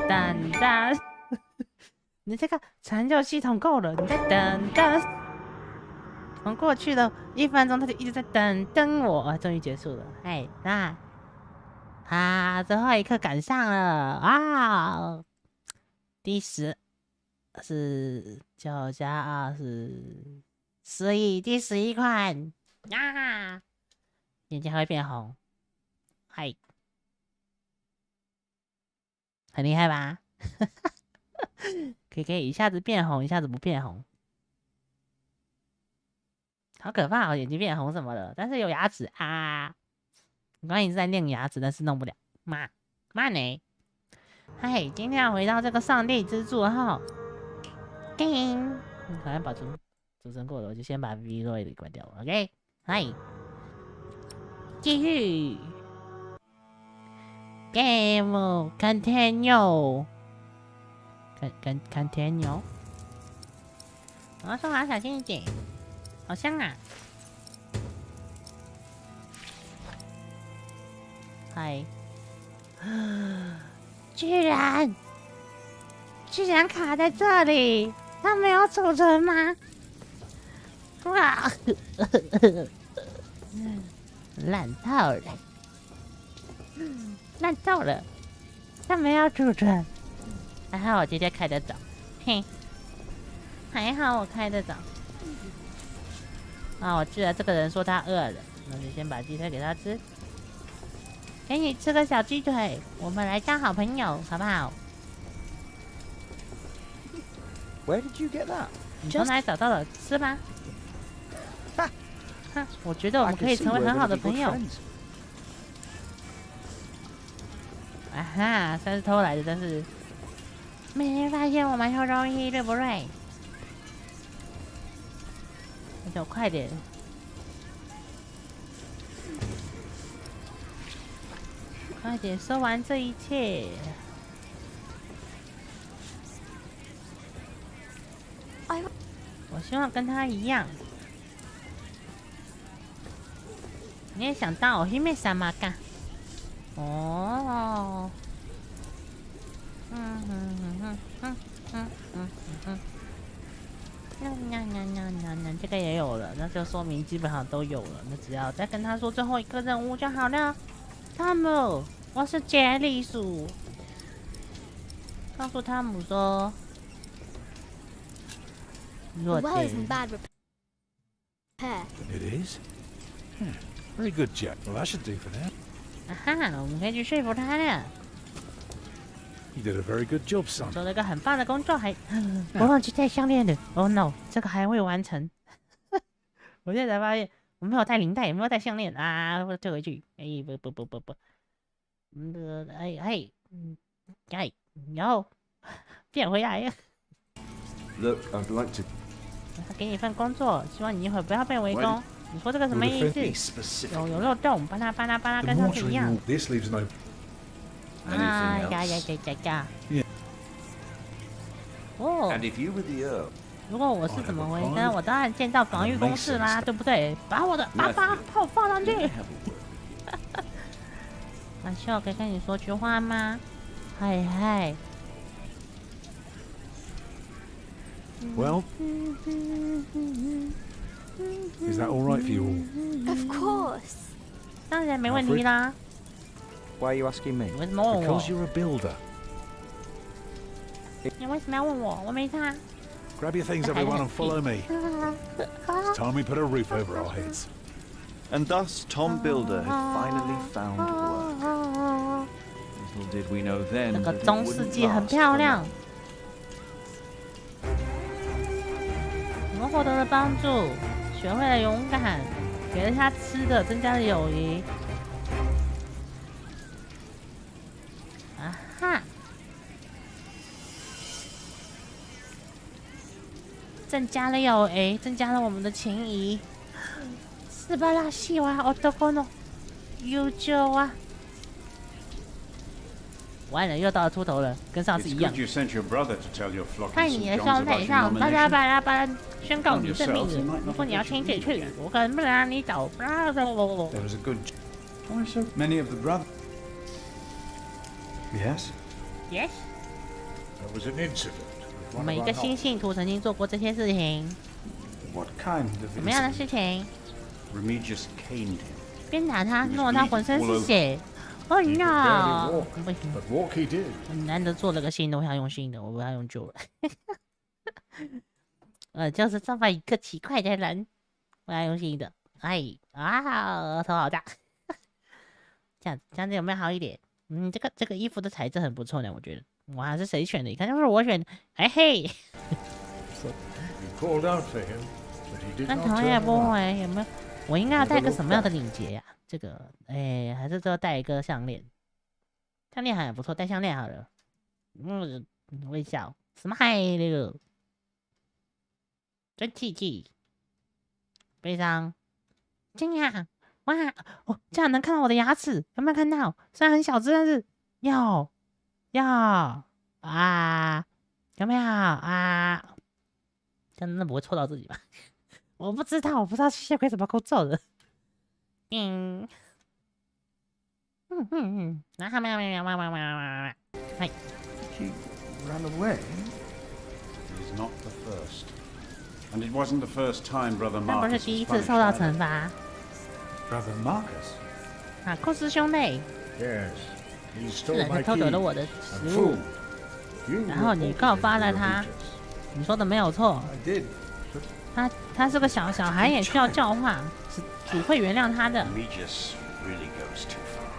等等，你这个成就系统够了，你再等等。从过去的1分钟，他就一直在等我，终于结束了。嘿，那最后一刻赶上了啊！第10是9加2是11，第11款啊！眼睛还会变红，嗨，很厉害吧？可以一下子变红，一下子不变红，好可怕哦！眼睛变红什么的，但是有牙齿啊！我刚刚一直在练牙齿，但是弄不了，妈呢？嗨，今天要回到这个上帝之柱哈。叮，好像把主持人过了，我就先把 Vtuber 关掉了。OK， 嗨，继续 Game Continue。Continue， 我要说话小心一点，好香啊！嗨，居然卡在这里，它没有储存吗？哇，烂透了，它没有储存。还好我今天开得早，嘿，还好我开得早。我记得这个人说他饿了，那就先把鸡腿给他吃。给你吃个小鸡腿，我们来当好朋友，好不好 ？Where did you get that？ 你从哪里找到的？吃吧。我觉得我们可以成为很好的朋友。啊哈，算是偷来的，但是没人发现我们偷东西，对不对？那就快点。快点收完这一切！我希望跟他一样。你也想当我姫様か？哦。这个也有了，那就说明基本上都有了。那只要再跟他说最后一个任务就好了。汤姆，我是杰利鼠。告诉汤姆说，弱点。It is? Very good, Jack. Well, that should do for now. 我们可以去说服他了。You did a very good job, son. 做了一个很棒的工作，我忘记带项链了。Oh no， 这个还未完成。我现在才发现，我没有带领带，也没有带项链啊！我退回去。不，然后变回来。Look, I'd like to. 给你一份工作，希望你一会儿不要被围攻。你说这个什么意思？有漏洞，巴拉，跟上次一样。This leaves no. 呀！哦。如果我是怎么回事？我当然建造防御工事啦，对不对？把我的8炮放上去。马修，可以跟你说句话吗？嗨。Well, is that all right for you all? Of course. 当然没问题啦。Why are you asking me? 为什么问我？ Because you're a builder. 你为什么要问我？我没差。Grab your things, everyone, and follow me. It's time we put a roof over our heads. And thus, Tom Builder had finally found work. Little did we know then 这个 that it 中世 wouldn't 纪很 last 漂 for 亮 long.。我们获得了帮助，学会了勇敢，给了他吃的，增加了友谊。增加了友谊，增加了我们的情谊。素晴らしいわ、男の友情啊！完了，又到了秃头了，跟上次一样。看你的胸膛上，巴拉宣告你的命令。如果你要亲自去，我可能不能让你走。There was a good. Why so many of the brothers? Yes. Yes. There was an incident with 我 one 们一 of 个 our 新信徒曾经做过这些事情， What kind of 什么样的 incident? 事情？ Remigius caned him. 鞭打他，弄得他浑身是血。Oh He could barely no！ walk, 不行， but walk he did. 难得做了个新的，我想用新的，我不要用旧的。就是这么一个奇怪的人，我要用新的。哎啊，头好大。这样子有没有好一点？这个衣服的材质很不错呢，我觉得。哇，是谁选的？一看就是我选的。哎嘿。 We called out for him, but he did 那 not 头也 turn 不 around. 会，有没有？我应该要戴个什么样的领结呀？这个，哎，还是都要戴一个项链。项链还不错，戴项链好了。微笑，smile，真气气，悲伤，惊讶，哇，哦，这样能看到我的牙齿，有没有看到？虽然很小只，但是有啊，有没有啊？这样真的不会戳到自己吧？我不知道吸血鬼怎么够揍的。嗨。 She ran away? It is not the first. And it wasn't the first time Brother 那不 Marcus 是第一 was 次受到 punished 惩 either. 罚 Brother Marcus? 啊！库斯兄弟， Yes, he 是 stole 人 my 是偷走 key. 了我的 A 食物 fool.。You 然后你 reported 告 him 发 to 了 the 他， Regis. 你说的没有错。 I did, but 他是个小孩，也需要教化，主会原谅他的。 Remigius really goes too far.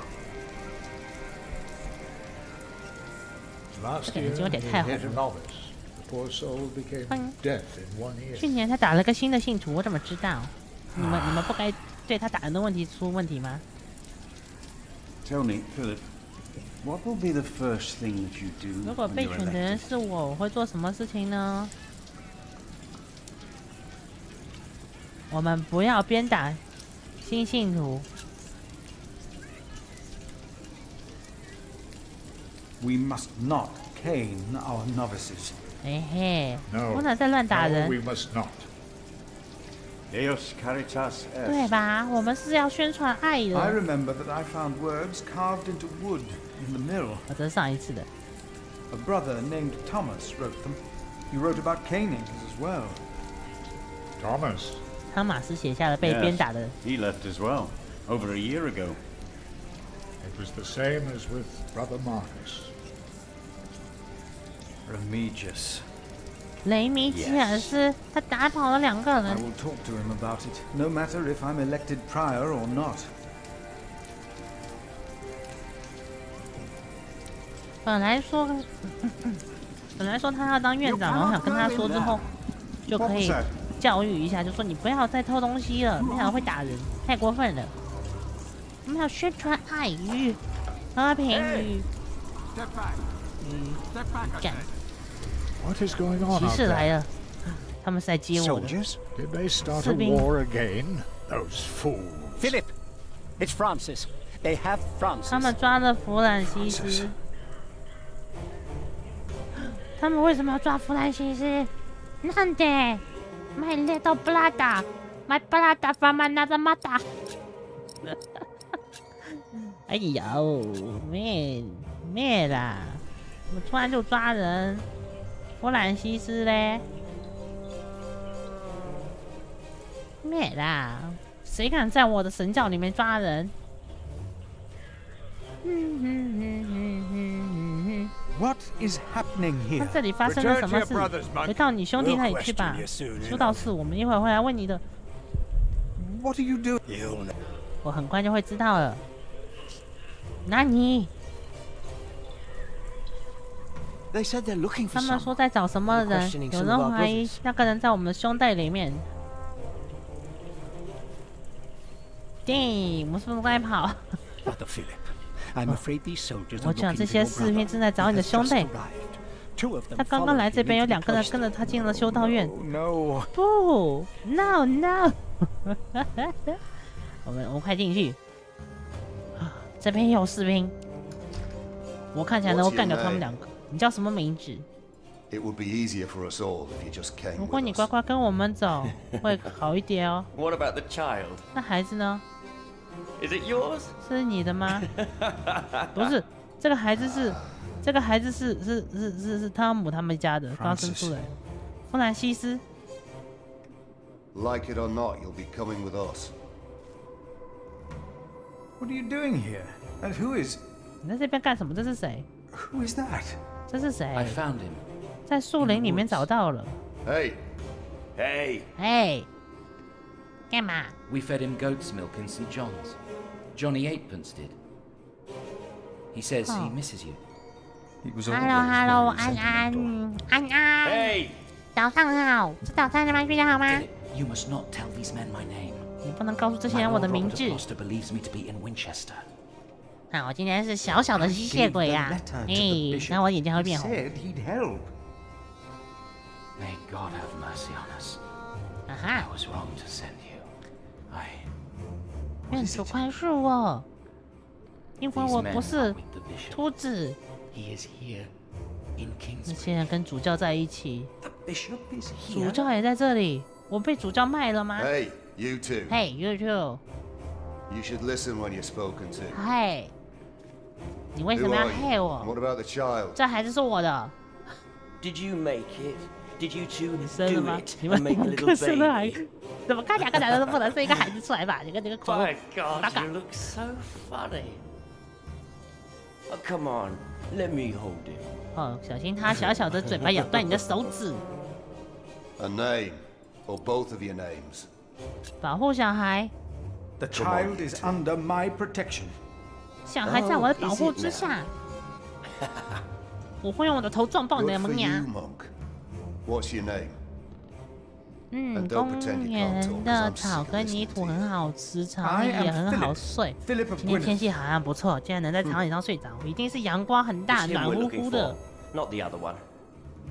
last 这个 year 眼睛有 he 点太 hit 红 a 了。 novice. The poor soul became 哼 deaf in one ear. 去年他打了个新的信徒，我怎么知道？你们不该对他打人的问题出问题吗？ Tell me, Philip, what will be the first thing that you do 如果 when 被 you're 选的人 elected? 是我会做什么事情呢？我们不要鞭打新信徒。 We must not cane our novices. 嘿嘿， No, 不能再乱打 no, 人， we must not. Deus caritas 对 est. 吧？我们是要宣传爱 I 的。 remember that I found words carved into wood in the mill. 这是上一次的。 A brother named Thomas wrote them. He wrote about caning as well. Thomas, 汤马斯写下了被 Yes. 鞭打的。 He left as well, over a year ago. it was the same as with Brother Marcus. Remigius. 雷米吉尔斯，他打跑了2个 I 人。 will talk to him about it, no matter if I'm elected prior or not. 本来说他要当院长，然后想跟他说之后，就可以教育一下，就说你不要再偷东西了，那样会打人，太过分了。我们要宣传爱与和平与干。 What is going on 骑 out 士来 there? 了，他们是来接我的。 Soldiers? Did they start a 士兵。 war again? Those fools. Philip, it's Francis. They have 他们 Francis. 抓了弗兰西斯。他们为什么要抓弗兰西斯？なんで My little brother, my brother from another mother 。哎呦，灭啦！我突然就抓人，弗兰西斯嘞，灭啦！谁敢在我的神教里面抓人？ What is happening 那 here? 这里发生了什么 Return to your 事 brothers,？monk. 回到你兄弟那里去吧 We'll question you soon 说到是，我们一会儿会来问你的， What are you doing? You'll know. 我很快就会知道了。那你， They said they're looking 他 for 们 someone. 说在找什么人？ Questioning 有 some 人 of our 怀疑 brothers. 那个人在我们的兄弟里面。对，我们是不是该跑？ Brother Philip, I'm afraid these soldiers 我 are 讲 looking 这 for 些 your 士兵 brother. 正在找你的 He has 兄 just 弟。 arrived. Two of them 他刚刚 followed 来这 him 边，有 into the 2个人 cloister. 跟着他进了修道院。 Oh no. 不，no no，我们快进去。这边也有士兵，我看起来能够干掉他们2个。你叫什么名字？ It would be easier for us all if you just came 如果 with 你 us. 乖乖跟我们走，会好一点哦。 What about the child? 那孩子呢？ Is it yours? 是你的吗？不是，这个孩子是这个孩子是汤姆他们家的，刚生出来。弗兰西斯。Like it or not, you'll be coming with us. What are you doing here? And who is... 你在这边干什么？这是谁？ Who is that? 这是谁？ I found him. 在树林里面找到了。 Hey. Hey. 哎，干嘛？ We fed him goat's milk in St. John's. Johnny Eightpence did. He says he misses you. He was Hello， always very 安 sentimental. 安， Hey. 早上好，吃早餐了吗？睡觉好吗？ Philip, you must not tell these men my name. 你不能告诉这些 My 人我 Lord 的名 Robert 字。 of Gloucester believes me to be in Winchester. 那我今天是小小的吸血鬼啊！哎，那我眼睛会变红。 Said he'd help. May God have mercy on us. 啊 I 哈， was wrong to send you. I... 愿主宽恕我，因为 These 我 men 不 are 是 with the bishop. 秃子。 He is here in 那 Kingsbury. 些人跟主教在一起， The bishop is 主 here. 教也在这里。我被主教卖了吗？ Hey, you two. 嘿，you too。 You should listen when you're spoken to. 嘿，你为什 Who 么要 are 害 you? 我？ What about the child? 这孩子是我的。 Did you make it? Did you two 你生了 do 吗？ it 你 and 们 make a 两 little 个生了孩 baby? 子？怎么看两个男的都不能生一个孩子出来吧？你跟这个口味 By God, Back up. you look so funny. Oh, come on, let me hold him. 哦，小心他小小的嘴巴咬断你的手指。 A name. Or both of your names. 保护小孩， The child is under my protection. 小孩在我的保护之下。我会用我的头撞爆你 Good 的 for 门 you, 牙。 monk. What's your name? 嗯， And don't 公 pretend you can't 园 talk, 的 'cause I'm 草 sick of 跟泥 listening 土 to 很 you. 好吃，草 I 也 am 很好 Philip. 睡。 Philip of 今天天 Gwynedd. 气好像不错，竟然能在草椅上睡着，一定是阳光很大， It's him 暖 we're 乎 looking 乎的 for,。not the other one.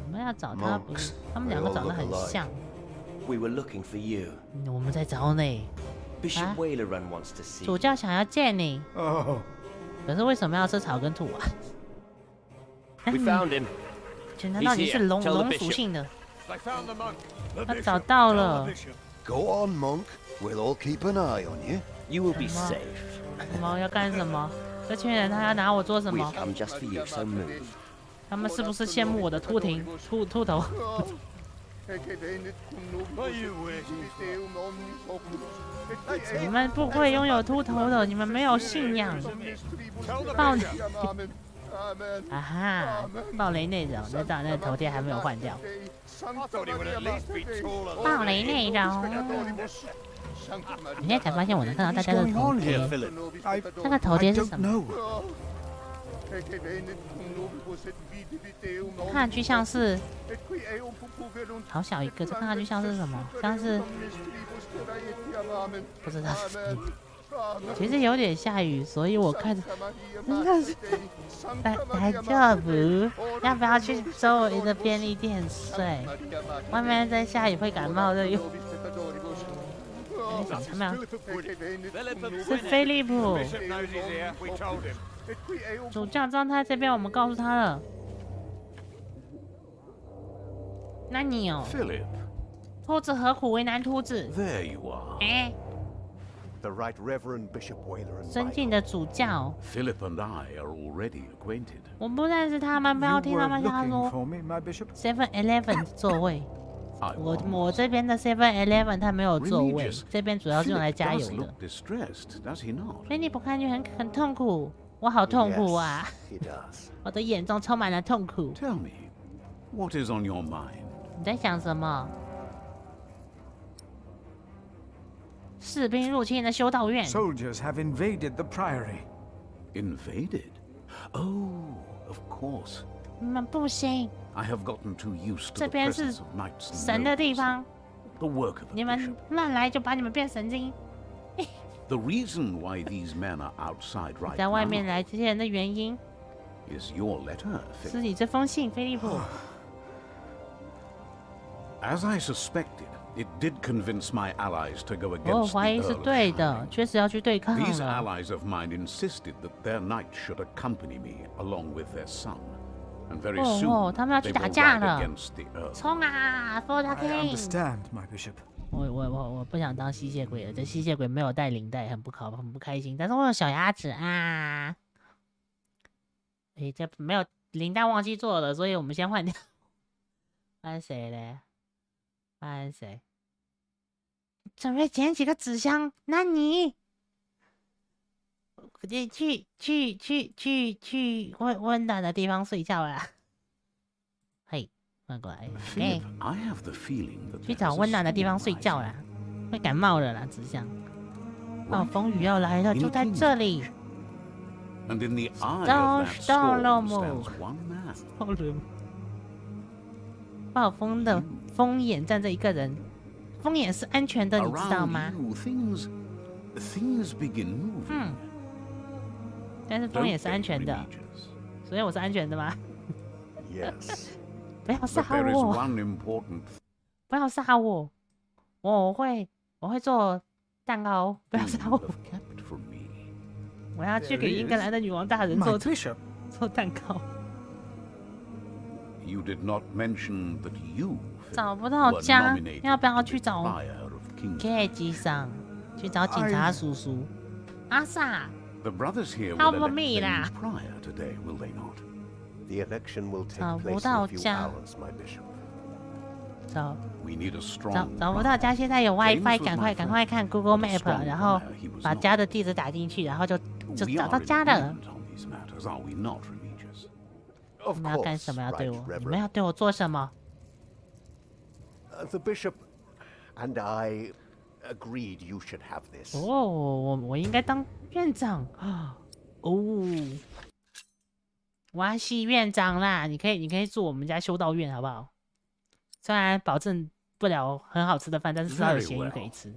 我们要找他，不是 Monks, 他们两个长得很像。 We were looking for you. 我们在找你， Bishop Huh? Wailerun wants to see 主 you. 教想要见你， Oh, 可是为什么要吃草跟土啊？ We found him. 难道你是 He's here. 龙 Tell the 龙 bishop. 属性的？ I found the monk. 他找到了， Go on, monk. We'll all keep an eye on you. You will be Come on. safe. 什么要干什么？这群人他要拿我做什 We've 么？ come just for you, so move. 他们是不是羡慕我的秃头？你们不会拥有秃头的，你们没有信仰。暴雷啊哈，暴雷内容，那当然那个头贴还没有换掉。暴雷内容，你现在才发现我能看到大 what's 家的 going 头 on 贴 here,。Philip? I 这个头贴是 don't 什么？ know. 看上去像是，好小一个，这看上去像是什么？像是不知道是什么。其实有点下雨，所以我看着应该是大丈夫。要不要去周围的便利店睡？外面在下雨会感冒的哟。他们是菲利普。 Bishop knows he's here. We told him. 主教知道他这边，我们告诉他了。那你哦， Philip, 秃子何苦为难秃子？ there you are. 哎， The Right Reverend Bishop Wailerun. 尊敬的主教， Philip and I are already acquainted. 我不认识他们，不 You 要听 were 他们瞎 looking 说。 for me, my bishop? 7-Eleven 座位， I 我这边的 7-Eleven 它没有座位 Remigius,，这边主要是用来 Philip 加油 does 的 look。distressed, does he not? 菲利普看起来很痛苦，我好痛苦啊！ He does. 我的眼中充满了痛苦。 Tell me, what is on your mind? 你在想什么？士兵入侵了修道院， Soldiers have invaded the priory. Invaded? Oh, of course. 你们不行， I have gotten too used to 这 the 边是 presence of knights and 神的地 nobles. 方， The work of 你 a 们 bishop. 乱来就把你们变神经。 The reason why these men are outside right 在外面 now 来这些人的原因 is your letter, 是 Philip. 你这封信，菲利普。 As I suspected, it did convince my allies to go 我 against 怀 the 疑是 Earl of 对的， Shine. 确实要去对抗 These 了。 allies of mine insisted that their knight should accompany me along with their son. And very 哦 soon, 哦，他们要 they 去打 will 架 ride 了， against the Earl. 冲啊 ，For the I King！ understand, my bishop. 我不想当吸血鬼了，这吸血鬼没有带领带，很不开心。但是我有小牙齿啊，诶，这没有林丹忘记做了，所以我们先换掉。换谁嘞？换谁？准备捡几个纸箱，那你去温暖的地方睡觉啦。嘿，换过来。Philip, I have the feeling that 去找温暖的地方睡觉啦，会感冒了啦，纸箱。暴风雨要来了，就在这里。 And in the eye of that storm stands one man. 暴风的风眼站着一个人，风眼是安全的，你知道吗？ Around you, things begin moving. 但是风眼是安全的，所以我是安全的吗？ Yes. 不要杀 But there is 我！ one important 不要杀我！我会做蛋糕，不要 thing 杀 you 我！ have kept from me. 我要去给英格兰的女王大人 My 做 bishop. 蛋糕。 You did not mention that you 找不到 were 家， nominated 要不要 to 去 be 找 buyer of King's K 上去找警察叔叔？阿萨， The brothers here Help will elect me their lah. new prior today, will they not? The election will take 找不 place in 到 a few 家， hours, my bishop. 找 We need a strong 找不 prior. 到家，现在有 James WiFi， was 赶 my 快 friend, 看 Google but a Map， strong 然后 prior he was 把 not. 家的地址打进去，然后就 We 找 are 到 in 家了。 agreement on these matters, are we not, Remigius? 你 Of 们要干 course, 什么？要对 right 我？你 reverend. 们要对我做什么？ The bishop and I agreed you should have this. 哦，我应该当院长啊！哦，我要系院长啦！你可以住我们家修道院好不好？虽然保证不了很好吃的饭，但是至少有 Very 咸鱼 well. 可以吃。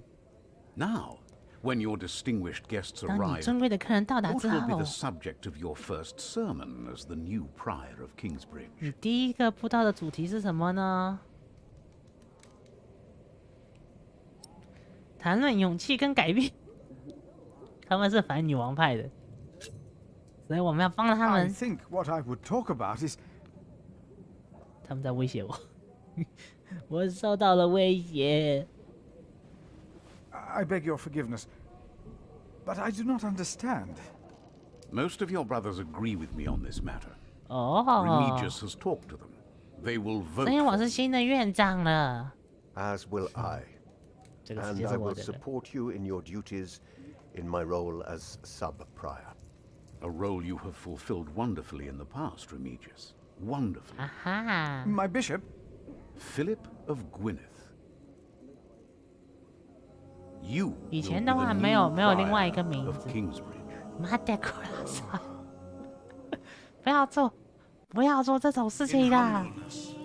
Now, when your distinguished guests 当你 arrive, 尊贵的客人到达 what 之 will be 后 the，subject of your first sermon as the new prior of 你 Kingsbridge? 第一个布道的主题是什么呢？谈论勇气跟改变。他们是反女王派的，所以我们要帮他 I 们。 think what I would talk about is 他们在威胁我，我受到了威胁。 I beg your forgiveness, but I do not understand. Most of your brothers agree with me on this matter. 哦， Remigius has talked to them. They will 所 vote 以我 for 是 you. 新的院长了。 As will I. 这个世 And 界是 I 我 will 的了。 support you in your duties in my role as sub-prior. A role you have fulfilled wonderfully in the past, Remigius. Wonderfully. 啊哈， My bishop? Philip of Gwynedd. You 以 will 前 be 的话 the 没有 new 另外一 prior 个名 of 字。 Kingsbridge. 妈的，库拉萨，不要做这种事情啦！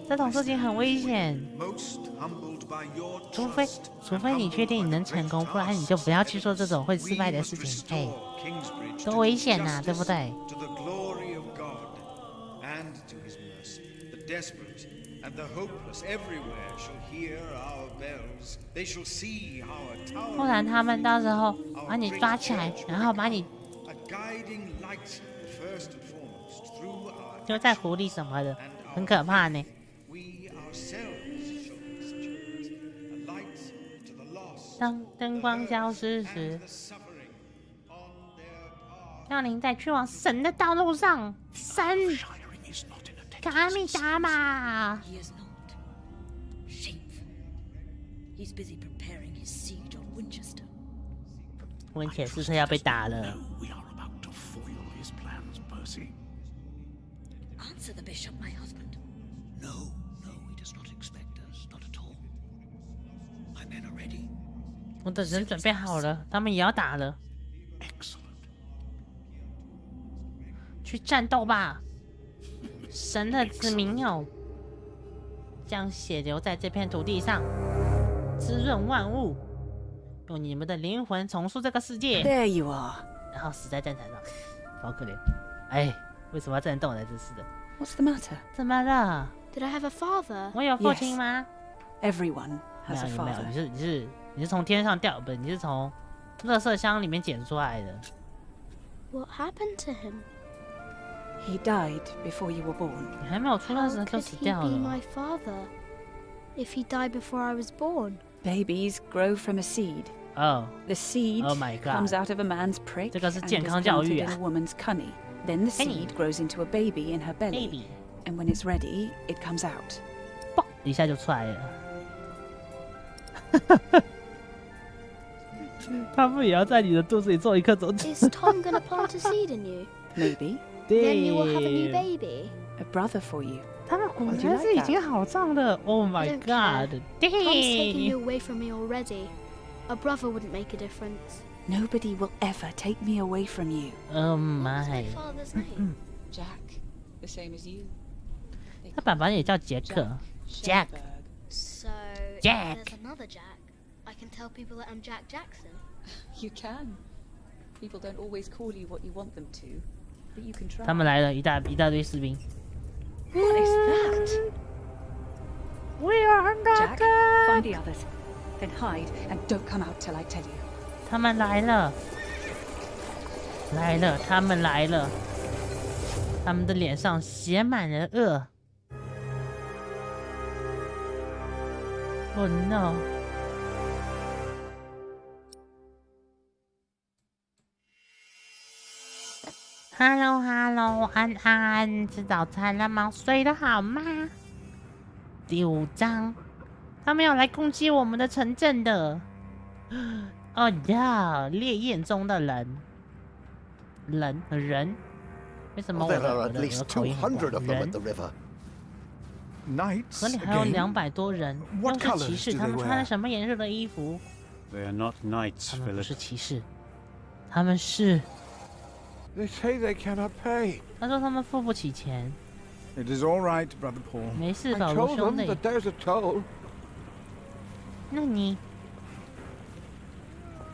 这种事情很危险， Most humbled by your 除非你确定你能成功，不然你就不要去做这种会失败的事情。嘿，多危险呐，对不对？ To the glory of God and to his mercy, the desperate and the hopeless everywhere shall hear our bells. They shall see our 不然 tower 他们到时候把你抓起来，然后把你 a guiding light first and foremost through our 丢在湖里什么的，很可怕呢。 we ourselves shall be such a light to the lost 当灯光消失时 and，the suffering on their path. 让您在去往神的道路上，神，卡米达玛。 He is not. Shameful. He's busy preparing his siege on Winchester. 温切斯特要被打了。 We are about to foil his plans, Percy. Answer the bishop, my husband. No, he does not expect us, not at all. My men are ready. 我的人准备好了，他们也要打了， Excellent. 去战斗吧！神的子民哟，将血流在这片土地上，滋润万物，用你们的灵魂重塑这个世界。 There you are. 然后死在战场上，好可怜。哎，为什么要战斗呢？真是的， What's the matter? 怎么了？ Did I have a father? 我有父亲吗？ Everyone 没 has 有， a 你没有， father. 你是从天上掉，不是？你是从垃圾箱里面捡出来的。 What happened to him? He died before you were born. 你还没有出生 How 时就 could 死 he 掉 be 了。 my father if he died before I was born? Babies grow from a seed. 哦， The seed Oh my God. comes out of a man's prick 这个是 and 健 is 康教育 planted 啊。 in a woman's cunny. Then the seed grows into a baby in her belly. And when it's ready, it comes out. 嘣，一下就出来了。他们也要在你的肚子里做一颗种子。Is Tom gonna plant a seed in you? Maybe. Then you will have a new baby. A brother for you. 他们果然是已经好上了。Oh my god! Tom's taking you Damn! away from me already. A brother wouldn't make a difference. Nobody will ever take me away from you. Oh What's my! my father's name? Jack, the same as you. 他爸爸也叫杰克。Jack. So, Jack. if there's another Jack, I can tell people that I'm Jack Jackson. You can. People don't always call you what you want them to, but you can try. 他们来了，一大堆士兵。 What is that? We are under Jack, find the others. Then hide and don't come out till I tell you. 他们来了，他们来了，他们的脸上写满了恶。Oh no！ Hello， 安安，吃早餐了吗？睡得好吗？第5章，他们要来攻击我们的城镇的。哦呀，烈焰中的人，为什么我 There are 的 at 我的 least 口音很 200 of them at 人 the river. 河里还有200多人，又是骑士，他们穿了什么颜色的衣服？ They are not knights, 他们不 Philip. 是骑士，他们是。 They say they cannot pay. 他说他们付不起钱。 It is all right, Brother Paul. 没事， I 保罗 told 兄 them 弟。 that there's a toll. 那你，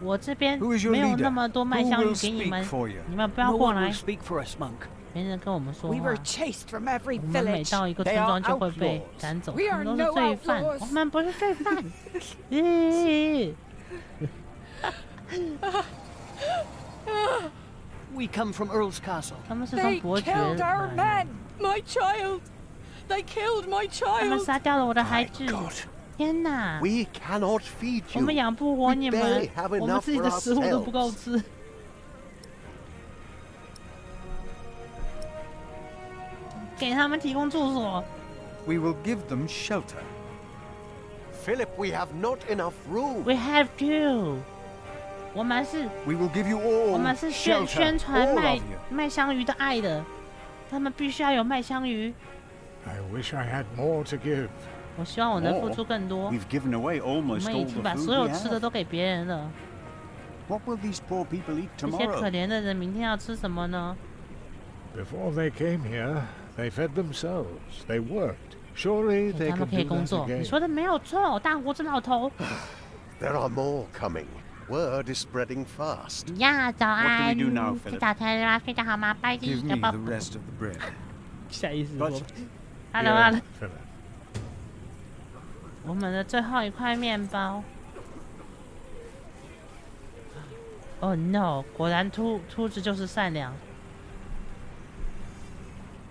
我这边 Who is your 没有 leader? 那么多麦 Who 香鱼 will 给你 speak 们， for you? 你们不要 No 过 one 来 will，speak for us, monk. 没人跟我们说 We 话 were。chased from every 我们每 village. 到一个村 They are 庄就会被 outlaws. 赶走， We 他 are 们都是 no 罪犯， outlaws. 我们不是罪犯。We come from Earl's Castle. 他们是从 They 伯爵 killed our 来 men. My child. They killed my 他们 child. 杀掉了我的孩子。 God. 天哪！ We cannot feed 我们 you. 养不活你 We 们 barely，have 我们 enough 自己的 for 食物都不够 ourselves. 吃。给他们提供住所。 We will give them shelter. Philip, we have not enough room. We have to。我们是， We will give you 我 all 们是宣 shelter, 传 all 麦 of you. 麦香鱼的爱的，他们必须要有麦香鱼。 I wish I had more to give. 我希望我能付出更多。 We've given away 我 almost 们已 all 经 the 把 food 所有 we 吃的 have. 都给别人了。 What will these poor people eat 这些可 tomorrow? 怜的人明天要吃什么呢？ Before they came here, they fed themselves. They worked. Surely 给 they 他们 can 可以 do 工 that 作。你 again. 说的没有错，大胡子老头。 There are more coming. Word is spreading fast. 呀，早 What do 安 we do now,，吃 Philip? 早餐了吗？睡得好吗？拜 Give 地 me 的宝 the rest of the bread. 下意识说 But- ，Hello Yeah, Hello， Philip. 我们的最后一块面包。Oh no！ 果然秃子就是善良。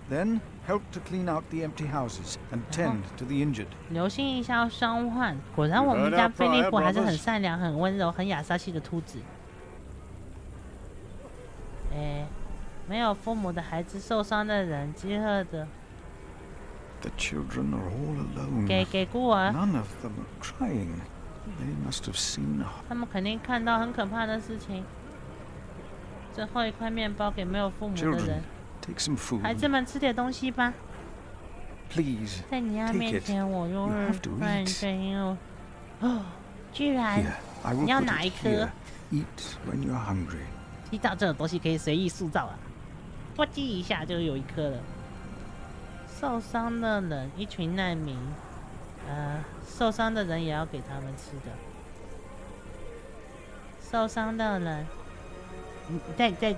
Then help to clean out the empty houses and tend to the injured. 留心一下伤患。果然我们家菲利普还是很善良、很温柔、很雅萨系的秃子。没有父母的孩子、受伤的人、饥饿的， The children are all alone. 给孤儿， None of them are crying. They must have seen 他们肯定看到很可怕的事情。最后一块面包给没有父母的 children. 人， Take some food. 孩子们吃点东西吧。 Please. 在你家 Take 面 it. 前，我用 You 日 have to 饭 eat. 对应哦，居然 Here, I will 你要 put 哪一 it 颗？ here. Eat when you're hungry. 知道这种东西可以随意塑造啊，呱唧一下就有一颗了。受伤的人，一群难民，受伤的人也要给他们吃的。受伤的人，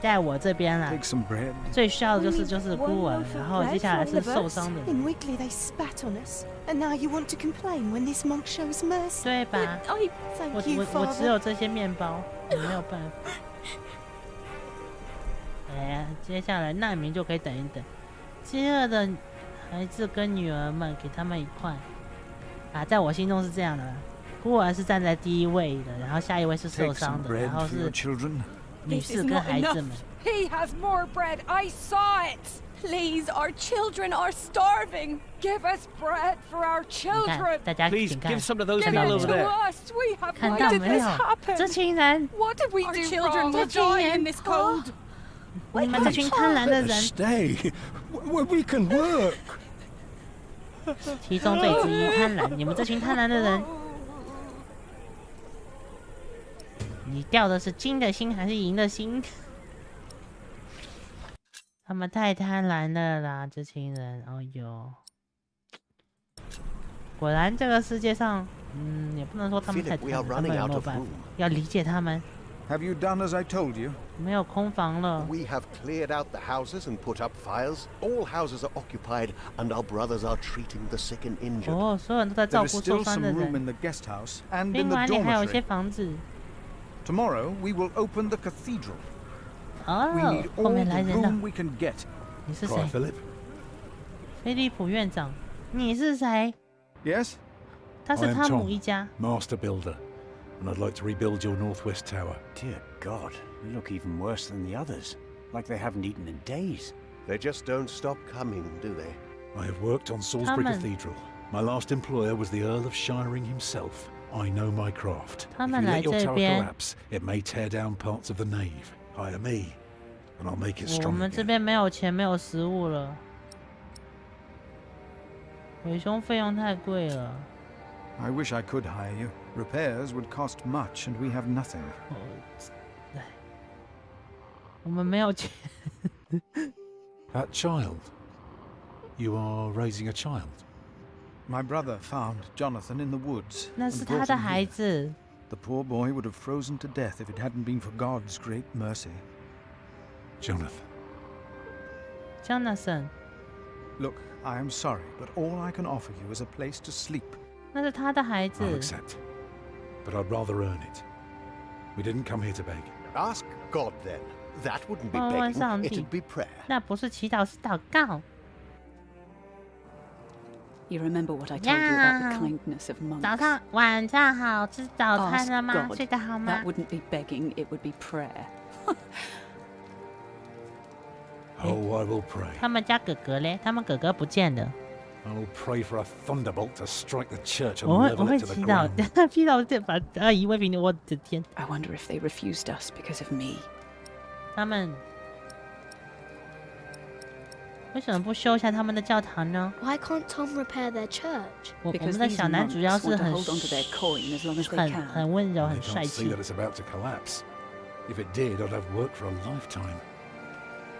在我这边啦， Take some bread. 最需要的就是孤儿，然后接下来是受伤的人， In Wiggly they spat on us, and now you want to complain when this monk shows mercy. 对吧？ I thank you, 我只 Father. 有这些面包，我没有办法。接下来难民就可以等一等。饥饿的孩子跟女儿们，给他们一块。在我心中是这样的，孤儿是站在第一位的，然后下一位是受 Take 伤 some 的，然 bread 后 for your 是 children. 女 This 士 is 跟 not 孩子 enough. 们。 He has more bread. I saw it. Please, our children are starving. Give us bread for our 你看， children. 大家 Please 请看， give some to those Give people it over to there. us. We have 看 why 到 did 没 this 有？ happen? 这群人， What did we Our do children wrong? will die in this cold. 你们这群贪婪的 Let us 人， stay where we can work. 其中最之一贪婪。你们这群贪婪的人，你掉的是金的心还是银的心？他们太贪婪了啦，这群人。哦哟，果然这个世界上，也不能说他们太 Philip, 贪 we are 婪，他们 running 有 out 没有 of 办法 room. 要理解他们？ Have you done as I told you? 没有空房了。 We have cleared out the houses and put up fires. All houses are occupied, and our brothers are treating the sick and injured. 哦，所有人都在照 There is 顾受 still 伤 some 的 room 人。 in the guest house and 宾 in the 馆里还有一些 dormitory. 房子。 Tomorrow we will open the cathedral. We 哦 need，后 all 面 the 来人了。 room we can get. 你是 Cry 谁？ Philip. 菲利普院长。你是谁？ Yes? 他是 I am 汤姆 Tom, 一家。 Master Builder, and I'd like to rebuild your northwest tower. Dear God, they look even worse than the others. Like they haven't eaten in days. They just don't stop coming, do they? I have worked on Salisbury Come on. Cathedral. My last employer was the Earl of Shiring himself. I know my craft. If you 他们来 let your 这 tower 边， collapse, it may tear down parts of the nave. Hire me, and I'll make it 我 strong 们这 again. 边没有钱，没有食物了。维修费用太贵了。 I wish I could hire you. Repairs would cost much, and we have nothing. 唉，我们没有钱。 That child. You are raising a child. My brother found Jonathan in the woods 那 and 是 brought 他的 him 孩 here. 子。 The poor boy would have frozen to death if it hadn't been for God's great mercy. Jonathan. Jonathan， Look, I am sorry, but all I can offer you is a place to sleep. 那是他的孩子。 I'll accept. But I'd rather earn it. We didn't come here to beg. Ask God then. That wouldn't be 问问 begging, 上帝 it'd be prayer. 那不是祈祷，是祷告。 You remember what I told you about the Yeah. kindness of monks? 早上、晚上好，吃早餐 Ask 了吗？ God. 睡得好吗 That？ wouldn't be begging, it would be prayer. Oh, I will pray. 他们家哥哥嘞？他们哥哥不见了。 I will pray for a thunderbolt to strike the church and 我会 level it to the 祈祷 ground.，祈祷这把夷为平。我的天， I wonder if they refused us because of me. 他们为什么不修一下他们的教堂呢？ Why can't Tom repair their church? 我 Because 们的 these 小男主要 monks 是 want to 很 hold on to their coin as long as they 很 can. 很温柔、 I 很帅 can't see 气 that。it's about to collapse. If it did, I'd have worked for a lifetime.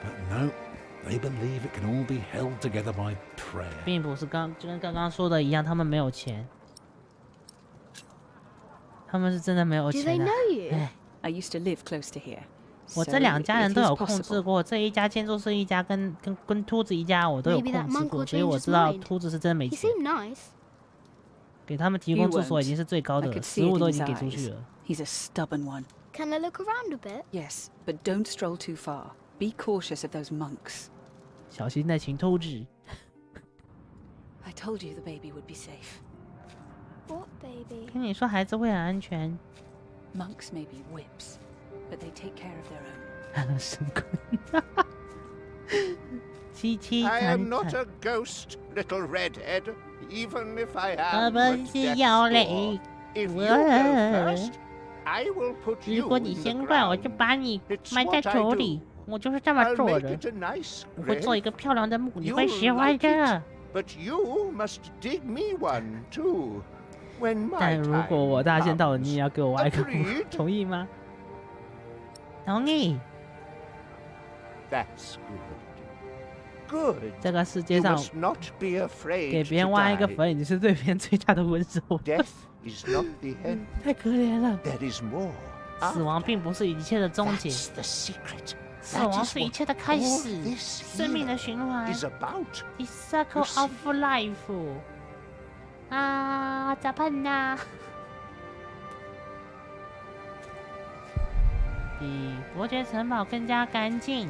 But no, they believe it can all be held together by prayer. 并不是就跟刚刚说的一样，他们没有钱，他们是真的没有 Do 钱 they 的。 know you? 哎， I used to live close to here. 我 So 这两家人 it 都 is 有控制 possible. 过，这一家建筑师一家跟秃子一家我都有 Maybe that 控制 monk 过， will 所以我 change 知 his 道 mind. 秃子是真的没 He 钱。 seemed nice. 给他们提 You 供住所已 won't. 经是最高 I 的了， could 食 see 物 it 都 in 已经 his 给出去 eyes. 了。 He's a stubborn one. Can I look around a bit? Yes, but don't stroll too far. Be cautious of those monks. 小心那群秃子。 I told you the baby would be safe. What baby? 跟你说，孩子会很安全。 Monks may be whips, but they take care of their own. 神棍，凄凄 I 惨 am not 惨。 a ghost, little redhead, even if I 我 am 不 at 是 death's 妖 door. 类。 If you 我 go first, I will put 如 you 果 in 你 the 先怪，我就 ground. 把你 It's 埋在 what I 土 do. 里。我就是这么 I'll 做 make 的。 it a nice 我会做一 grave, 个漂亮的墓，你 You'll 会喜欢 like 的。 but you must dig me one too. When my 但如果 time 我大仙到了， comes. 你也要给我挖一个墓， Agreed? 同意吗？同意。 That's good. Good. 这个世界 You 上 must not be 给 afraid 别人 to 挖一个 die. 坟，已经是对别人最大的温柔。 Death is not the end. 太可怜了。 There is more. 死亡并不是一切的终结， That's the secret. 死亡 That 是 is 一 what 切的开 all 始， this 生命的 here 循环 is about. ，the circle of life。啊，咋办呢？比伯爵城堡更加干净。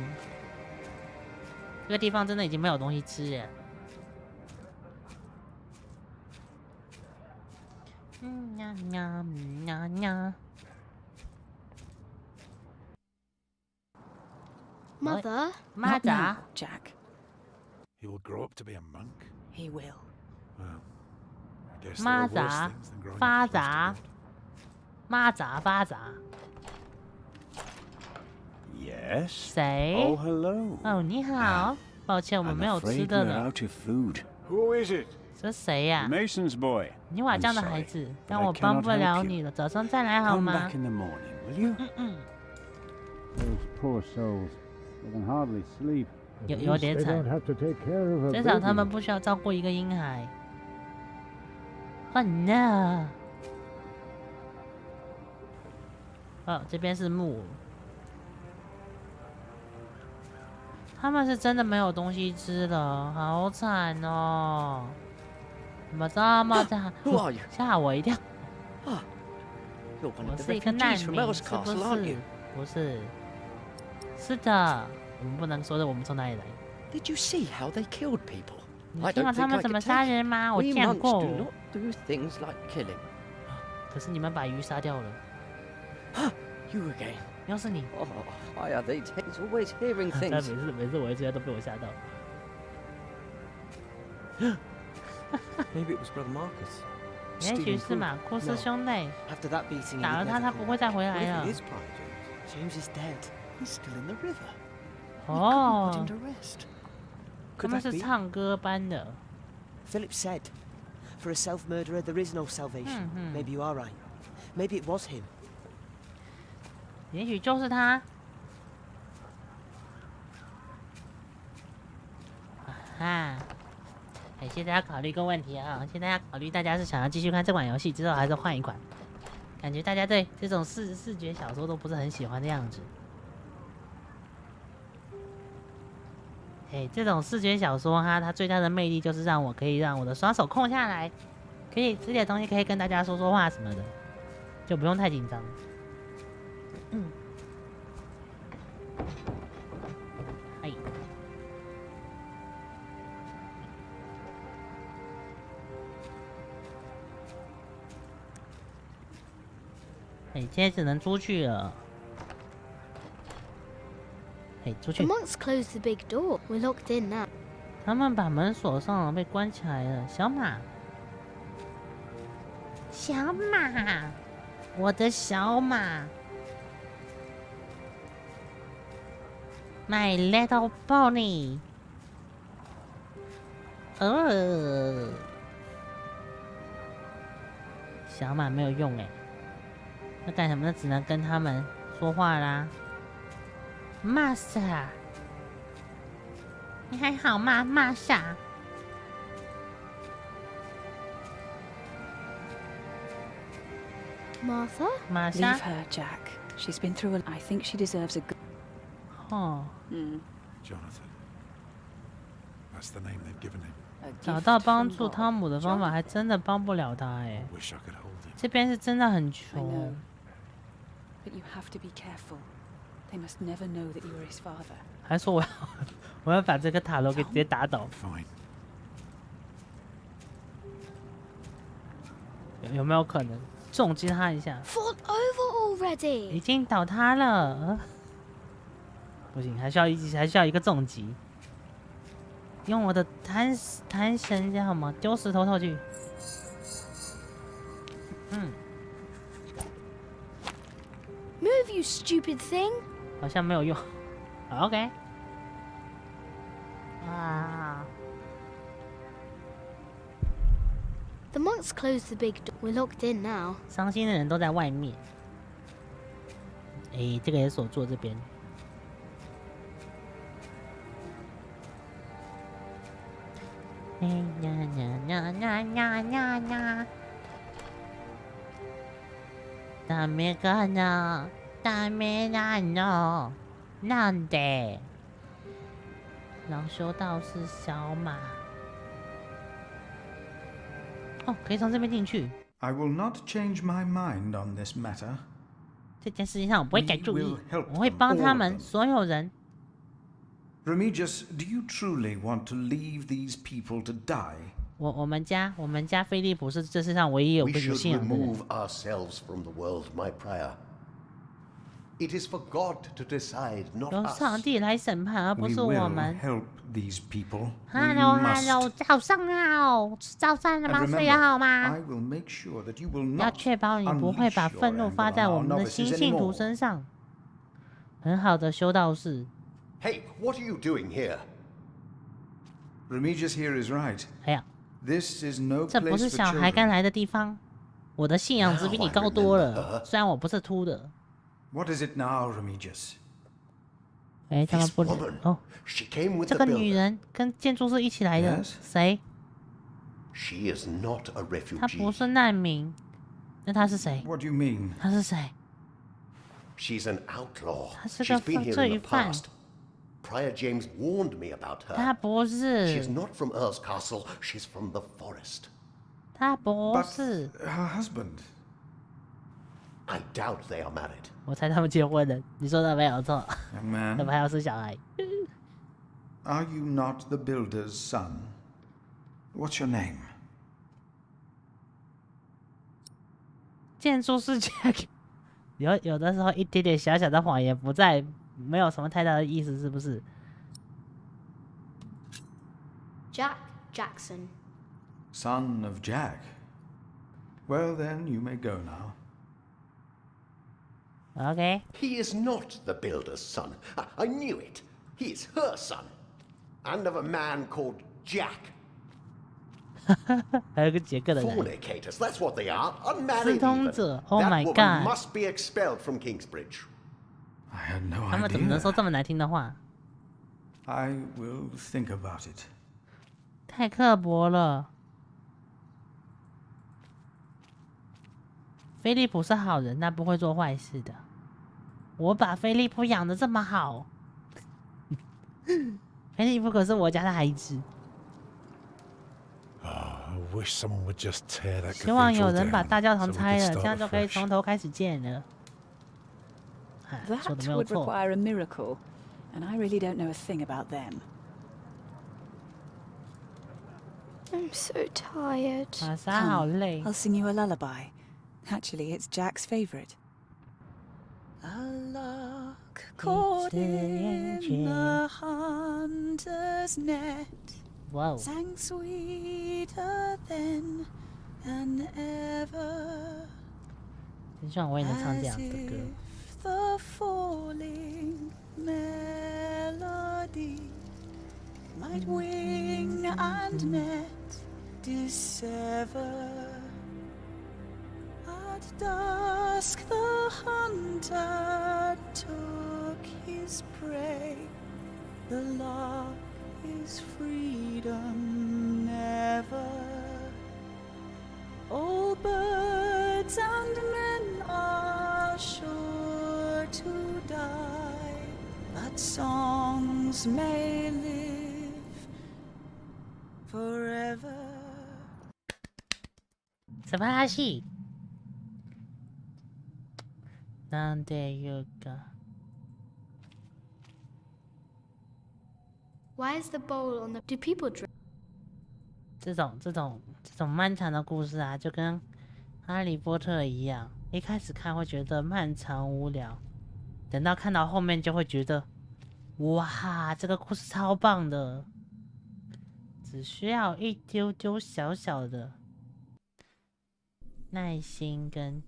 这个地方真的已经没有东西吃了。呀呀呀呀！ Mother? Not Jack. He will grow up to be a monk? He will. Well, I guess there 妈 are worse 杂 things than growing 发 up close to 杂 God. 妈杂发杂 Yes? 谁 Oh, hello. 哦，你好，抱歉，我们 I'm 没有吃 afraid 的 we're 了。 out of food. Who is it? 这谁呀、 Mason's boy. 你瓦 I'm 匠的孩 sorry, 子， but 但 I 我帮 cannot 不了 help 你 you. 了，早上再来好 Come 吗 back？in the morning, will you? Those poor souls. They can hardly sleep. 有点 They 惨 don't，have to take care of a 至少他 baby. 们不需要照顾一个婴孩。Oh no！ 哦，这边是木。他们是真的没有东西吃了，好惨哦！怎么这么惨？ Who are you? 吓我一跳！ Ah, you're one 我 of the 是一个难 refugees from 民， El's 是不 Castle, aren't 是 you?？不是，是的。我们不能说的，我们从哪里来？ Did you see how they killed people? 你 I 看到 don't 他 think 们 I 怎么 could 杀 take 人 it. 吗？我 We 见 monks 过。 do not do things like killing. 可是你们把鱼杀掉了。 You again. 要是你， Oh, why are they He's always hearing 但 things. 每次我一直都被我吓到。 Maybe it was Brother Marcus. 也许是马库斯兄弟 After that beating, 打了他，他不会再回 What 来 if 了 it。is Private James? James is dead. He's still in the river. 哦 Put him to rest. 他 Could 们 that 是 be? 唱歌班的。 Philip said, "For a self-murderer, there is no salvation." Maybe you are right. Maybe it was him. 也许就是他。啊，哎，现在要考虑一个问题啊！现在要考虑大家是想要继续看这款游戏，之后还是换一款？感觉大家对这种视觉小说都不是很喜欢的样子。哎，这种视觉小说它最大的魅力就是可以让我的双手空下来，可以吃点东西，可以跟大家说说话什么的，就不用太紧张。哎。哎，现在只能出去了。哎，出去 The！monks closed the big door. We're locked in now. 他们把门锁上了，被关起来了。小马，小马，我的小马 ，My little pony。小马没有用哎，那干什么呢？只能跟他们说话啦。Master， 你还好吗，Master？ Martha? Martha? Leave her, Jack. She's been through I think she deserves a good... 哦， Jonathan. That's the name they've given him. 找到帮助汤姆的方法，还真的帮不了他哎。 Wish I could hold him. 这边是真的很 I know. 穷。 But you have to be careful. They must never know that you are his father. 还说我要把这个塔楼给直接打倒。 Fine. 有没有可能重击他一下？ Fall over 已 already. 经倒塌了，不行，还需要一个重击。用我的弹绳这样好吗？丢石头上去。Move, you stupid thing. 好像没有用。好 OK。啊。 The monks closed the big door. We're locked in now. 伤心的人都在外面。哎，这个也锁住这边。哎呀呀呀呀呀呀呀！ダメかな？ダメなの？なんで？狼修道士小马。哦，可以从这边进去。 I will not change my mind on this matter. 这件事情上我不会改主意，我会帮他们所有人。 Remigius, do you truly want to leave these people to die? 我们家菲利普是这世上唯一有 We 个有 should 信仰的人。 remove ourselves from the world, my prior. It is for God to decide, not 由 us. 上帝来审判，而不 We 是我 will 们。 help these people. Hello, We must. Hello， 早上好，吃早餐了 And 吗？ remember, 睡得好吗？ I will make sure that you will 要 not 确保你不会把 unleash 愤 your 怒 anger 发 on 在我 our 们的 novices 新信徒 anymore. 身上。很好的修道士。 Hey, what are you doing here? Remigius here is right. 哎呀， This is no 这不 place 是 for 小孩该 children. 来的地方。我的信仰值比你高多了，虽然我不是秃的。 What is it now, Remigius? 哎，他们不哦， She came with 这 the 个女 builder. 人跟建筑师一起来的， Yes? 谁？ She is not a 她不 refugee. 是难民，那她是谁？ What do you mean? 她是谁？ She's an outlaw. 她是 She's 个 been here 罪 in the 犯。 past. Prior James warned me about 她 her. 不 She's 是， not from Earl's Castle. She's from the forest. 她不 But 是。 her husband. I doubt they are married. 我猜他们结婚了，你说的没有错。 Young man, 他们还要生小孩。 are you not the builder's son? What's your name? 建筑师 Jack， 有的时候一点点小小的谎言不在，没有什么太大的意思，是不是？ Jack Jackson. Son of Jack. Well then, you may go now. OK， He is not the builder's son. I knew it. He is her son. And of a man called Jack. 还有个杰克的人， Fornicators, that's what they are. 私 Unmarried 通 even. 者。Oh That my woman god， must be expelled from Kingsbridge. I had no 他们怎么能说 idea. 这么难听的话？ I will think about it. 太刻薄了。菲利普是好人，他不会做坏事的。我把菲利普养的这么好，菲利普可是我家的孩子。 I wish someone would just tear that 希望有 cathedral 人把 down 大教 so 堂 we 拆 could 了，这 start 样就可以 afresh. 从头开始建了。说 That 的没有 would 错。 require a miracle, and I really don't know a thing about them. I'm so tired. 玛莎好累。 I'll sing you a lullaby. Actually, it's Jack's favorite. A lark caught in the hunter's net Wow. sang sweeter than than ever. 很希望我也能唱这样 As 的歌。 if the falling melody might wing and net dissever. At dusk the hunter took his prey. The lark is freedom never. All birds and men are sure to die, but songs may live forever. 素晴らしい。なんていうか。 Why is the bowl on the... Do people drink? 这种漫长的故事啊，就跟《哈利波特》一样，一开始看会觉得漫长无聊，等到看到后面就会觉得，哇，这个故事超棒的，只需要一丢丢小小的耐心跟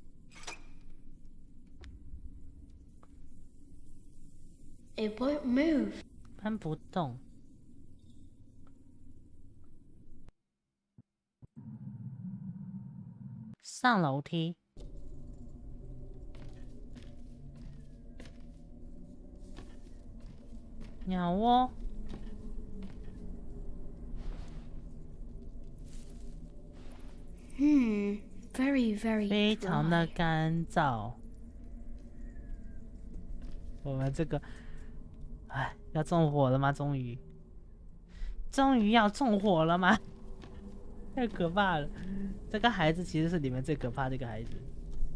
It won't move. 搬不动。上楼梯。鸟窝。Very, very 非常的 dry. 干燥。我们这个，哎，要纵火了吗？终于要纵火了吗？太可怕了！这个孩子其实是里面最可怕的一个孩子，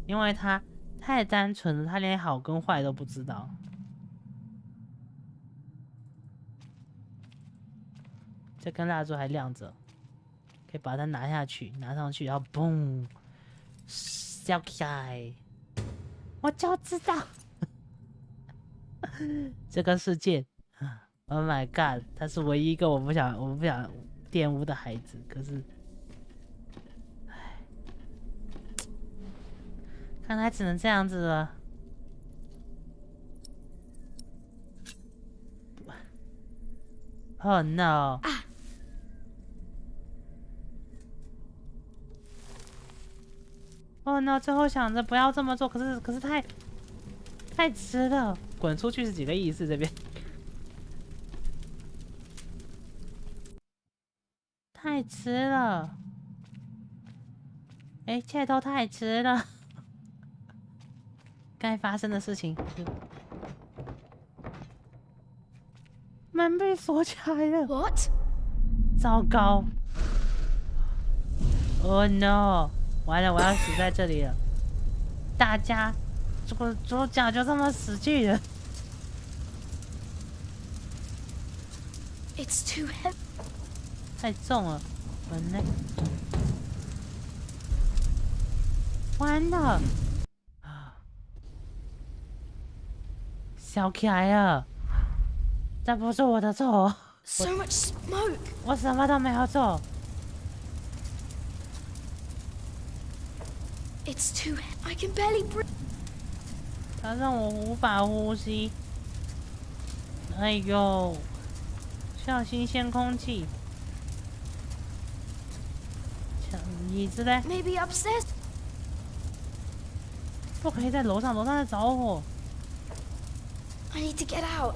因为他太单纯了，他连好跟坏都不知道。这根蜡烛还亮着，可以把它拿下去，拿上去，然后嘣，烧起来。我就知道，这个事件。Oh my god， 他是唯一一个我不想玷污的孩子，可是，看来只能这样子了。Oh no！ Oh no！ 最后想着不要这么做，可是太迟了，滚出去是几个意思？这边太迟了，一切都太迟了。该发生的事情，门被锁起来了。What？ 糟糕 ！Oh no！ 完了，我要死在这里了。大家，这个主角就这么死去了。It's too heavy. 太重了，完了，烧起来了，这不是我的错。So much smoke. 我什么都没有做。It's too heavy. I can barely breathe. 它让我无法呼吸。哎呦，小心新空气。椅子嘞 ？Maybe upstairs. 不可以在楼上，楼上在着火。I need to get out.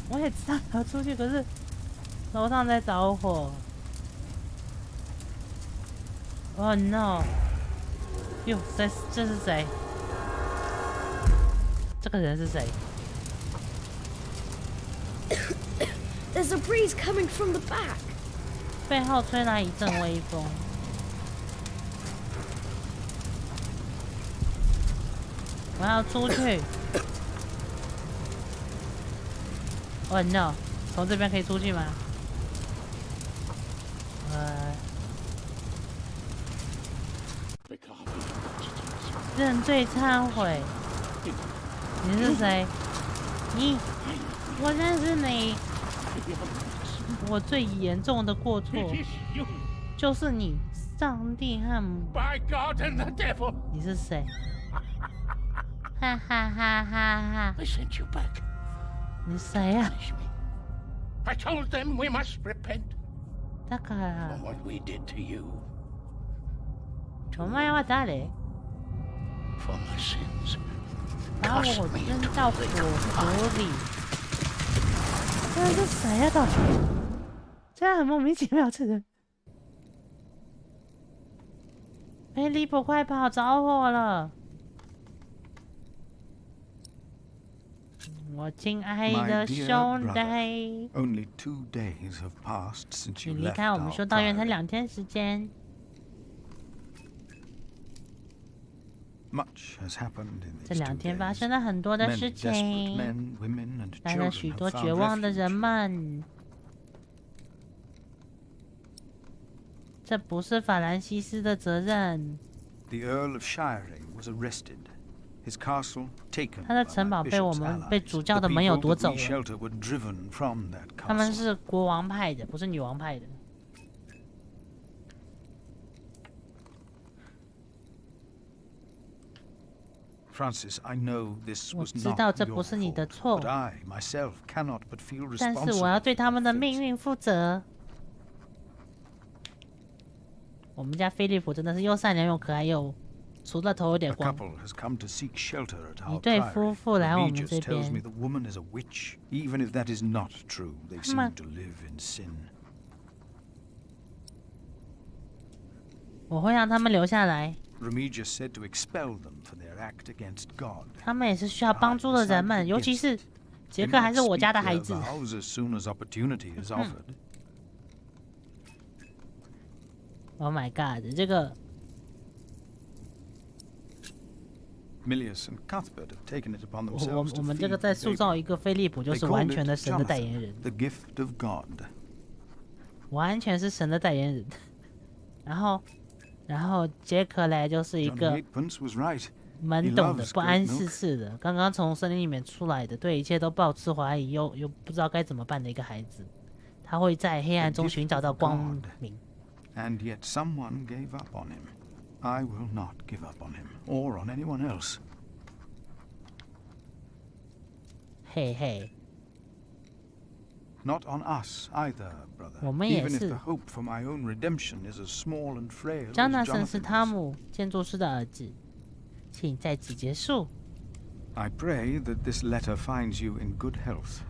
我也知道要出去，可是楼上在着火。Oh no！ 哟，这是谁？这个人是谁 There's a breeze coming from the back. 背后吹来一阵微风。我要出去。Oh no！ 从这边可以出去吗？认罪忏悔。你是谁？我认识你。我最严重的过错就是你，上帝和你是谁？哈哈哈哈哈！ I sent you back. 你谁呀？I told them we must repent だから for what we did to you. お前は誰？ For my sins. 把我扔到火河里。这是谁呀？到底？这很莫名其妙，这人。菲利普，快跑！着火了！我亲爱的兄弟。 Only 2 days have passed since 你 you 离 left 开我们 our 修道院才priory. 2天时间。 Much has happened in 这 these 2 2天发 days. 生了很多的 Many 事 desperate 情， men, women, and 来了 children 许 have 多 found 绝望的 refuge. 人们。这不是法兰西斯的责任。 The Earl of Shiring was arrested. His castle taken 他的 by 城 my 堡被 bishop's 我们 allies. 被主教 The 的盟友 people 夺 that 走 we 了。 shelter were driven from that 他们 castle. 是国王派的，不是女王派的。 Francis, I know this 我 was 知 not 道这 your 不是你的 fault, 错， but I myself cannot but feel 但是我 responsible 要对 for 他们的 your 命 fate. 运负责。我们家菲利普真的是又善良又可爱又，除了头有点 A 光。 couple has come to seek shelter at 一 our 对 priory. 夫妇来我们 Regis 这 tells me 边， the woman is a witch. Even if that is not true, they 他们 seem to live in sin. 我会让他们留下来。 Remigius said to expel them for their act against God. 他们也是需要帮助的人们，尤其是 They 杰克还 might 是我 speak 家的孩 their 子。 vows as soon as opportunity is offered. Oh my god！ 这个 Milius and Cuthbert have taken it upon 我 themselves to 们 feed 这个 the 在塑造一 baby. 个菲利普，就 They 是 called 完 it 全的神的代言 Jonathan, 人， the gift of God. 完全是神的代言人。然后杰克嘞就是一 Johnny 个 Eightpence was right. 懵懂的、不谙世事的，刚刚从森林里面出来的，对一切都抱持怀疑，又不知道该怎么办的一个孩子。他会在黑暗中寻找到光明。And yet someone gave up on him. I will not give up on him, or on anyone else. 嘿嘿。Not on us either, brother. 我们也 Even if 是。the hope for my own redemption is as small and frail 张 as 纳森是 Jonathan's. 汤姆建筑师的儿子，请在此结束。I pray that this letter finds you in good health.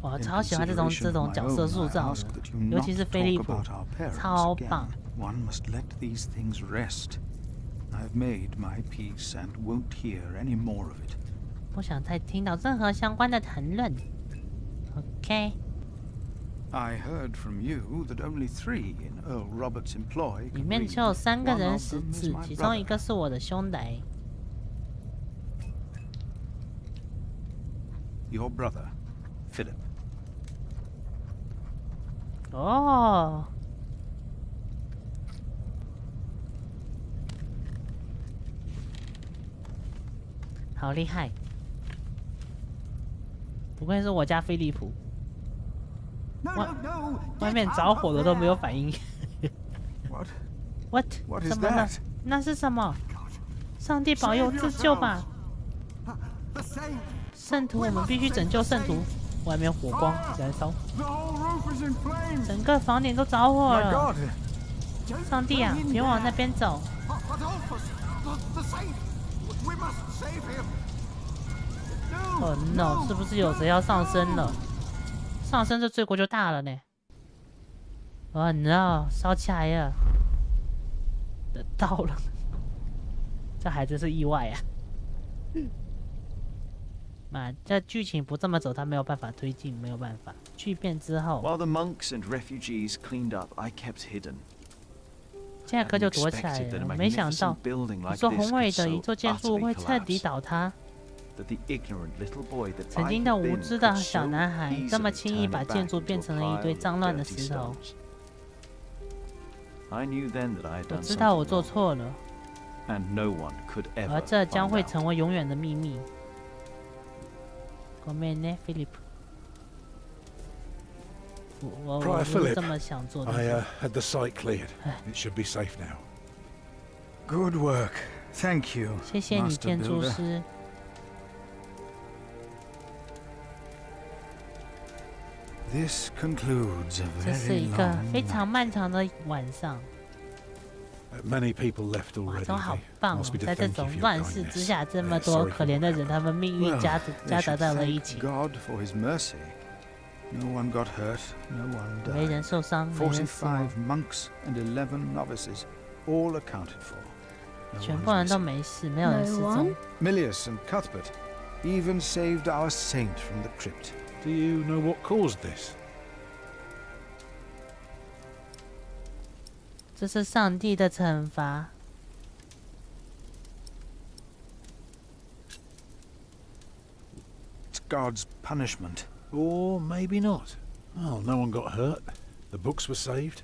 我超喜欢这种角色塑造的，尤其是菲利普，超棒。One must let these things rest. I've made my peace and won't hear any more of it. 不想再听到任何相关的谈论。OK。I heard from you that only 3 in Earl Robert's employ. 里面只有3个人识字，其中一个是我的兄弟。Your brother, Philip. 哦。好厉害！不愧是我家飞利浦。外面着火的都没有反应。What？ 怎么了？那是什么？上帝保佑自救吧！圣徒，我们必须拯救圣徒。外面火光燃烧，整个房顶都着火了。上帝啊，别往那边走！哦 no， 是不是有谁要上升了？上升这罪过就大了呢。哦 no， 烧起来了，得到了，这还真是意外啊！妈，这剧情不这么走，他没有办法推进，没有办法。巨变之后 While the monks and refugees cleaned up, I kept hidden. 杰克就躲起来了。没想到，一座宏伟的一座建筑会彻底倒塌。曾经的无知的小男孩，这么轻易把建筑变成了一堆脏乱的石头。我知道我做错了，而这将会成为永远的秘密。ごめんね，菲利普。我是这么想做的。I had the site cleared. It should be safe now. Good work. Thank you. 谢谢你，建筑师。This concludes a 这是 very 一个 long 非常漫长的晚上。Many people left already. 都好棒哦！在这种乱世之下，这么多可怜的人，他们命运夹杂在了一起。 God for His mercy. No one got hurt. No one 没人受伤，没人死亡。 45 monks and 11 novices, all accounted for. 全部人都没事，没有人失踪。Milius and Cuthbert even saved our saint from the crypt. Do you know what caused this? 这是上帝的惩罚。It's God's punishment. Or maybe not. Well, no one got hurt. The books were saved.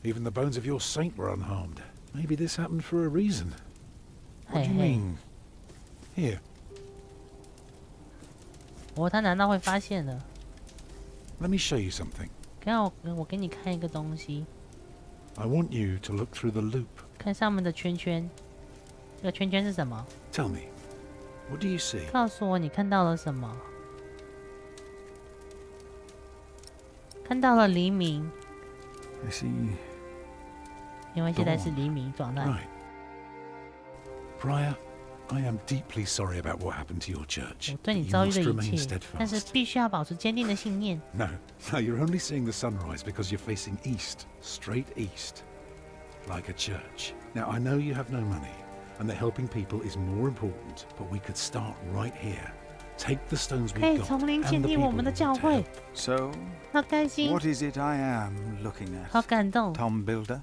Even the bones of your saint were unharmed. Maybe this happened for a reason. What do you mean? Here. 他难道会发现了？ Let me show you something. 我给你看一个东西。 I want you to look through the loop. 看上面的圈圈，这个圈圈是什么？ Tell me, what do you see? 告诉我你看到了什么？看到了黎明。 I see. 因为现在是黎明状态。 Right. Prior, I am deeply sorry about what happened to your church. 我对你遭遇的一切，但是必须要保持坚定的信念。 No, you're only seeing the sunrise because you're facing east, straight east, like a church. Now, I know you have no money, and that helping people is more important, but we could start right here. Take the stones 可 we've 以 got 从零 and 建 the 立我 people 们的 we 教 want to 会 help.， So, 好开心， what is it I am looking at? 好感动。 Tom Builder?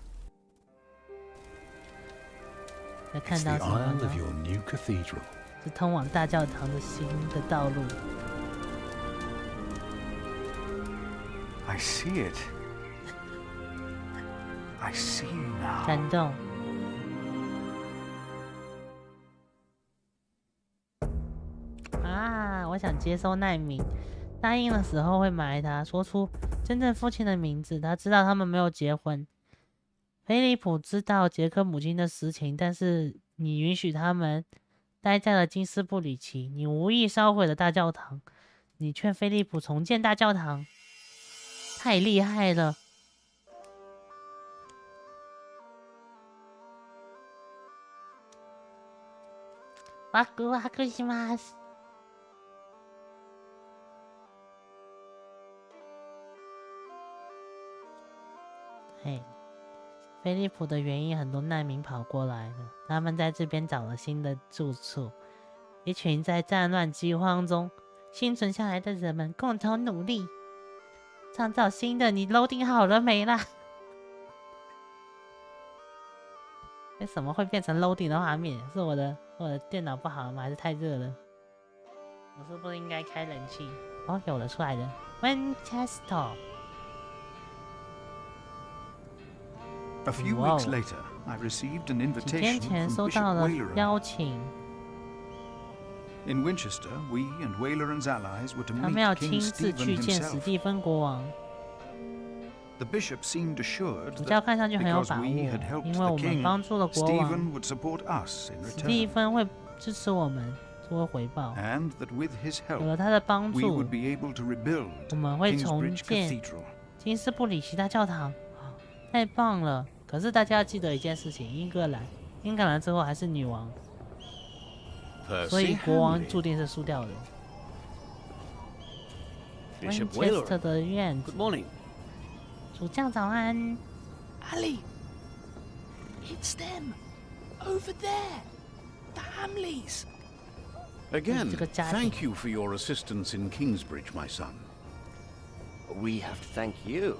在看 It's 到 the 什么 aisle 呢 of？your new cathedral. 是通往大教堂的新的道路。 I see it. I see now. 感动。想接收难民，答应的时候会埋他，说出真正父亲的名字。他知道他们没有结婚。菲利普知道杰克母亲的实情，但是你允许他们待在了金斯布里奇，你无意烧毁了大教堂，你劝菲利普重建大教堂，太厉害了！哇咕哇咕西马斯。嘿，菲利普的原因，很多难民跑过来了，他们在这边找了新的住处。一群在战乱饥荒中幸存下来的人们共同努力，创造新的。你 loading 好了没啦？为什么会变成 loading 的画面？是我的电脑不好吗？还是太热了？我是不是应该开冷气？哦，有了，出来了 ，Winchester。A few weeks later, I received an invitation from Bishop Wayler. In Winchester, we and Wayleran's allies were to meet King Stephen himself. The bishop seemed assured that because we had helped the king, Stephen would support us in return, and that with his help, we would be able to rebuild Kingsbridge Cathedral. 金斯布里奇大教堂。太棒了！可是大家要记得一件事情：英格兰最后还是女王，所以国王注定是输掉的。Winchester 的院子。Good morning， 主将早安。Ali, it's them over there, the Hamleys. Again, thank you for your assistance in Kingsbridge, my son. We have to thank you.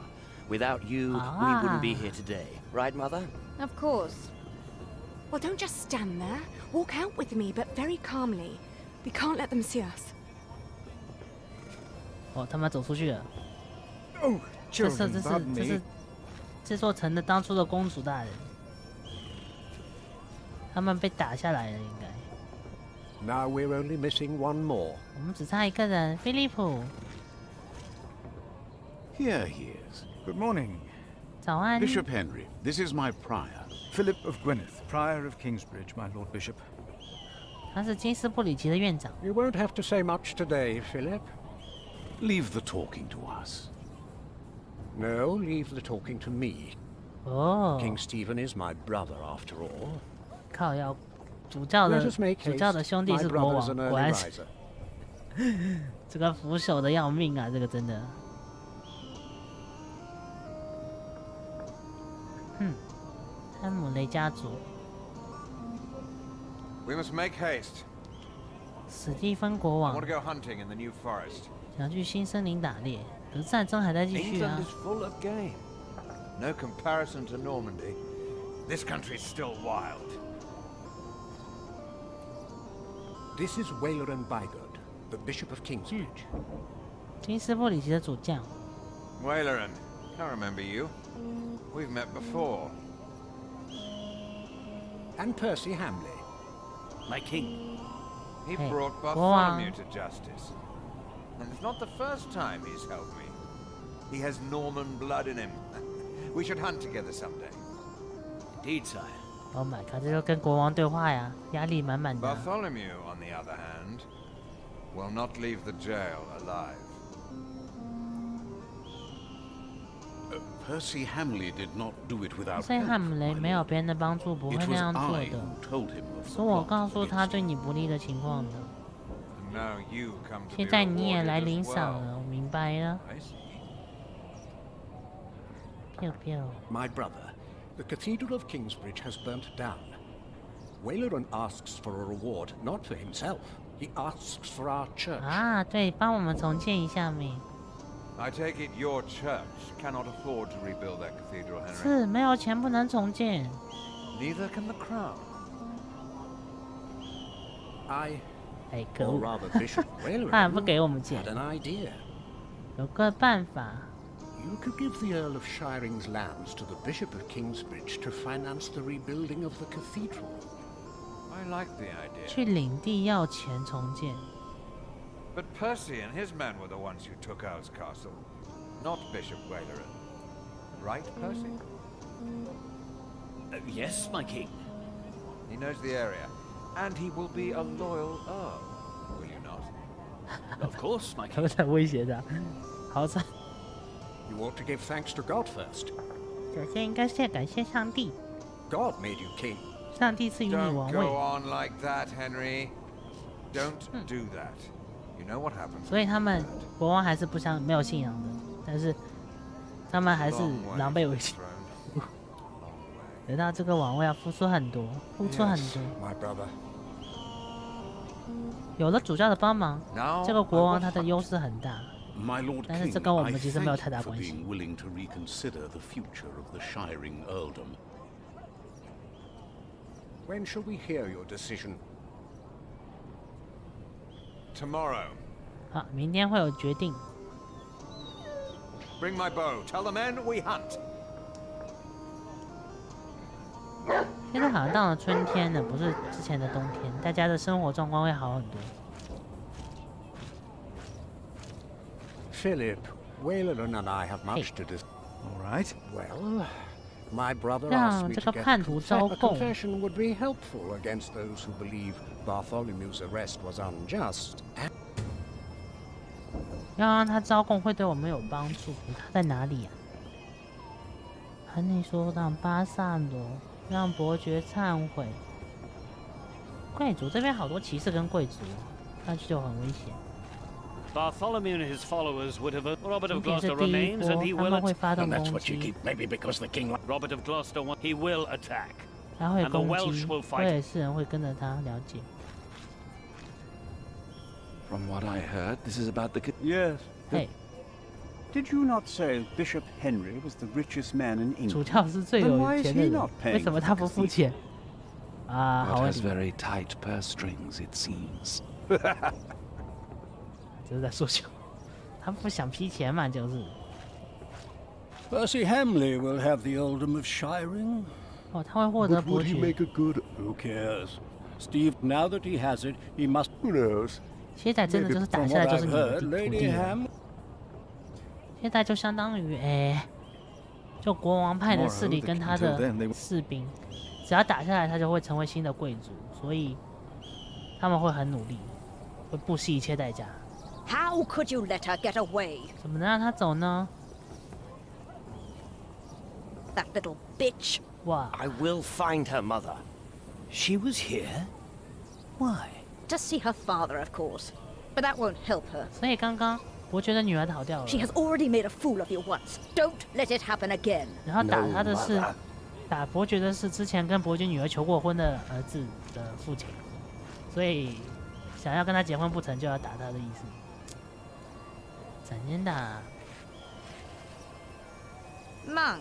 Without you, we wouldn't be here today. Right, Mother? Of course. Well, don't just stand there. Walk out with me, but very calmly. We can't let them see us. 哦，他们走出去了。Oh, 这是这座城的当初的公主大人，他们被打下来了，应该。Now we're only missing one more. 我们只差一个人，菲利普。Here he is. Good morning. 早安。 Bishop Henry, this is my prior. Philip of Gwynedd, Prior of Kingsbridge, my Lord Bishop. 他是金斯布里奇的院长。 You won't have to say much today, Philip. Leave the talking to us. No, leave the talking to me. King Stephen is my brother, after all. 靠腰，主教的兄弟是国王，果然是这个腐朽的要命啊！这个真的。汉姆雷家族。 We must make haste. 史蒂芬国王 I want to go hunting in the new forest. 想去新森林打猎，可是战争还在继续啊。 England is full of game. No comparison to Normandy. This country is still wild. This is Wayleran Bygod, the Bishop of Kingsbridge. 金斯布里奇的主将。 Wayleran, can't remember you. We've met before. And Percy Hamley, my king. He brought Bartholomew to justice. And it's not the first time he's helped me. He has Norman blood in him. We should hunt together someday. Indeed, sire. Oh my god， 这就跟国王对话呀，压力满满的。 Bartholomew, on the other hand, will not leave the jail alive. Percy Hamley did not do it without 所以汉姆雷没有别人的帮助，不会那样做的。是我告诉他对你不利的情况的。现在你也来领赏了，我明白了。My brother, the Cathedral of Kingsbridge has burnt down. Wayleran asks for a reward, not for himself. He asks for our church. 啊，对，帮我们重建一下没？ I take it your church cannot afford to rebuild that cathedral, Henry. 是没有钱不能重建。 Neither can the crown. Or rather, Bishop Wayleran 他不给我们钱。 had an idea. 有个办法。 You could give the Earl of Shiring's lands to the Bishop of Kingsbridge to finance the rebuilding of the cathedral. I like the idea. 去领地要钱重建。But Percy and his men were the ones who took Earl's castle, not Bishop Waleran. Right, Percy? Yes, my king. He knows the area, and he will be a loyal Earl, will you not? Of course, my king. 他们在威胁他，好惨。You ought to give thanks to God first. 首先应该是要感谢上帝。 God made you king. 上帝赐予你王 Don't 位。 go on like that, Henry. Don't do that. You know what happens. 所以他们国王还是没有信仰的，但是他们还是狼狈为奸。得到这个王位要付出很多，付出很多。My brother. 有了主教的帮忙，这个国王他的优势很大。 My Lord 但是这 King, 跟我 I 们其实没有 thank 太大 you for 关系。 being willing to reconsider the future of the Shiring Earldom. When shall we hear your decision? Tomorrow. 好，明天会有决定。 Bring my bow. Tell the men we hunt. 现在好像到了春天了，不是之前的冬天，大家的生活状况会好很多。 Philip, Waleran and I have much to discuss. All right. Well, my brother 让 asked me 这 to 个 get 叛徒招 a 供， confession would be helpful against those who believe Bartholomew's arrest was unjust. 要让他招供会对我们有帮助。他在哪里啊？和你说让巴萨罗让伯爵忏悔。贵族这边好多骑士跟贵族，看去就很危险。 Bartholomew and his followers would have. Robert of 今天是 Gloucester 第一 remains, 波， and he 他 will 们会 attack. 发动 And 攻 that's what you 击， keep, maybe because the king... Robert of Gloucester, he will attack. 他会 And the 攻 Welsh 击， will 威尔 fight. 士人会跟着他。了解。 From what I heard, this is about the... Yes. Hey. Did you not say Bishop Henry was the richest man in 主 England? 教是最 Then 有 why is 钱的 he 人 not，为 paying 什么 for 他 the 不付钱？啊，好 But 问 has 题， very tight purse strings, it seems. 这是在说笑。他不想批钱嘛，就是。 Percy Hamley will have the earldom of Shiring. 哦，他会获得 But 伯 would he 爵。 make a good... Who cares? Steve, now that he has it, he must... Who knows? 现在真的就是打 From 下来 what 就是 I've 你的 heard, 土 Lady 地了。 Ham... 现在就相当于，就国王派的势力跟他的士兵，只要打下来，他就会成为新的贵族，所以他们会很努力，会不惜一切代价。 How could you let her get away? 怎么能让他走呢？ That little bitch. 哇！ I will find her mother. She was here? Why? To see her father, of course. But that won't help her. 所以刚刚伯爵的女儿逃掉了。 She has already made a fool of you once. Don't let it happen again. 然后打他的是，打伯爵的是之前跟伯爵女儿求过婚的儿子的父亲，所以想要跟他结婚不成就要打他的意思。怎样的？ Monk.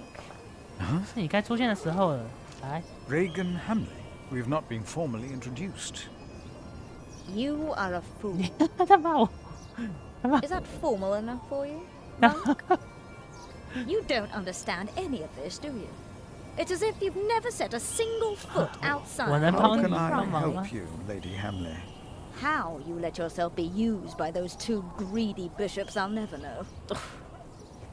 是你该出现的时候了。来， Regan Hamley. We've not been formally introduced. You are a fool. 他骂我， Is that formal enough for you, Monk? You don't understand any of this, do you? It's as if you've never set a single foot outside. How can I help you, Lady Hamley? How you let yourself be used by those two greedy bishops, I'll never know.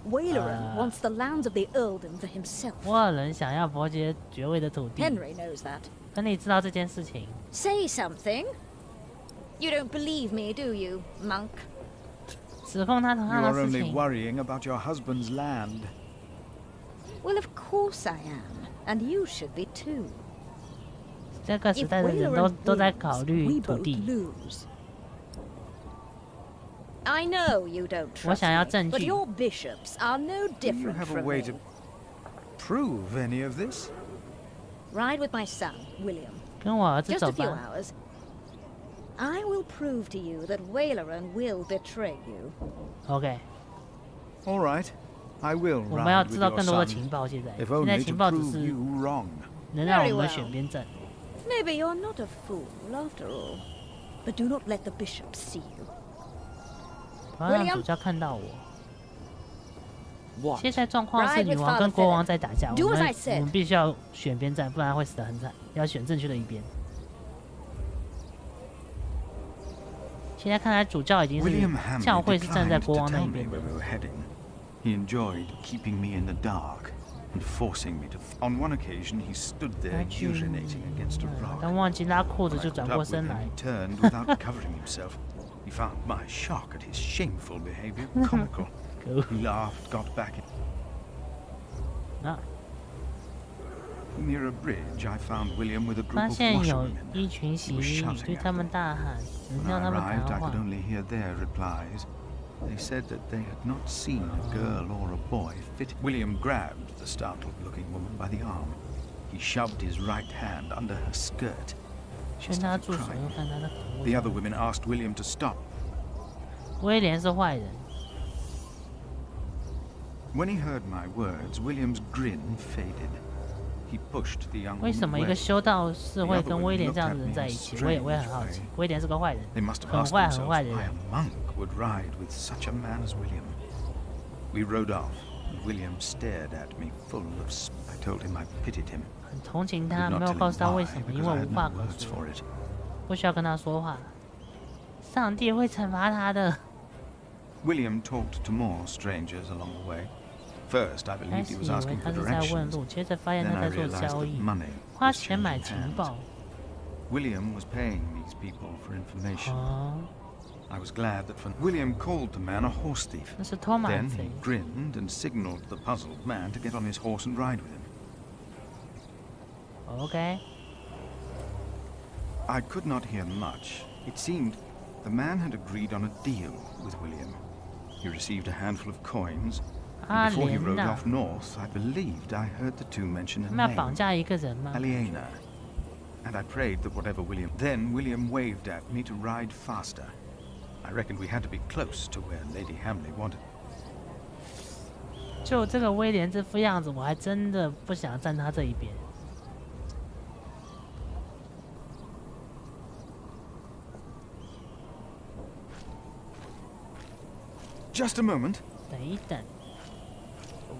Waleran wants the lands of the earldom for himself. 沃尔人想要伯爵爵位的土地。 Henry knows that. 可你知道这件事情？ Say something. You don't believe me, do you, Monk? 指控他同 You 样的 are 事 only 情。 worrying about your husband's land. Well, of course I am, and you should be too. 这个时 If 代的人 Waleran 都在 wins, 考虑 we 土 both 地。 lose. I know you don't 我 trust 想要 me, 证 but 据。 your bishops are no Do you different have a from way me. to prove any of this? Ride with my son, William. 跟我儿子 Just 走 a few 吧。 hours. I will prove to you that Waleran will betray you. OK， All right. I will 我们要 ride 知 with 道 your 更多的 son. 情报。现在， If 现在 only 情 to 报只 prove 是 you wrong. 能让我 Very 们 well. 选边站。 Maybe you're not a fool after all. But do not let the bishops see you. 不要让主教看到我。现在状况是女王跟国王在打架，我们必须要选边站，不然会死得很惨。要选正确的一边。现现在看来主教已经是教会是站在国王那一边。He enjoyed keeping me in the dark and forcing me to. On one occasion, he stood there urinating against a rock. 当忘记拉裤子就转过身来。He turned without covering himself. He found my shock at his shameful behavior comical. He laughed, got back. Near a bridge, I found William with a group of washerwomen. He was shouting at them. When I arrived, I could only hear their replies. They said that they had not seen a girl or a boy fit. William grabbed the startled-looking woman by the arm. He shoved his right hand under her skirt. She started crying. The other women asked William to stop. 威廉是坏人。When he heard my words, William's grin faded. He pushed the young woman away. 为什么一个修道士会跟威廉这样的人在一起？我也很好奇。威廉是个坏人，很坏很坏的人。A monk would ride with such a man as William. We rode off, and William stared at me full of. I told him I pitied him. 很同情他，没有告诉他为什么，因为无话可说，不需要跟他说话。上帝会惩罚他的。William talked to more strangers along the way. First, I believed he was asking for directions. Then I realized that money was changing hands. William was paying these people for information. I was glad that William called the man a horse thief. Then he grinned and signaled the puzzled man to get on his horse and ride with him. Okay. I could not hear much. It seemed the man had agreed on a deal with William. He received a handful of coins. And before he rode off north, I believed I heard the two mention a name, Aliena. And I prayed that whatever William. Then William waved at me to ride faster. I reckoned we had to be close to where Lady Hamley wanted. 就这个威廉这副样子，我还真的不想站他这一边。Just a moment. 等一等。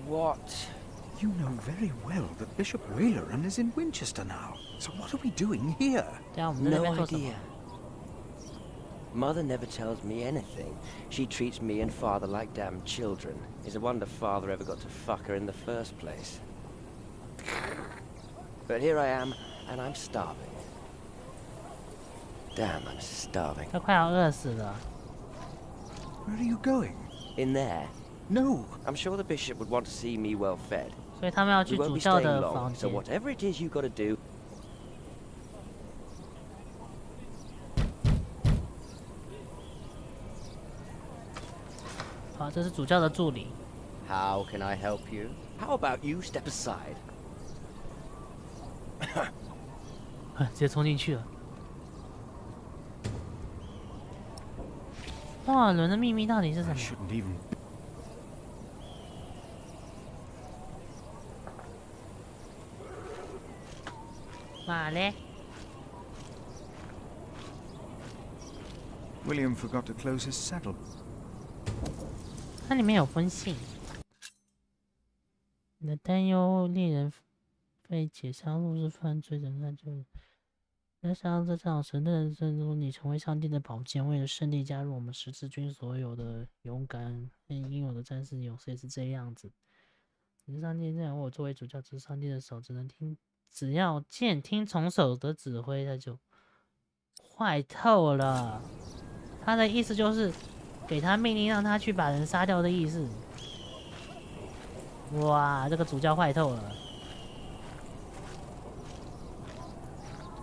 What? You know very well that Bishop Wayleran is in Winchester now. So what are we doing here? No idea. Mother never tells me anything. She treats me and Father like damn children. It's a wonder Father ever got to fuck her in the first place. But here I am, and I'm starving. Damn, I'm starving. 他快要饿死了。Where are you going? In there. No. I'm sure the bishop would want to see me well fed. 所以他们要去主教的房 So 间。whatever it is you got to do. 好，这是主教的助理。How can I help you? How about you step aside? 直接冲进去了。哇，伦的秘密到底是什么？嘛嘞 William forgot to close his saddle. 它里面有封信。你的担忧令人费解，杀戮是犯罪的，那就在杀戮这场神的人生中，你成为上帝的宝剑，为了胜利加入我们十字军所有的勇敢应有的战士勇士也是这样子。你是上帝这样，我作为主教，只是上帝的手，只要见听从手的指挥，他就坏透了。他的意思就是给他命令，让他去把人杀掉的意思。哇，这个主教坏透了，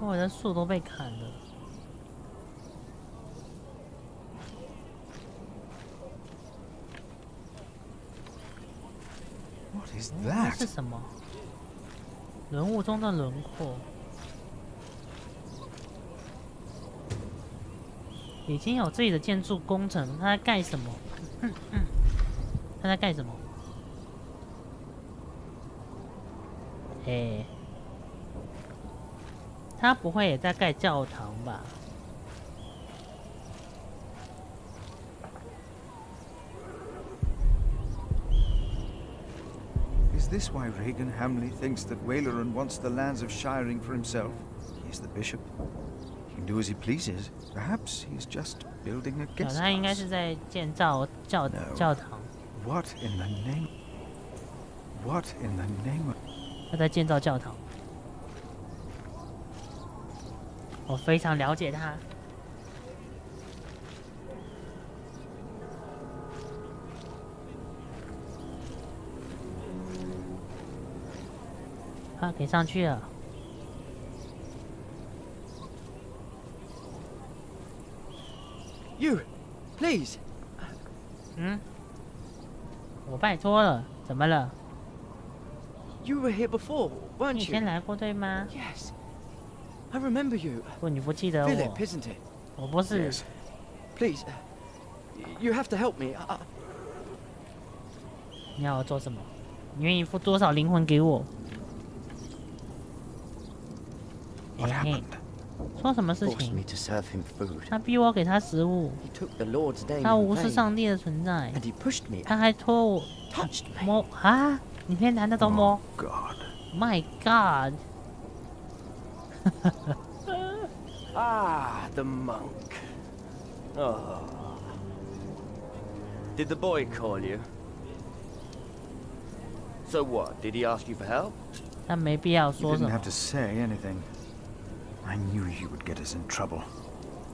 我的树都被砍了。What is that? 是什么？人物中的轮廓。已经有自己的建筑工程，他在盖什么？他在盖什么？他不会也在盖教堂吧？ Is this why Regan Hamley thinks that Wayleran wants the lands of Shiring for himself? He is the bishop. He can do as he pleases. Perhaps he's just building a guest house. 他应该是在建造教堂。What in the name? What in the name of? 他在建造教堂。我非常了解他。啊，可以上去了。You, please. 我拜托了，怎么了？ You were here before, weren't 你以前 you? 来过对吗？ Yes. I remember you. 不，你不记得 Philip, 我？ isn't it? 我不是。 Yes. Please, you have to help me. 你要我做什么？你愿意付多少灵魂给我？嘿嘿，说什么事 Forced 情 me？ to serve him food. 他逼我给他食物， He took the Lord's name 他 in 无视 vain, 上帝的存在， and he pushed me. 他还拖我 touched me. 摸啊！你连男的都摸 God. ？My God！ Ah, the monk. Oh. Did the boy call you? So what? Did he ask you for help? 他没必要 You 说什 didn't 么 have。to say anything. I knew you would get us in trouble.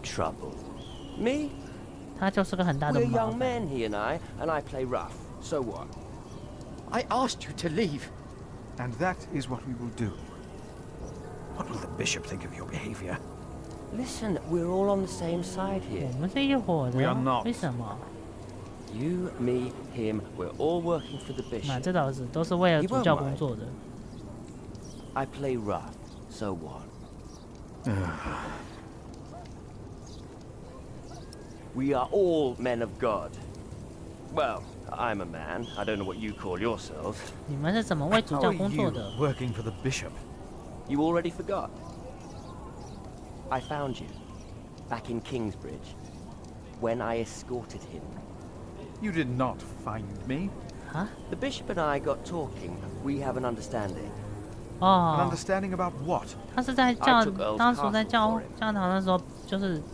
Trouble. Me? 他就是个很大的 We're 麻 young 烦。 men, he and I play rough. So what? I asked you to leave. And that is what we will do. What will the bishop think of your behavior? Listen, we're all on the same side 我 here. 们是一伙 We are 的， not. 为什么？ You, me, him, we're all working for the 那 bishop. 这倒是，都是为了主教工作的。 I play rough. So what? We are all men of God. Well, I'm a man. I don't know what you call yourselves. 你们是怎么为主 How 教 are 工作 you 的？ working for the bishop? You already forgot? I found you, back in Kingsbridge, when I escorted him. You did not find me. The bishop and I got talking. We have an understanding. An 哦， understanding about what? 他是在 I 教 took Earl's 当初在 castle 教 for him. 教堂的时候，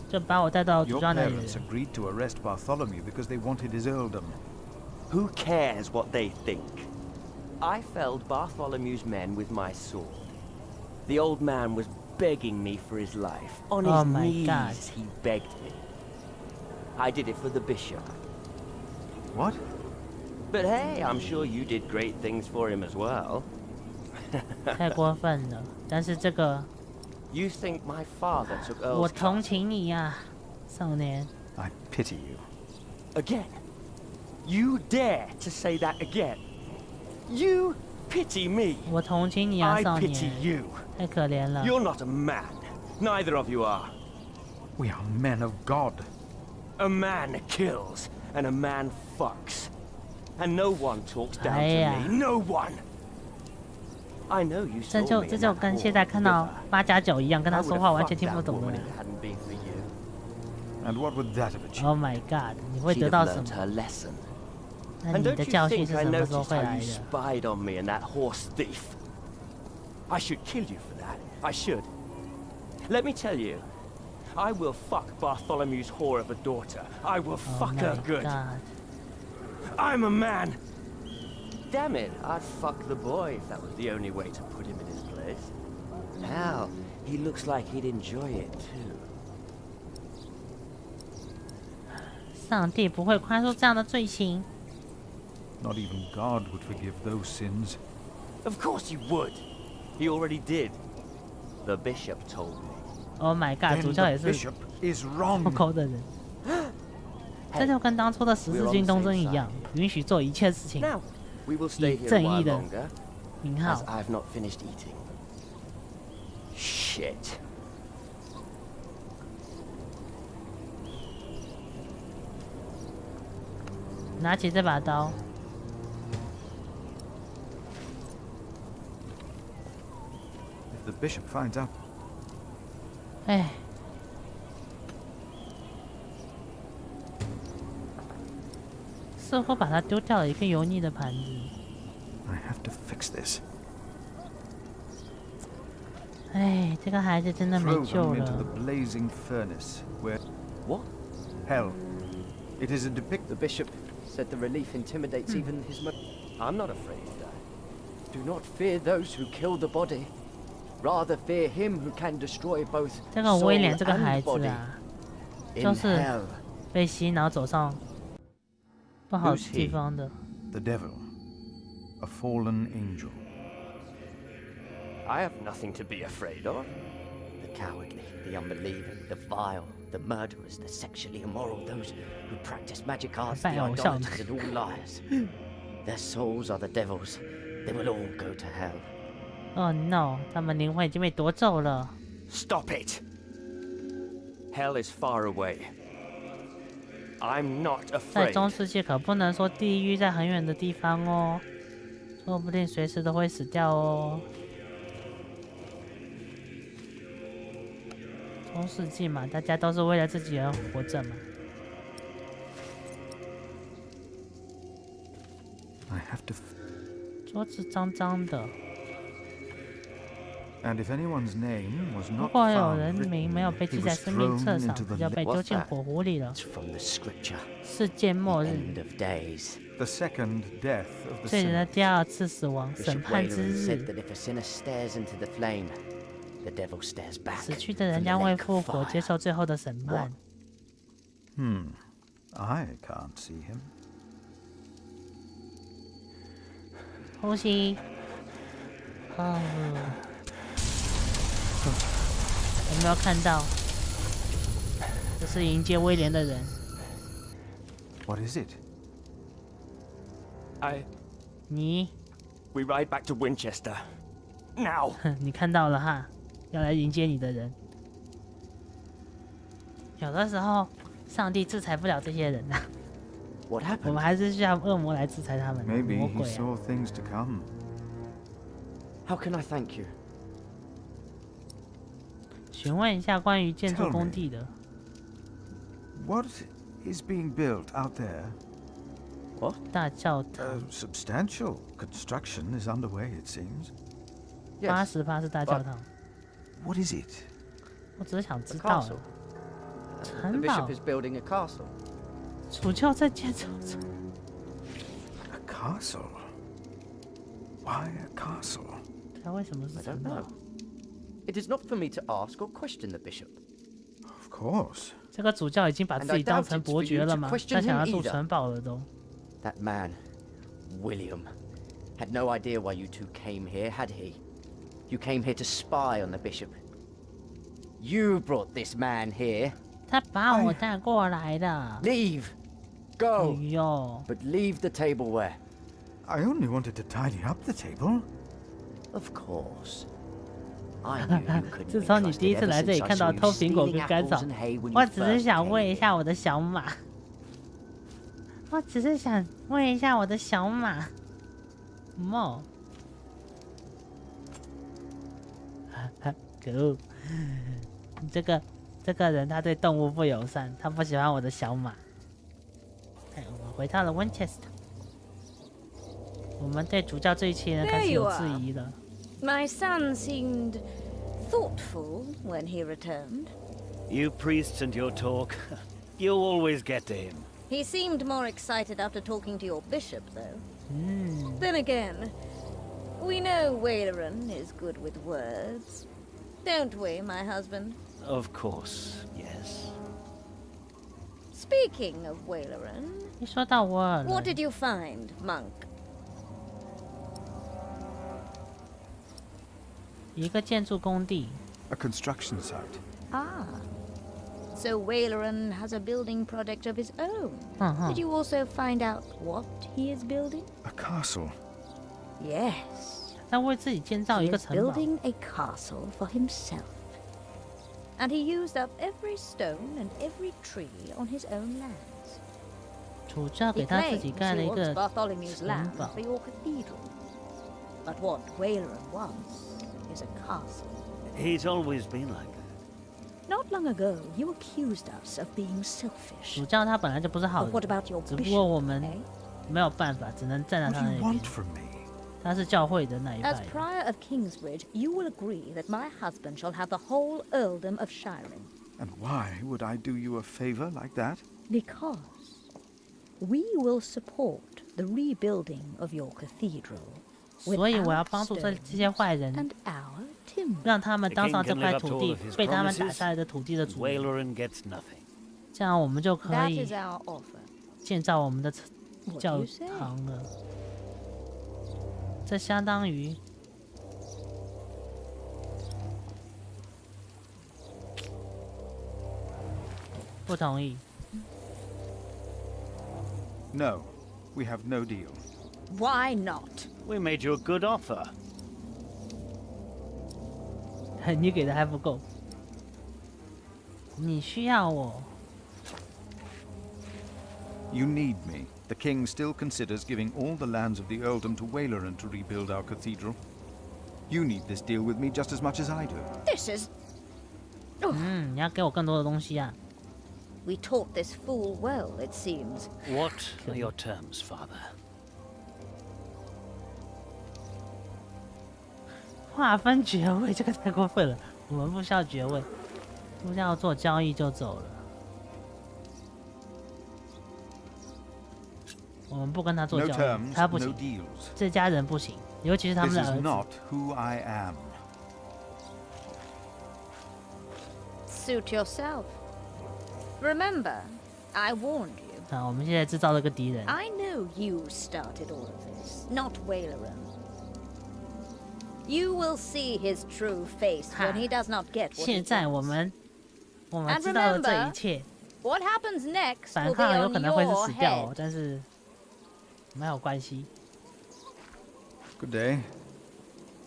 就把我带到主 Your 教那里。 parents agreed to arrest Bartholomew because they wanted his earldom. Who cares what they think? I felled Bartholomew's men with my sword. The old man was begging me for his life. On his Oh my knees, God. he begged me. I did it for the bishop. What? But hey, I'm sure you did great things for him as well. 太过分了。但是这个， You think my father took 我 Earl's 同 castle? 情你呀、少年。 I pity you. Again? You dare to say that again? You pity me? 我同情你啊， I 少 pity 年。 you. 太可怜了。 You're not a man. Neither of you are. We are men of God. A man kills, and a man fucks. And no one talks down 哎呀。 to me. No one. I know you 这 saw 就 me 这 in 就 that 跟 hall 现在 at 看 the 到 river. 八加九一样，跟 I 他 would 说 have 话完 fucked 全听不 that 懂的 woman 人 if。it hadn't been for you. And what would that have achieved? Oh my God！你会 She'd 得 have 到什 learnt 么？ her lesson. 那 And 你 don't 的 you 教训 think 是 I 什么时候 noticed 会 how 来 you 的？ spied on me and that horse thief? I should kill you for that. I should. Let me tell you, I will fuck Bartholomew's whore of a daughter. I will Oh fuck her my good. God！ I'm a man. Damn it, I'd fuck the boy if that was the only way to put him in his place. Hell, he looks like he'd enjoy it too. 上帝不会宽恕这样的罪行。 Not even God would forgive those sins. Of course he would. He already did. The bishop told me. Oh my God！ Then 主教 the 也是 bishop is wrong. 不抠的人。这就跟当初的十字军东征一样，允许做一切事情， Now, we will stay 以 here a 正义 while 的 longer, 名 as 号。 I've not finished eating. Shit. 拿起这把刀， If the bishop finds out, 哎，似乎把它丢掉了一个油腻的盘子。 I have to fix this. 哎，这个孩子真的没救了。 What? Hell. It is a depict. The bishop said the relief intimidates even his mother. I'm not afraid of that. Do not fear those who kill the body. Rather fear him who can destroy both 这个威廉 soul 这个 and 孩子 body. 啊， In 就是 hell. 被洗脑走上不好的地方的。 The devil. A fallen angel. I have nothing to be afraid of. The cowardly, the unbelieving, the vile, the murderers, the sexually immoral, those who practice magic arts, the idolaters, and all liars. Their souls are the devil's. They will all go to hell. Oh no! 他们灵魂已经被夺走了。 Stop it! Hell is far away. I'm not 在 afraid. 中世纪可不能说地狱在很远的地方哦，说不定随时都会死掉哦。中世纪嘛，大家都是为了自己而活着嘛。 I have to. 桌子脏脏的。 And if anyone's name was 如 not 果有 found 人 written, 名没有被 he 记在 was 生命 thrown 册上， into 就 the 被丢进火湖里了。 From the scripture. 世界末日， End of days. The second death of the 罪人的 sinner. 第二次死亡，审 Bishop 判之 Whalen 日 said。that if a sinner stares into the flame, the devil stares back. 死去的人 from the 将会 lake 复 of 活， fire. 接受最后的审判。 I can't see him. 呼吸。有没有看到？这是迎接威廉的人。 What is it?你 We ride back to Winchester. Now. 你看到了哈，要来迎接你的人。有的时候，上帝制裁不了这些人呐。 What happened? 我们还是需要恶魔来制裁他们。 Maybe 魔 he 鬼啊！ saw things to come. How can I thank you? 询问一下关于建筑工地的。 What is being built out there? What? 大教堂。 Substantial construction is underway, it seems. 80%是大教堂。 What is it? 我只是想知 A 道。 castle. The 城堡 bishop is building a castle. 主教在建造。 A castle? Why a castle? 他为什么是 I 城 don't 堡 know.？ It is not for me to ask or question the bishop. Of course. 这个主教已经把自己当成伯爵了吗？他想要住城堡了都。 That man, William, had no idea why you two came here, had he? You came here to spy on the bishop. You brought this man here. 他把我带过来的。 Leave. Go. 哎呦！ But leave the tableware. I only wanted to tidy up the table. Of course. I knew you couldn't 自 be 从你第一 trusted 次 ever 来这里 since I 看 saw 到 you 偷苹果 stealing 跟甘 apples 草， and hay when 我 you 只是 first 想问 came. 一下我的小马。我只是想问一下我的小马。猫。可恶！这个人他对动物不友善，他不喜欢我的小马。哎，我们回到了 Winchester。我们对主教这一期呢开始有质疑了。 My son seemed thoughtful when he returned. You priests and your talk. You always get to him. He seemed more excited after talking to your bishop, though. Hmm. Then again, we know Waleran is good with words. Don't we, my husband? Of course, yes. Speaking of Waleran, 一说到沃尔 what 人， did you find, monk? 一个建筑工地。 A construction site. Ah. So Waleran has a building project of his own. Uh-huh. Did you also find out what he is building? A castle. Yes. 他为自己建造 He 一个 is 城堡。 building a castle for himself. And he used up every stone and every tree on his own lands. 主教 He 给他自 claims 己盖了 he 一 wants 个 Bartholomew's 城 land 堡 for。your cathedral. But what Waleran wants is a castle. He's always been like that. Not long ago, you accused us of being selfish. 主教他本来就不是好 But what 人， about your 只不 bishop? 过我们 eh? 没有办法，只能站在 What 他 do 那 you 边 want。from me? 他是教会的那一派。 As Prior of Kingsbridge, you will agree that my husband shall have the whole earldom of Shiring. And why would I do you a favor like that? Because we will support the rebuilding of your cathedral. 所以我要帮助这些坏人，让他们当上这块土地被他们打下来的土地的主人。这样我们就可以建造我们的教堂了。这相当于不同意。No, we have no deal. Why not? We made you a good offer. 你给的还不够，你需要我。 You need me. The king still considers giving all the lands of the earldom to Waleran to rebuild our cathedral. You need this deal with me just as much as I do. This is... 你要给我更多的东西啊。 We taught this fool well, it seems. What are your terms, father? 划分爵位，这个太过分了。我们不需要爵位，不需要做交易就走了。我们不跟他做交易，他不行，这家人不行，尤其是他们的儿子。 This is not who I am. Suit yourself. Remember, I warned you. 啊，我们现在制造了个敌人。 I know you started all of this, not Waleran. You will see his true face when he does not get what he wants. 现在我们知道了这一切。 What happens next 反 will be 抗有 on 可能会是 your 死掉 head. 哦，但是没有关系。 Good day.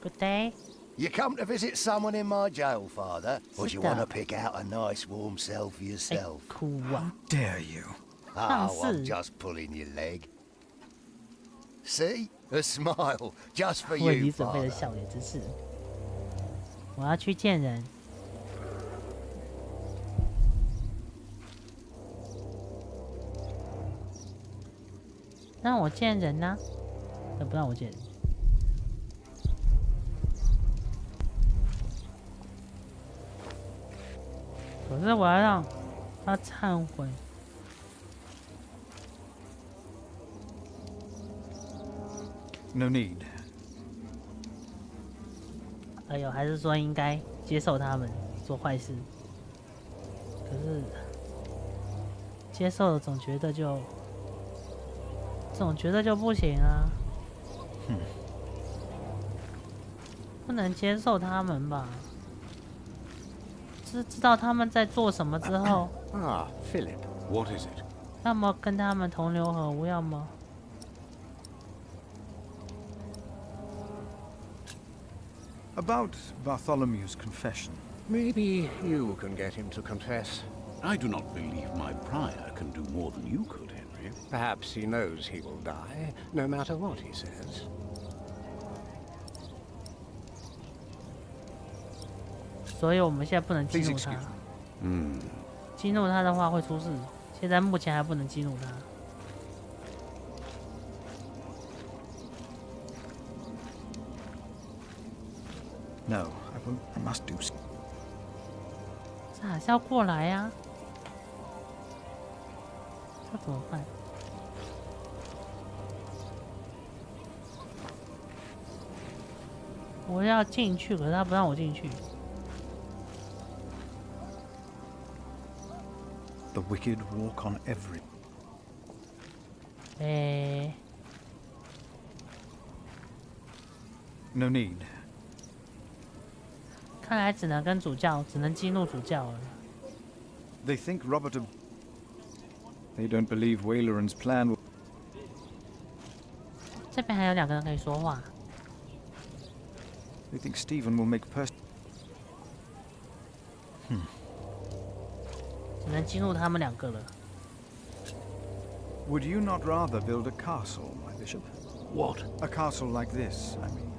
Good day. You come to visit someone in my jail, Father? Or do you want to pick out a nice warm cell for yourself? How dare you? Oh, I'm just pulling your leg. See? A smile, just for 为 you, 你准备 Father. 的笑脸之事。我要去见人。让我见人呢、不让我见人。可是我要让他忏悔。No need. 哎呦，还是说应该接受他们做坏事？可是接受了，总觉得就不行啊。不能接受他们吧？知道他们在做什么之后， Philip, what is it? 要么跟他们同流合污，要么 About Bartholomew's confession. Maybe you can get him to confess. I do not believe my prior can do more than you could, Henry. Perhaps he knows he will die, no matter what he says. 所以我们现在不能激怒他。激怒他的话会出事。现在目前还不能激怒他。 No, I must do so. 这还是要过来呀、这怎么办？我要进去，可是他不让我进去。 The wicked walk on every. No need. 看来只能跟主教，只能激怒主教了。 They think Robert of. They don't believe Waleran's plan will. 这边还有2个人可以说话。 They think Stephen will make Hmm. 只能激怒他们2个了。 Would you not rather build a castle, my bishop? What? A castle like this, I mean.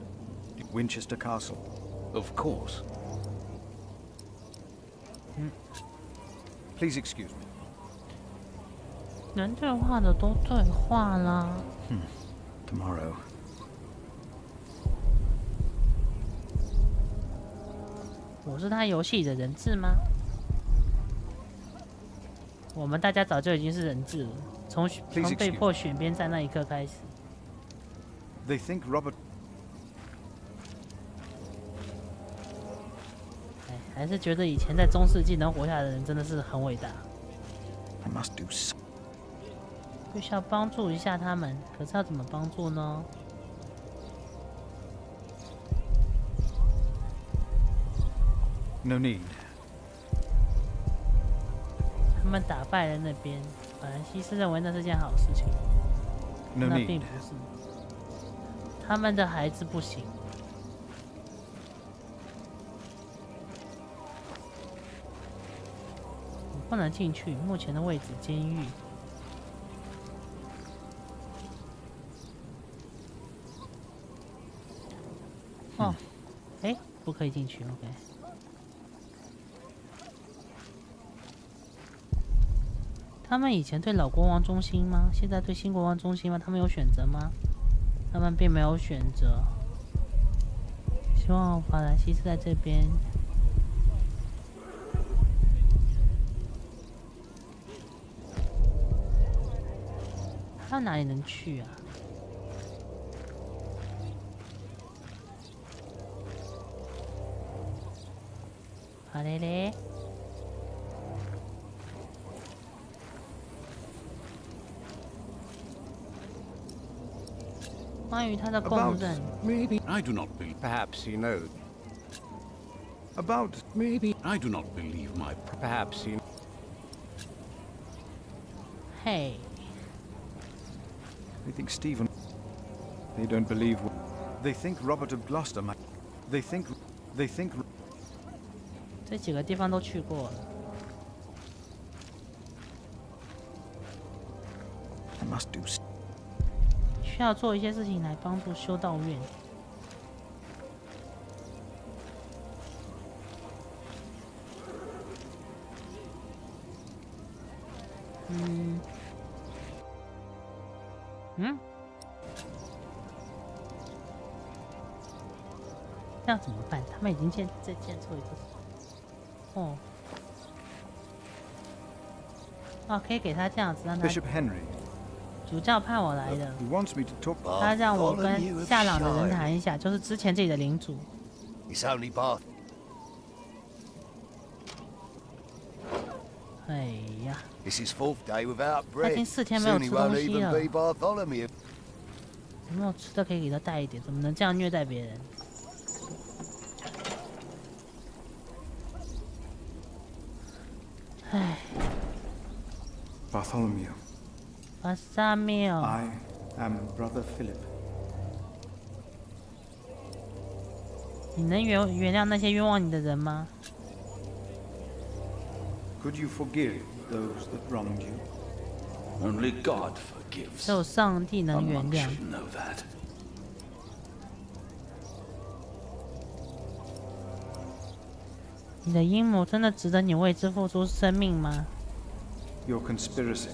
Winchester Castle. Of course. Please excuse me. 能对话的都对话啦。 Tomorrow. 我是他游戏里的人质吗？我们大家早就已经是人质了，从被迫选边站那一刻开始。They think Robert. 还是觉得以前在中世纪能活下来的人真的是很伟大。I must do so. 必须要帮助一下他们，可是要怎么帮助呢？ No need. 他们打败了那边，法兰西斯认为那是件好事情。No need. 那并不是，他们的孩子不行。我不能进去，目前的位置监狱。哦，哎，不可以进去 ，OK。 他们以前对老国王忠心吗？现在对新国王忠心吗？他们有选择吗？他们并没有选择。希望法兰西斯在这边。他哪里能去啊？好嘞嘞。 关于他的供认 Maybe I do not believe. Perhaps he knows. About maybe I do not believe my. Perhaps he. Hey. They think Stephen. They don't believe. They think Robert of Gloucester might. They think. 这几个地方都去过了。 I must do. 需要做一些事情来帮助修道院。这样怎么办？他们已经建错一个。哦。哦，可以给他这样子让他。 Bishop Henry. 主教派我来的，他让我跟夏朗的人谈一下，就是之前这里的领主。哎呀，他已经4天没有吃东西了，有没有吃的可以给他带一点？怎么能这样虐待别人？唉。Bartholomew. 巴萨缪 I am Brother Philip. 你能原谅那些冤枉你的人吗 Could you forgive those that wronged you? Only God forgives. 只有上帝能原谅。Know that. 你的阴谋真的值得你为之付出生命吗 Your conspiracy.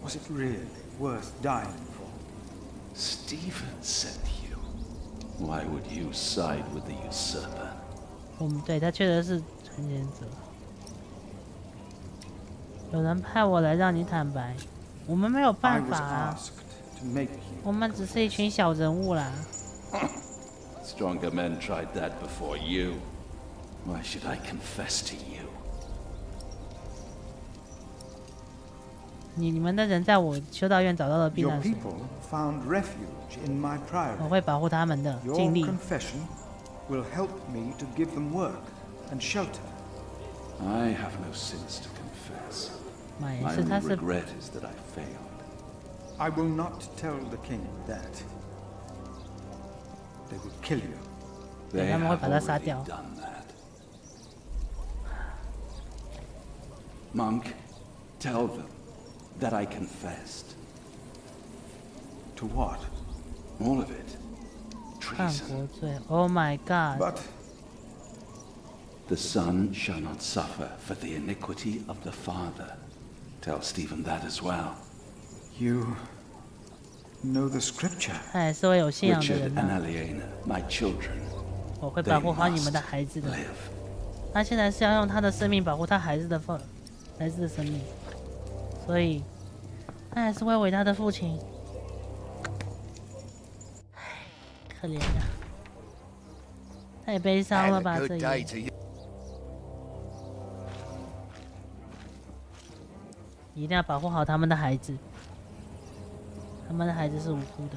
Was it really worth dying for? Stephen sent you. Why would you side with the usurper? 我们对他确实是传言者。有人派我来让你坦白，我们没有办法啊。我们只是一群小人物啦。Stronger men tried that before you. Why should I confess to you? 你们的人在我修道院找到了避难所。我会保护他们的，尽力。I have no sins to confess. My only regret is that I failed. I will not tell the king that. They will kill you. They have already done that. Monk, tell them that I confessed. To what? All of it. Treason. Oh my God. But the son shall not suffer for the iniquity of the father. Tell Stephen that as well. You know the scripture. Richard and Aliena, my children. 我会保护好你们的孩子的。他现在是要用他的生命保护他孩子的生命，所以他还是会为他的父亲。唉，可怜呀，太悲伤了吧，这也。一定要保护好他们的孩子，他们的孩子是无辜的。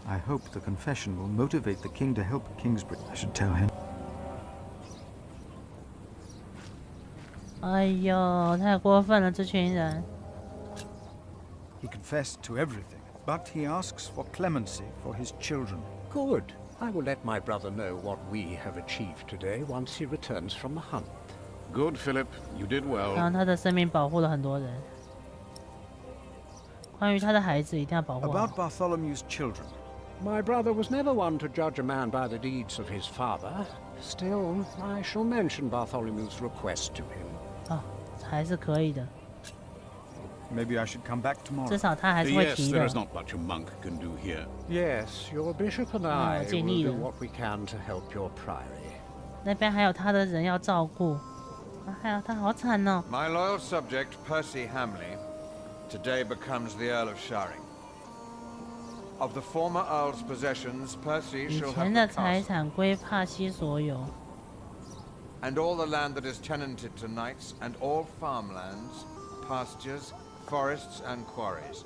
I hope the confession will motivate the king to help Kingsbridge. I should tell him. 哎呦，太过分了，这群人。He confessed to everything, but he asks for clemency for his children. Good. I will let my brother know what we have achieved today once he returns from the hunt. Good, Philip. You did well. 然后他的生命保护了很多人。关于他的孩子，一定要保护好。About Bartholomew's children. My brother was never one to judge a man by the deeds of his father. Still, I shall mention Bartholomew's request to him. 还是可以的。Maybe I should come back tomorrow. 至少他还是会提的。Yes, there is not much a monk can do here. Yes, your bishop and I will do what we can to help your priory. 那边还有他的人要照顾。还有他好惨哦。My loyal subject Percy Hamley today becomes the Earl of Sharing. Of the former Earl's possessions, Percy shall have the castle. 以前的财产归帕西所有。And all the land that is tenanted to knights, and all farmlands, pastures, forests, and quarries.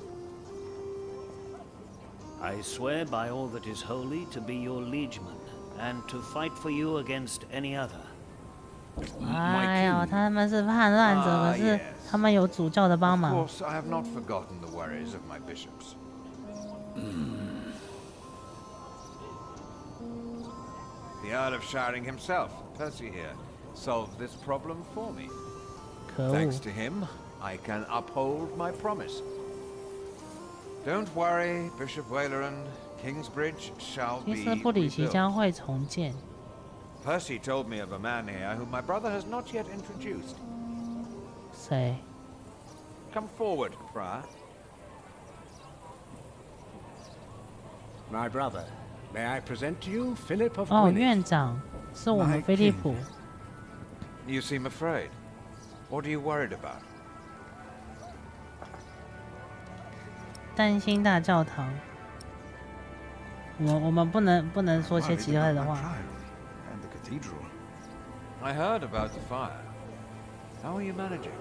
I swear by all that is holy to be your liegeman, and to fight for you against any other. 哎呦，他们是叛乱者，可是他们有主教的帮忙。Of course, I have not forgotten the worries of my bishops. The Earl of Sharing himself, Percy here, solved this problem for me. Thanks to him, I can uphold my promise. Don't worry, Bishop Waleran. Kingsbridge shall be rebuilt. Percy told me of a man here whom my brother has not yet introduced. Say. Come forward, Prior. My brother, may I present to you Philip of 院长是我们菲利普。You seem afraid. What are you worried about? 担心大教堂。我们不能说些奇怪的话。I heard about the fire. How are you managing?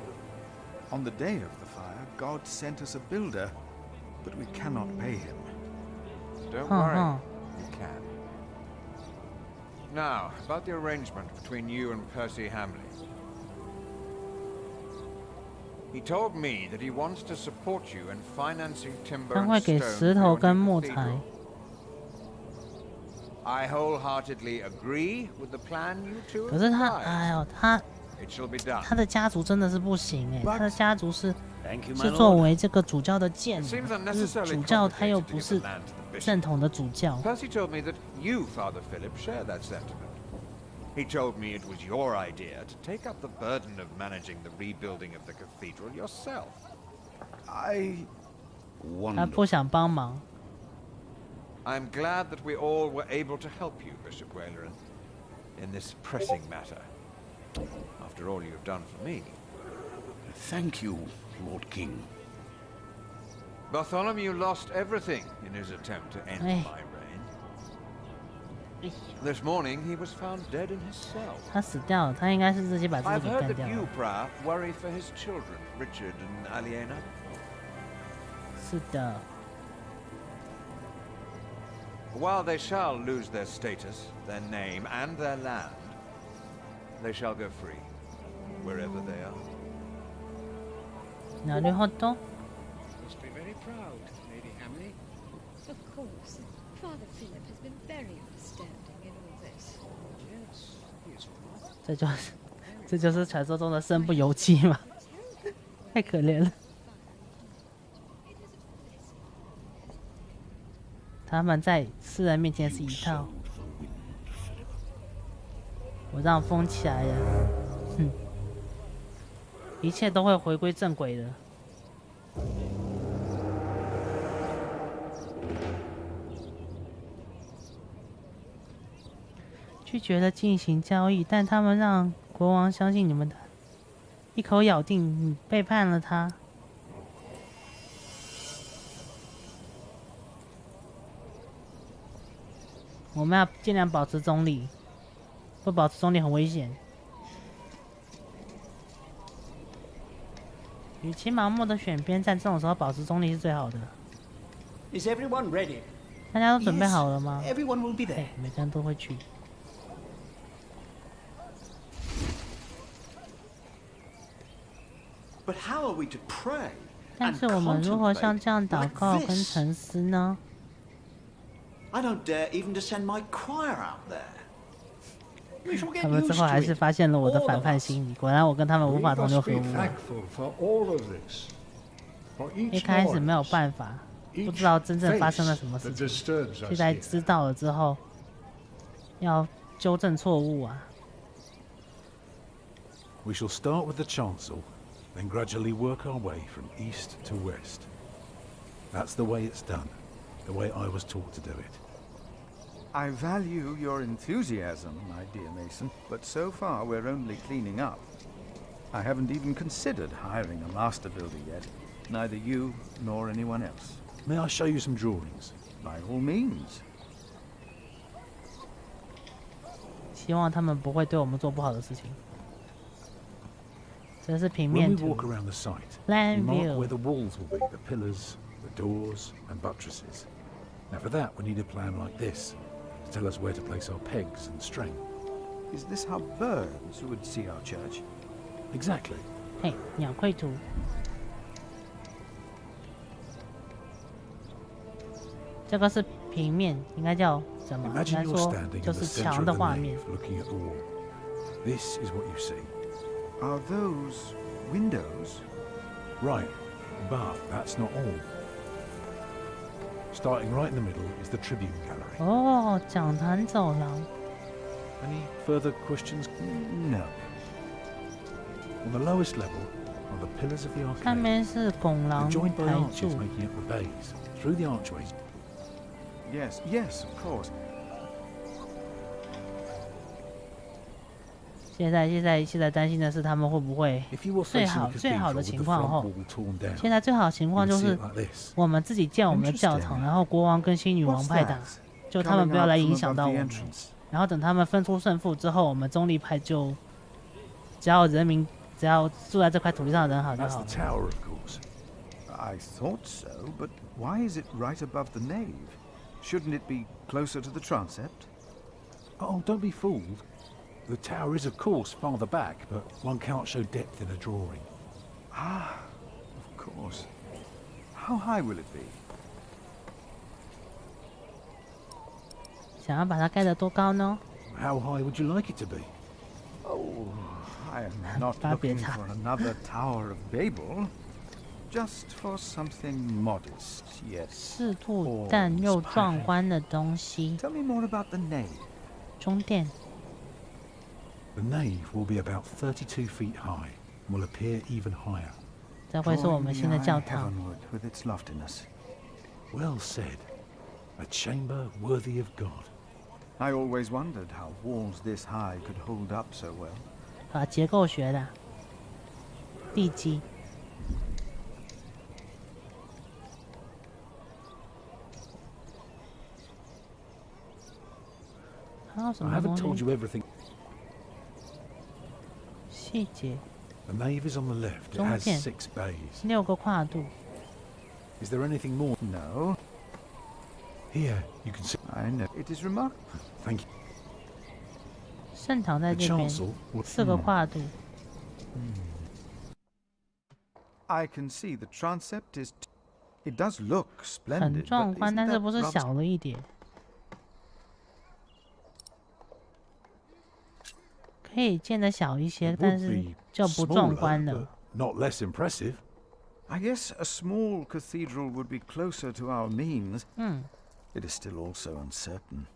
On the day of the fire, God sent us a builder, but we cannot pay him. Don't worry, you can. Now, about the arrangement between you and Percy Hamley. He told me that he wants to support you in financing timber and stone for your cathedral. I wholeheartedly agree with the plan you two have devised. 可是他，哎呦，他的家族真的是不行哎，他的家族是作为这个主教的剑，是主教他又不是正统的主教。Percy told me that you, Father Philip, share that sentiment. He told me it was your idea to take up the burden of managing the rebuilding of the cathedral yourself. 他不想帮忙。I'm glad that we all were able to help you, Bishop Waleran, in this pressing matter. After all you've done for me. Thank you, Lord King. Bartholomew lost everything in his attempt to end my reign. This morning he was found dead in his cell. 他死掉了，他应该是自己把自己 I've 给 heard 干 that 掉 you, 了。 Prior, worry for his children, Richard and Aliena. 是的。While they shall lose their status, their name, and their land, they shall go free, wherever they are. なるほど。 Must be very proud, Lady Hamley. Of course. Father Philip has been very understanding in all this. Yes, he is right. 这就是传说中的身不由己嘛，太可怜了。他们在世人面前是一套，我让风起来了，一切都会回归正轨的。拒绝了进行交易，但他们让国王相信你们的，一口咬定你背叛了他。我们要尽量保持中立，不保持中立很危险。与其盲目的选边站，这种时候保持中立是最好的。Is everyone ready? 大家都准备好了吗？ Everyone will be there. 每个人都会去。But how are we to pray? 但是我们如何像这样祷告跟沉思呢？ I don't dare even to send my choir out there. 他们之后还是发现了我的反叛心理，果然我跟他们无法同流合污。一开始没有办法，不知道真正发生了什么事情，现在知道了之后，要纠正错误啊。We shall start with the chancel, then gradually work our way from east to west. That's the way it's done, the way I was taught to do it. I value your enthusiasm, my dear Mason, but so far we're only cleaning up. I haven't even considered hiring a master builder yet. Neither you nor anyone else. May I show you some drawings? By all means. 希望他们不会对我们做不好的事情。这是平面 When we walk around the site, we mark where the walls will be, the pillars, the doors, and buttresses. Now for that, we need a plan like this, to tell us where to place our pegs and string. Is this how birds would see our church? Exactly. 嘿，鸟绘图。这个是平面，应该叫什么？应该说就是墙的画面。 This is what you see. Are those windows? Right, but that's not all. Starting right in the middle is the tribune gallery. 哦，讲坛走廊。 Any further questions? No. On the lowest level are the pillars of the arcade. 上面是拱廊 joined by 台 arches 柱。 making up the bays. Through the archways. Yes, yes, of course. 现在担心的是他们会不会最好的情况后，现在最好的情况就是我们自己建我们的教堂，然后国王跟新女王派打，就他们不要来影响到我们。然后等他们分出胜负之后，我们中立派就只要住在这块土地上的人好就好了。 I thought so, but why is it right above the nave? Shouldn't it be closer to the transept? Oh, don't be fooled. The tower is, of course, farther back, but one can't show depth in a drawing. Ah, of course. How high will it be? 想要把它盖得多高呢？ How high would you like it to be? Oh, I am not looking for another Tower of Babel. Just for something modest, yes. 适度但又壮观的东西。 Tell me more about the nave. 中殿。 The nave will be about 32 feet high and will appear even higher. 这会是我们新的教堂。 With its loftiness. Well said. A chamber worthy of God. I always wondered how walls this high could hold up so well. 啊，结构学的。地基。 I haven't told you everything. 细节。 The nave is on the left. It has 6 bays. 6个跨度。 Is there anything more? No. Here, you can see. I know. It is remarkable. Thank you. 圣堂在这边，4个跨度。 I can see the transept is. It does look splendid. 很壮观，但是不是小了一点？ 可以建得小一些，但是就不壮观了。 Not less impressive. I guess a small cathedral would be closer to our means. It is still also uncertain.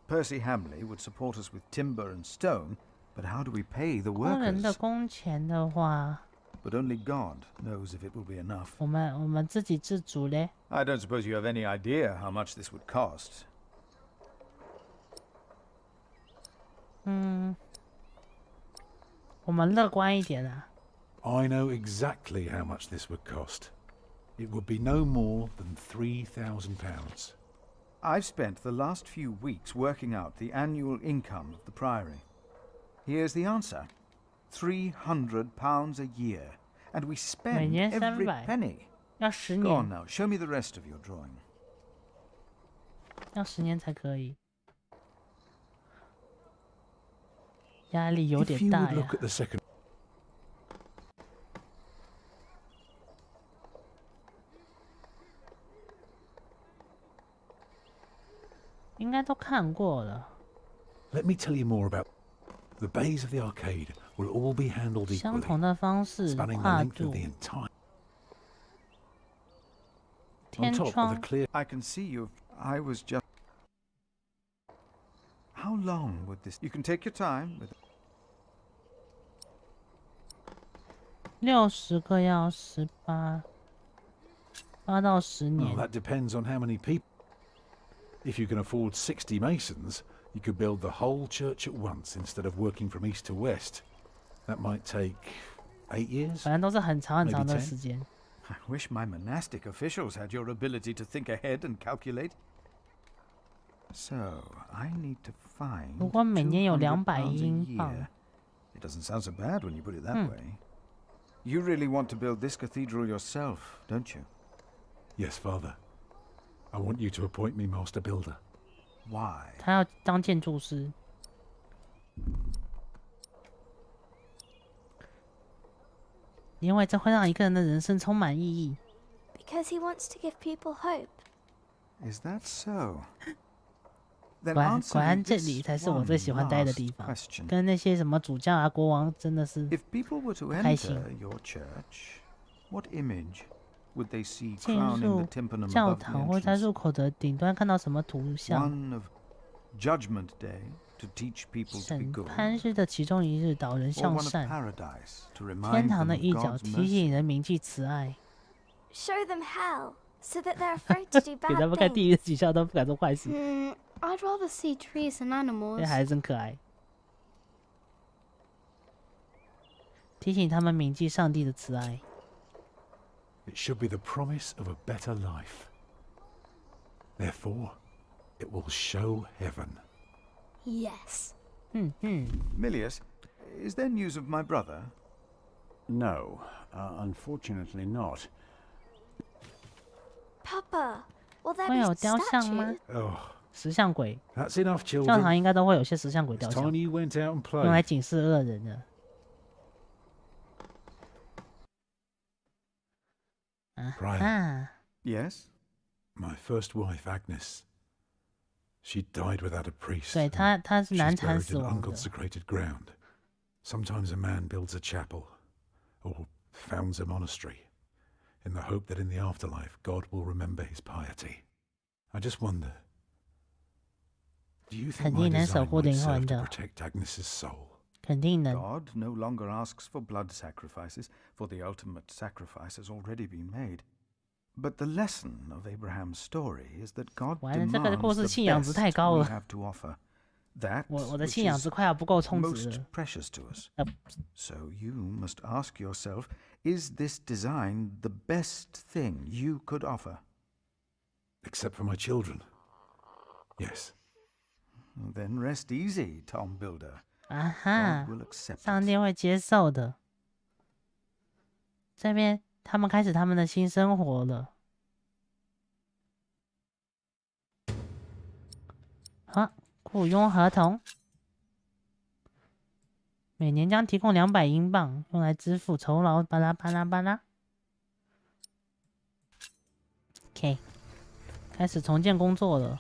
Percy Hamley would support us with timber and stone, but how do we pay the workers? 工人的工钱的话 But only God knows if it will be enough. 我们自给自足嘞。 I don't suppose you have any idea how much this would cost. 我们乐观一点啊。I know exactly how much this would cost. It would be no more than £3,000. I've spent the last few weeks working out the annual income of the Priory. Here's the answer. £300 a year. And we spend every penny. 要10 Go 年。 on now, show me the rest of your drawing. 要10年才可以。压力有点大呀。应该都看过了。Let me tell you more about the bays of the arcade. Will all be handled equally. 相同的方式跨度。天窗。 I can see you. I was just. How long would this? You can take your time with. 60个要18到10年。Well, that depends on how many people. If you can afford 60 masons, you could build the whole church at once instead of working from east to west. That might take 8 years. 反正都是很长很长的时间。 I wish my monastic officials had your ability to think ahead and calculate. So I need to find. 如果每年有200英镑。 It doesn't sound so bad when you put it that way. You really want to build this cathedral yourself, don't you? Yes, Father. I want you to appoint me master builder. Why? 他要当建筑师。因为这会让一个人的人生充满意义。 Because he wants to give people hope. Is that so? 果然这里才是我最喜欢待的地方，跟那些什么主教啊、国王真的是开心。进入教堂或在入口的顶端看到什么图像？审判日的其中一日，导人向善。天堂的一角提醒人铭记慈爱。Show them hell, so that they're afraid to do bad things. 给他们看地狱的取笑都不敢做坏事。I'd rather see trees and animals. 这孩子真可爱。提醒他们铭记上帝的慈爱。 It should be the promise of a better life. Therefore, it will show heaven. Yes. Milius, is there news of my brother? No, unfortunately not. Papa, will there 会 be 有雕像吗？ Oh. 石像鬼， That's enough, children. 教堂应该都会有些石像鬼雕像， It's time you went out and played. 用来警示恶人的。Brian. Yes. My first wife, Agnes. She died without a priest. 对，她是难产 She's 死 buried in 亡的。 unconsecrated ground. Sometimes a man builds a chapel, or founds a monastery, in the hope that in the afterlife God will remember his piety. I just wonder. Do you think my design might serve to protect Agnes's soul? 肯定能。 God no longer asks for blood sacrifices, for the ultimate sacrifice has already been made. But the lesson of Abraham's story is that God demands the best we have to offer. That which is most precious to us. So you must ask yourself, is this design the best thing you could offer? Except for my children. Yes. Then rest easy, Tom Builder. 啊哈，上帝会接受的。这边他们开始他们的新生活了。好，雇佣合同，每年将提供200英镑，用来支付酬劳。巴拉巴拉巴拉。OK， 开始重建工作了。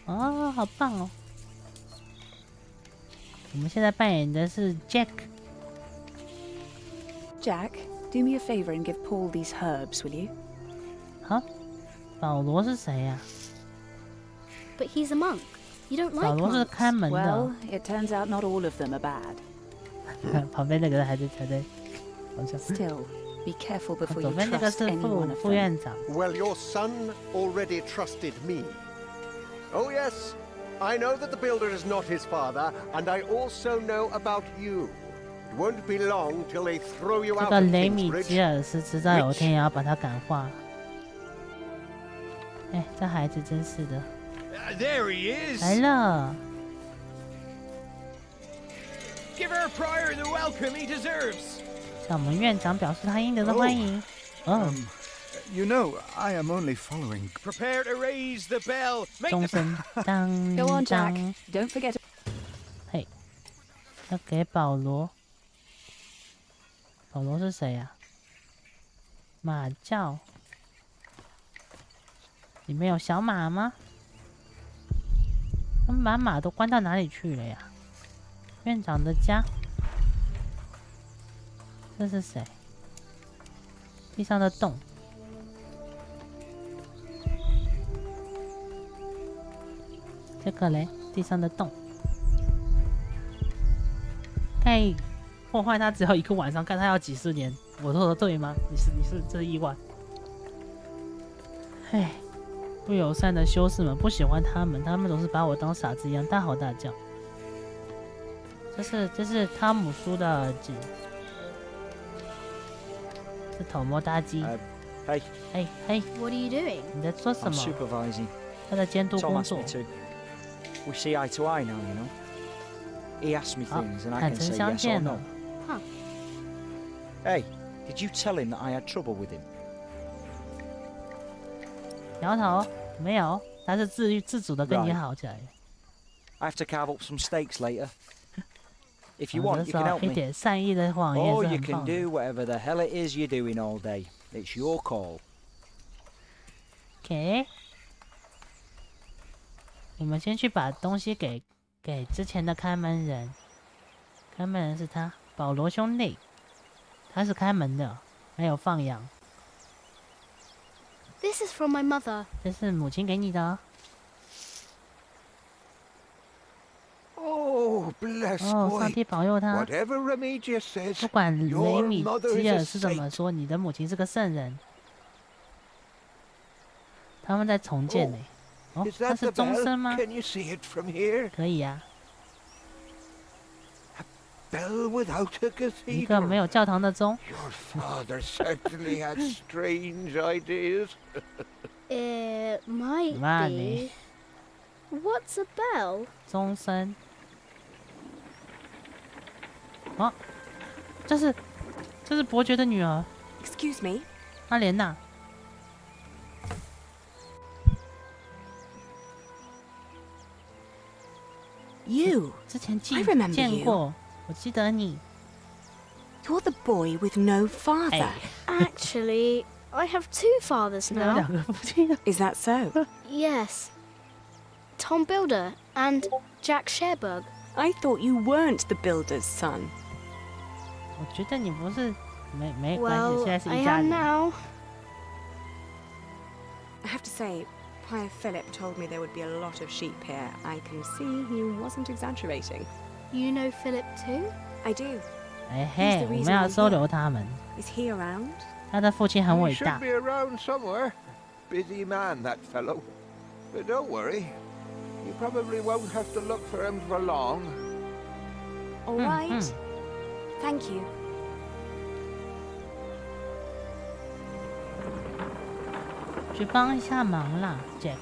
哦，好棒哦！我们现在扮演的是 Jack。 Jack, do me a favor and give Paul these herbs, will you? 好，保罗是谁呀？But he's a monk. You don't like 保罗是看门的。Well, it turns out not all of them are bad. 旁边那个还在，好像。 Still, be careful before you 左边那个 trust 是 anyone of 副院长。 Well, your son already trusted me. Oh yes, I know that the builder is not his father, and I also know about you. It won't be long till they throw you out of 这个雷米 Kingsbridge. 吉尔斯迟早有一天也要把他感化。哎，这孩子真是的。There he is. 来了。Give our prior the welcome he deserves. 向我们院长表示他应得的欢迎。哦。You know, I am only following. Prepare to raise the bell. 钟声当 Go on, Jack. 当。 Don't forget. 嘿，要给保罗。保罗是谁呀？马厩。里面有小马吗？他们把马都关到哪里去了呀？院长的家。这是谁？地上的洞。这个嘞，地上的洞。盖破坏它只要1个晚上，看它要几十年。我说的对吗？你是这是意外。唉。不友善的修士们不喜欢他们，他们总是把我当傻子一样大吼大叫。这是汤姆叔的儿子，是头摸大鸡。Hey. Hey. What are you doing? 你在做什么 I'm supervising. 他在监督工作。We see eye to eye now, you know. He asks me things and I can say yes or no. Huh. Hey, did you tell him that I had trouble with him? 摇头，没有，他是自主的跟你好起来。I have to carve up some steaks later. If you want, you can help 一 me. 点善意的谎言 Or 是 you 很 can 棒的。 do whatever the hell it is you're doing all day. It's your call. OK， 我们先去把东西给之前的看门人。看门人是他，保罗兄弟，他是开门的，还有放羊。This is from my mother. 这是母亲给你的。 Oh, bless 哦， boy. 上帝保佑他。 Whatever Remigius says, 不管雷 your 米 mother 基 is 尔 a 是怎么 saint. 说，你的母亲是个圣人。他们在重建呢。哦， Is 那 that 是 the 钟声 bell? 吗？ Can you see it from here? 可以啊。 Bell without a 一个 cathedral. 没有教堂的钟。 Your father certainly had strange ideas. It might Money. be. What's a bell? 钟声。哦，这是伯爵的女儿。 Excuse me. 阿莲娜。 You. 之前 I remember 见 you. 过，我记得你。 You're the boy with no father. Actually, I have 2 fathers 有 now. 2个父亲。 Is that so? Yes. Tom Builder and Jack Sherberg. I thought you weren't the builder's son. 我觉得你不是，没关系， Well, 现在是 I 一家 am 人。 now. I have to say, Prior Philip told me there would be a lot of sheep here. I can see he wasn't exaggerating. You know Philip too? I do. 哎嘿，我们要收留他们。 Is he around? 他的父亲很 He 伟 should 大。 be around somewhere. Busy man, that fellow. But don't worry. You probably won't have to look for him for long. All right. Thank you. 去帮一下忙啦 ，Jack。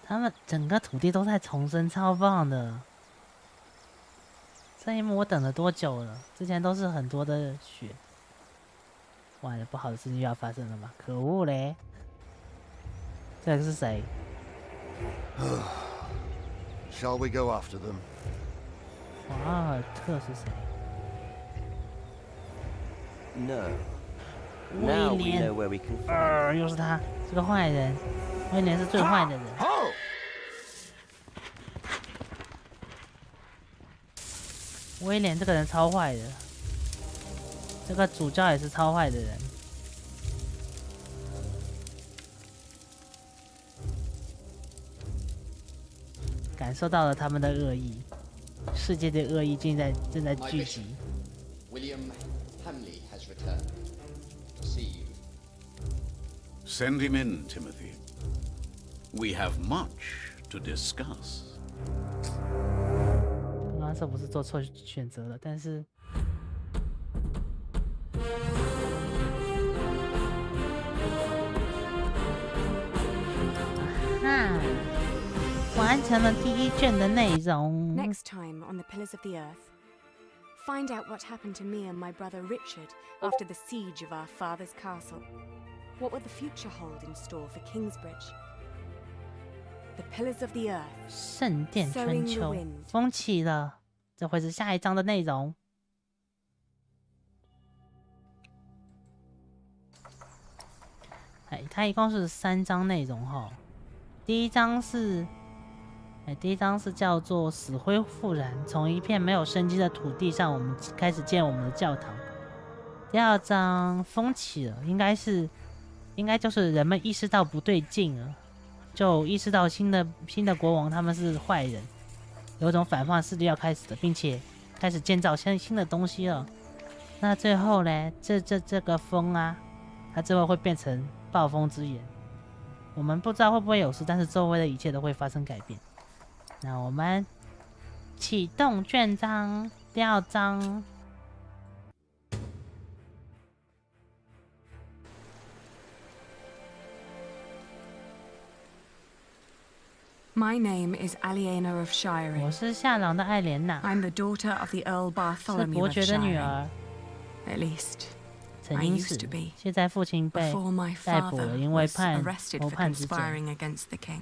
他们整个土地都在重生，超棒的。这一幕我等了多久了？之前都是很多的雪。完了，不好的事情又要发生了吗？可恶嘞！这个是谁？ Shall we go after them? 瓦尔特是谁？ No. 威 Now we 廉 know where we can find 又是他，是个坏人。威廉是最坏的人。威廉这个人超坏的，这个主教也是超坏的人。感受到了他们的恶意，世界的恶意正在聚集。 William Hamley has returned to see you. Send him in, Timothy. We have much to discuss. 刚刚这不是做错选择了，但是。完成了第一卷的内容。 Next time on the Pillars of the Earth, find out what happened to me and my brother Richard after the siege of our father's castle. What will the future hold in store for Kingsbridge? The Pillars of the Earth. 圣殿春秋，风起了，这会是下一章的内容。它一共是3章内容哈。第一章是叫做死灰复燃，从一片没有生机的土地上，我们开始建我们的教堂。第2章风起了，应该就是人们意识到不对劲了，就意识到新的国王他们是坏人，有一种反叛势力要开始的，并且开始建造新的东西了。那最后呢，这个风啊，它最后会变成暴风之眼。我们不知道会不会有事，但是周围的一切都会发生改变。那我们启动卷章第2章。My name is Aliena of Shiring. 我是夏朗的艾莲娜。 I'm the daughter of the Earl Bartholomew 是伯 of 爵的女 Shiring. 儿。 At least, 曾 I 因 used 此 to be. 现在父亲被 Before my 逮捕 father 了，因为 was 叛 arrested 谋 for 叛之罪。 conspiring against the king.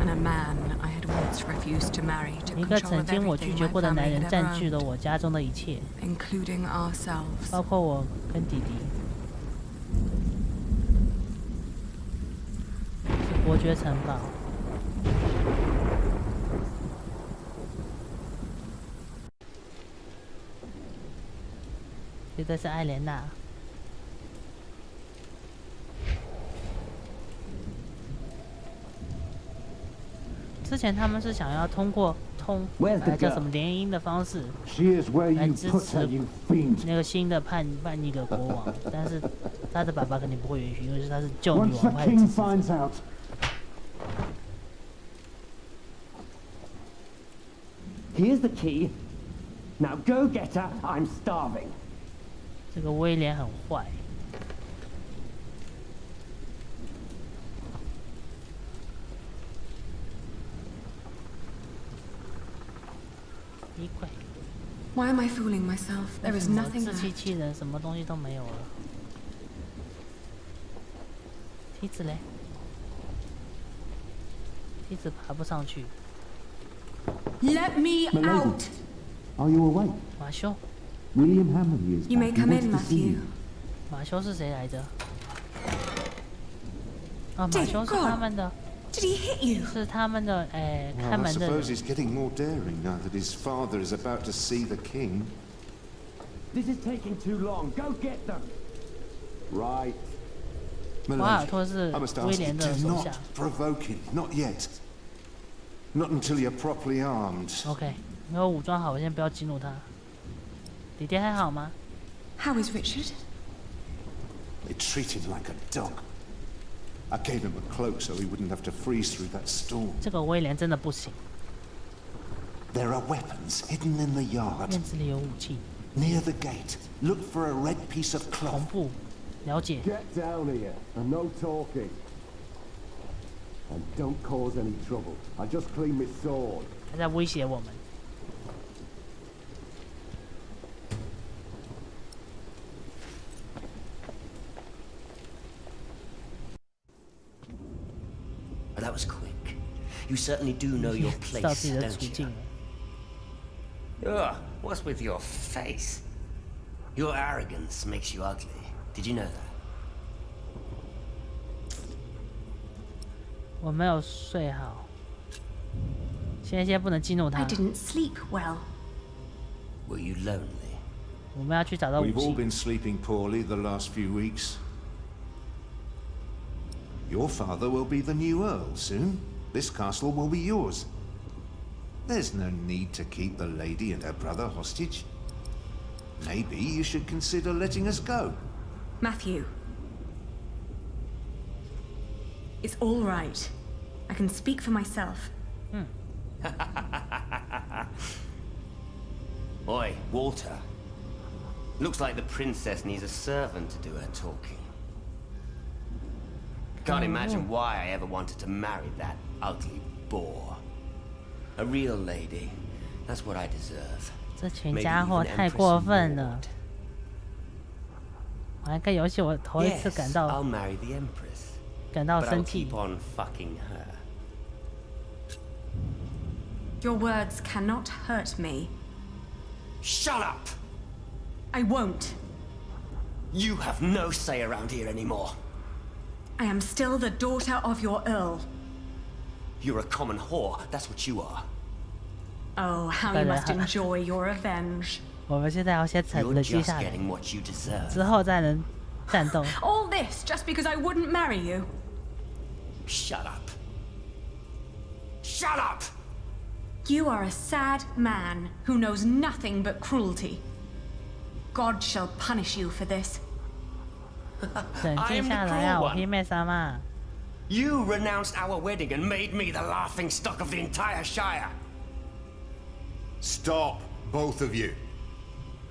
And a man I had once refused to marry took 一个 control 曾 of 经我拒 everything 绝 my 过的男 family 人 had 占 ever 据了 owned, 我家中的一切， including ourselves. 包括我跟弟弟。是伯爵城堡。现在是艾莲娜。之前他们是想要通过叫什么联姻的方式来支持那个新的叛逆的国王，但是他的爸爸肯定不会允许，因为他是旧女王派的支持者。Here's the key. Now go get her. I'm starving. 这个威廉很坏。衣柜。 Why am I fooling myself? There is nothing 自欺 left. 欺人，什么东西都没有了。梯子嘞？梯子爬不上去。 Let me out! Are you awake? 马修。 William Hammerly is You may back. He come wants in, to see Matthew. you. 马修是谁来着？啊，马修是他们的。 Did he hit you? 是他们的看 I 门的人。 suppose he's getting more daring now that his father is about to see the king. This is taking too long. Go get them. Right. 瓦尔托是 I must 威 ask 廉 you 的 to 手 not 下。 provoke him. Not yet. Not until you're properly armed. OK， 没有武装好，我先不要激怒他。弟弟还好吗？ How is Richard? They treat him like a dog. I gave him a cloak so he wouldn't have to freeze through that storm. 这个威廉真的不行。 There are weapons hidden in the yard. 院子里有武器。 Near the gate. Look for a red piece of cloth. 恐怖，了解。 Get down here and no talking. And don't cause any trouble. I just cleaned my sword. 他在威胁我们。 That was quick. You certainly do know your place, don't you? Ugh, what's with your face? Your arrogance makes you ugly. Did you know that? 我没有睡好，现在不能激怒他。 I didn't sleep well. Were you lonely? 我们要去找到武 We've all 器。 been sleeping poorly the last few weeks. Your father will be the new Earl soon. This castle will be yours. There's no need to keep the lady and her brother hostage. Maybe you should consider letting us go. Matthew. It's all right. I can speak for myself. Oi, Walter. Looks like the princess needs a servant to do her talking. Can't imagine why I ever wanted to marry that ugly bore. A real lady. That's what I deserve. 这群家伙太过分了！玩个游戏，我头一次感到生气。Your words cannot hurt me. Shut up! I won't. You have no say around here anymore. I am still the daughter of your Earl. You're a common whore, that's what you are. Oh, how you must enjoy your revenge. 我们现在要先沉的接下来，之后再能战斗。All this just because I wouldn't marry you. Shut up. Shut up! You are a sad man who knows nothing but cruelty. God shall punish you for this. 冷静下来啊，我弟妹三嘛。You renounced our wedding and made me the laughing stock of the entire Shire. Stop, both of you.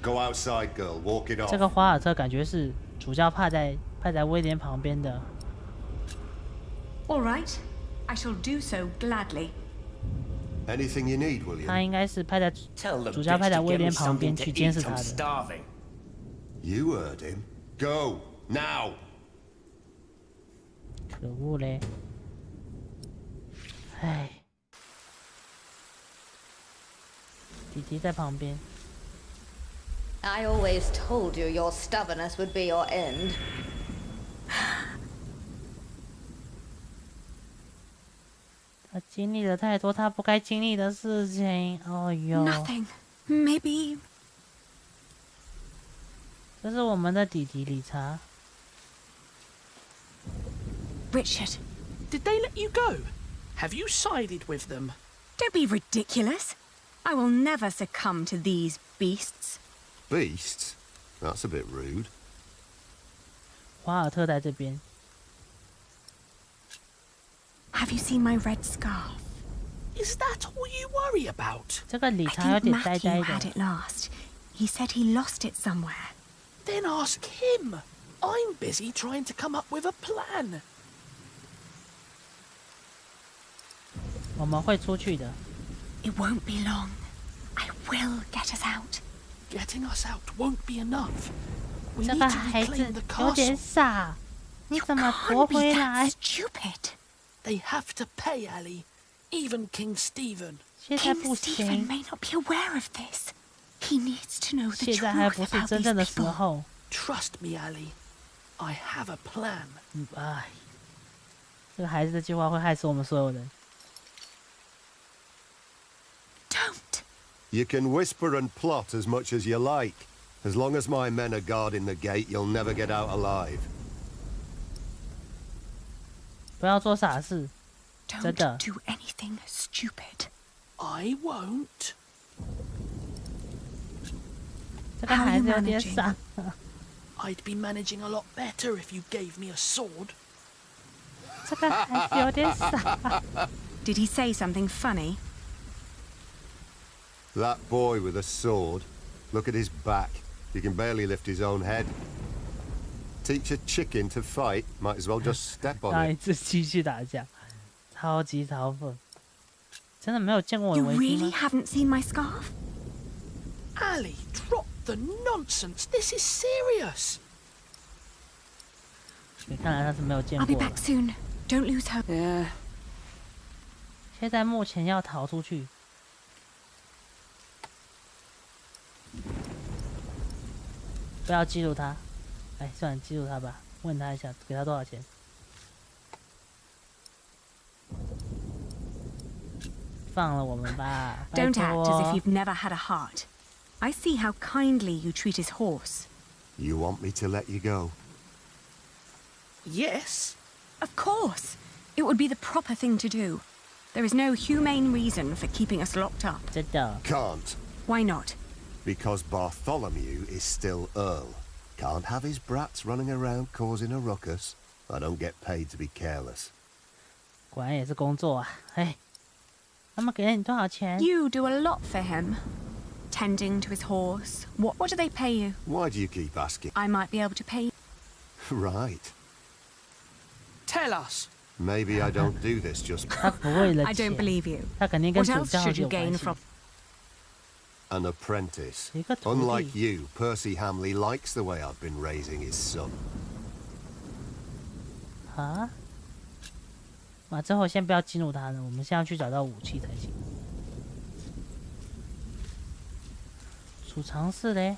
Go outside, girl. Walk it off. 这个华尔特感觉是主教派在威廉旁边的。All right, I shall do so gladly. Anything you need, William? 他应该是主教派在威廉旁边去监视他的。You heard him. Go now. 可恶嘞！唉，弟弟在旁边。I always told you your stubbornness would be your end. 他经历了太多他不该经历的事情，哦哟。Nothing, maybe. 这是我们的弟弟理查。Richard, did they let you go? Have you sided with them? Don't be ridiculous. I will never succumb to these beasts. Beasts? That's a bit rude. 华尔特在这边。Have you seen my red scarf? Is that all you worry about? 这个理查有点呆呆 Matthew had it last. He said he lost it somewhere. Then ask him. I'm busy trying to come up with a plan. 我们会出去的。It won't be long. I will get us out. Getting us out won't be enough. We 这 need 个 to 孩子 reclaim the 有点 castle. 傻，你怎么夺回来？ Stupid. They have to pay, Ali. Even King Stephen. 现在 King 不 Stephen 行， may not be aware of this. He needs to know the 现在还 truth 不是 about 真正 these 的时 people. 候。 Trust me, Ali. I have a plan. 哎，这个孩子的计划会害死我们所有人。 Don't. You can whisper and plot as much as you like. As long as my men are guarding the gate, you'll never get out alive. 不要做傻事，真的。 Don't do anything stupid. I won't. 这个孩子有点傻。 I'd be managing a lot better if you gave me a sword. 这个孩子有点傻。 Did he say something funny? That boy with a sword. Look at his back. He can barely lift his own head. Teach a chicken to fight, might as well just step on 让一 it. 只鸡去打架，超级嘲讽。真的没有见过我的 You 围巾 really 吗？ haven't seen my scarf? Ali, drop the nonsense. This is serious. 你看来他是没有见 I'll be 过 back 的。 soon. Don't lose hope. Yeah. 现在目前要逃出去。不要记录他，哎，算了，记录他吧。问他一下，给他多少钱？放了我们吧，拜 Don't act as if 托。 you've never had a heart. I see how kindly you treat his horse. You want me to let you go? Yes. Of course. It would be the proper thing to do. There is no humane reason for keeping us locked up. 真的。 Can't. Why not? Because Bartholomew is still Earl. Can't have his brats running around causing a ruckus. I don't get paid to be careless. 果然也是工作啊！哎，他们给了你多少钱 You do a lot for him. Tending to his horse. What do they pay you? Why do you keep asking? I might be able to pay you. Right. Tell us. Maybe I don't do this just. 他不为了 I don't 钱， believe you. 他肯定跟 What 主 else 教 should 有 you 关 gain 系。 from? An apprentice. 一个徒弟 Unlike you, Percy Hamley likes the way I've been raising his son. 啊？啊，之后先不要激怒他呢，我们先要去找到武器才行。储藏室嘞？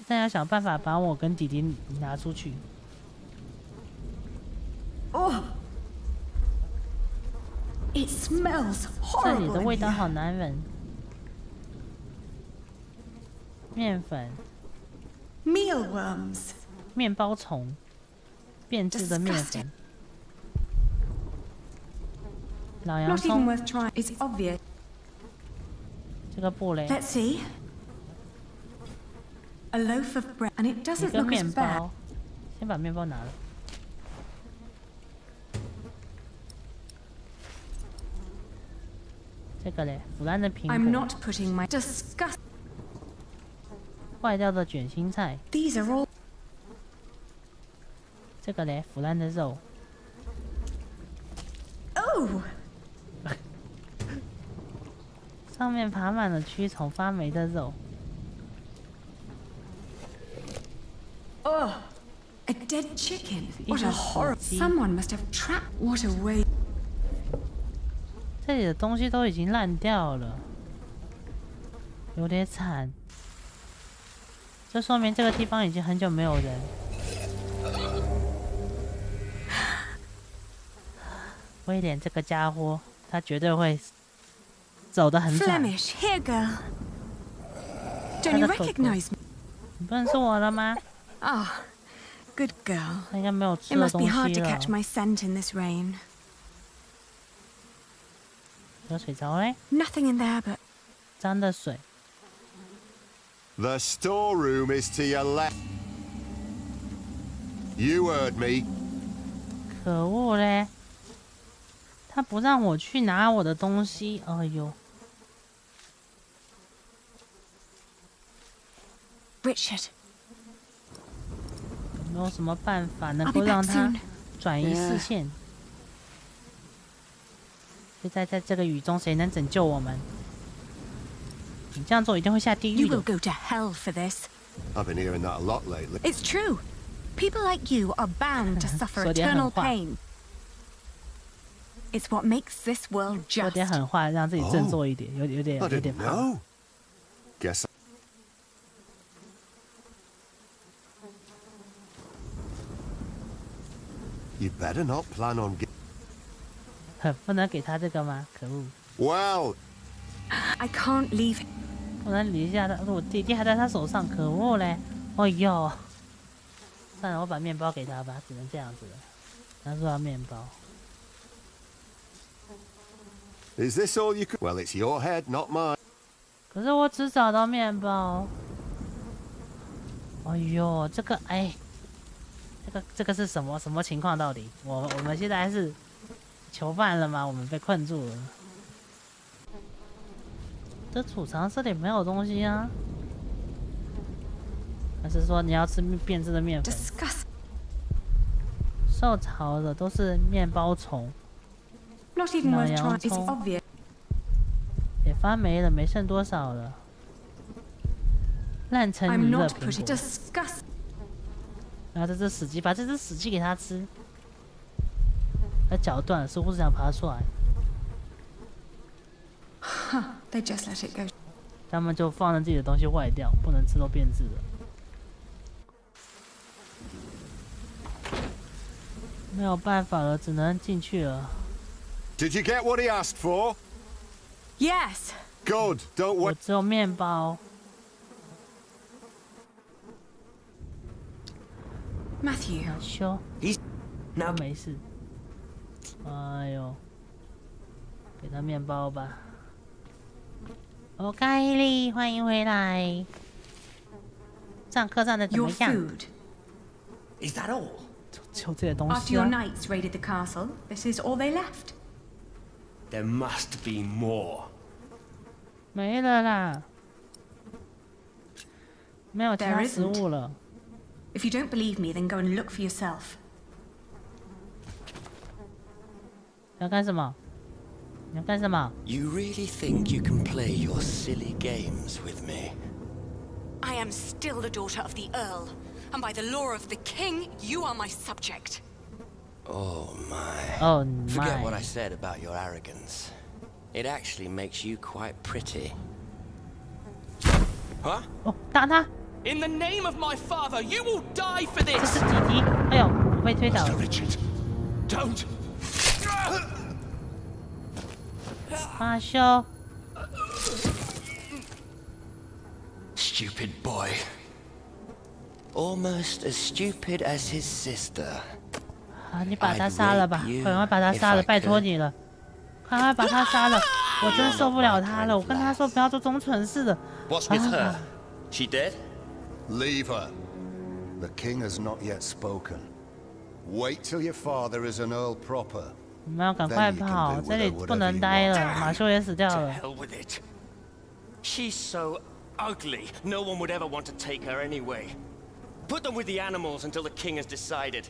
现在要想办法把我跟弟弟拿出去。Oh, it smells 这里 horrible. 的味 in 道 here. 好难闻。面粉、 Mealworms. 面包虫、变质的面粉、老洋 Not even 葱。 worth trying. It's obvious. 这个布嘞？ Let's see. A loaf of bread, and it 一 doesn't 个 look 面 as bad. 包。先把面包拿了。这个嘞，腐烂的苹 I'm 果， not putting my disgust. 坏掉的卷心菜。 These are all. 这个嘞，腐烂的肉。 Oh, 上面爬满了蛆虫，发霉的肉。 oh, a dead chicken. What a 一只死 horror! 鸡。 Someone must have trapped. What a way. 这里的东西都已经烂掉了，有点惨。这说明这个地方已经很久没有人。威廉这个家伙，他绝对会走得很惨。 Flemish, here, girl. Don't you recognize me? 你不认识我了吗？ Ah, good girl. 他应该没有 It 吃的 must 东 be 西 hard to 了。 catch my scent in this rain. 有水槽嘞？ Nothing in there but 脏的水。 The storeroom is to your left. You heard me. 可恶嘞！他不让我去拿我的东西，哎呦！ Richard. 有没有什么办法能够让他转移视线？现在在这个雨中，谁能拯救我们？你这样做一定会下地狱 You 的 will。go to hell for this. I've been hearing that a lot lately. It's true. People like you are bound to suffer 说点 eternal 狠话。 pain. It's what makes this world 说点 just. 狠话，让自己振作一点，有点 I 有点 didn't 怕。 know. Guess. You better not plan on. 不能给他这个吗？可恶！ Well, I can't leave. 不能理一下他，我弟弟还在他手上，可恶嘞！哎呦，算了，我把面包给他吧，只能这样子了。他说要面包。 is this all you could? Well, it's your head, not mine. 可是我只找到面包。哎呦，这个哎，这个是什么情况？到底我们现在是囚犯了吗？我们被困住了。这储藏室里没有东西啊？还是说你要吃变质的面粉？ Disgust. 受潮的都是面包虫， Not even 老 worth 洋 trying. It's 葱 obvious. 也发霉了，没剩多少了。烂成 I'm 泥的 not 苹 putting 果。 disgust. 然后这只死鸡，把这只死鸡给它吃。它脚断了，似乎是想爬出来。 Huh, they just let it go. 他们就放任自己的东西坏掉，不能吃都变质了。没有办法了，只能进去了。 Did you get what he asked for? Yes. Good. Don't 我 worry. 只有面包。 Matthew. 修， He's 都没事。哎呦，给他面包吧。哦，咖喱，欢迎回来。上课上的怎么样 Your food. Is that all? 就这些东 After 西 your 啊。 knights raided the castle, this is all they left. There must be more. 没了啦，没有其 There 他食 isn't. 物了。 If you don't believe me, then go and look for yourself. 要干什么？你要干什么？ You really think you can play your silly games with me? I am still the daughter of the Earl, and by the law of the King, you are my subject. Oh my. Oh Forget my. what I said about your arrogance. It actually makes you quite pretty. Huh? 哦，打他！ In the name of my father, you will die for 这 this! 是弟弟。哎呦，我被推倒了。 Don't! 马修。 Stupid boy. Almost as stupid as his sister. 啊，你把他杀了吧！快快把他杀了，拜托你了！快快把他杀了！我真受不了他了！我跟他说不要做这种蠢事的。 What's with her? She dead? Leave her. The king has not yet spoken. Wait till your father is an earl proper. 我们要赶快跑，这里不能待了。马修也死掉了。 To hell with it. She's so ugly, no one would ever want to take her anyway. Put them with the animals until the king has decided.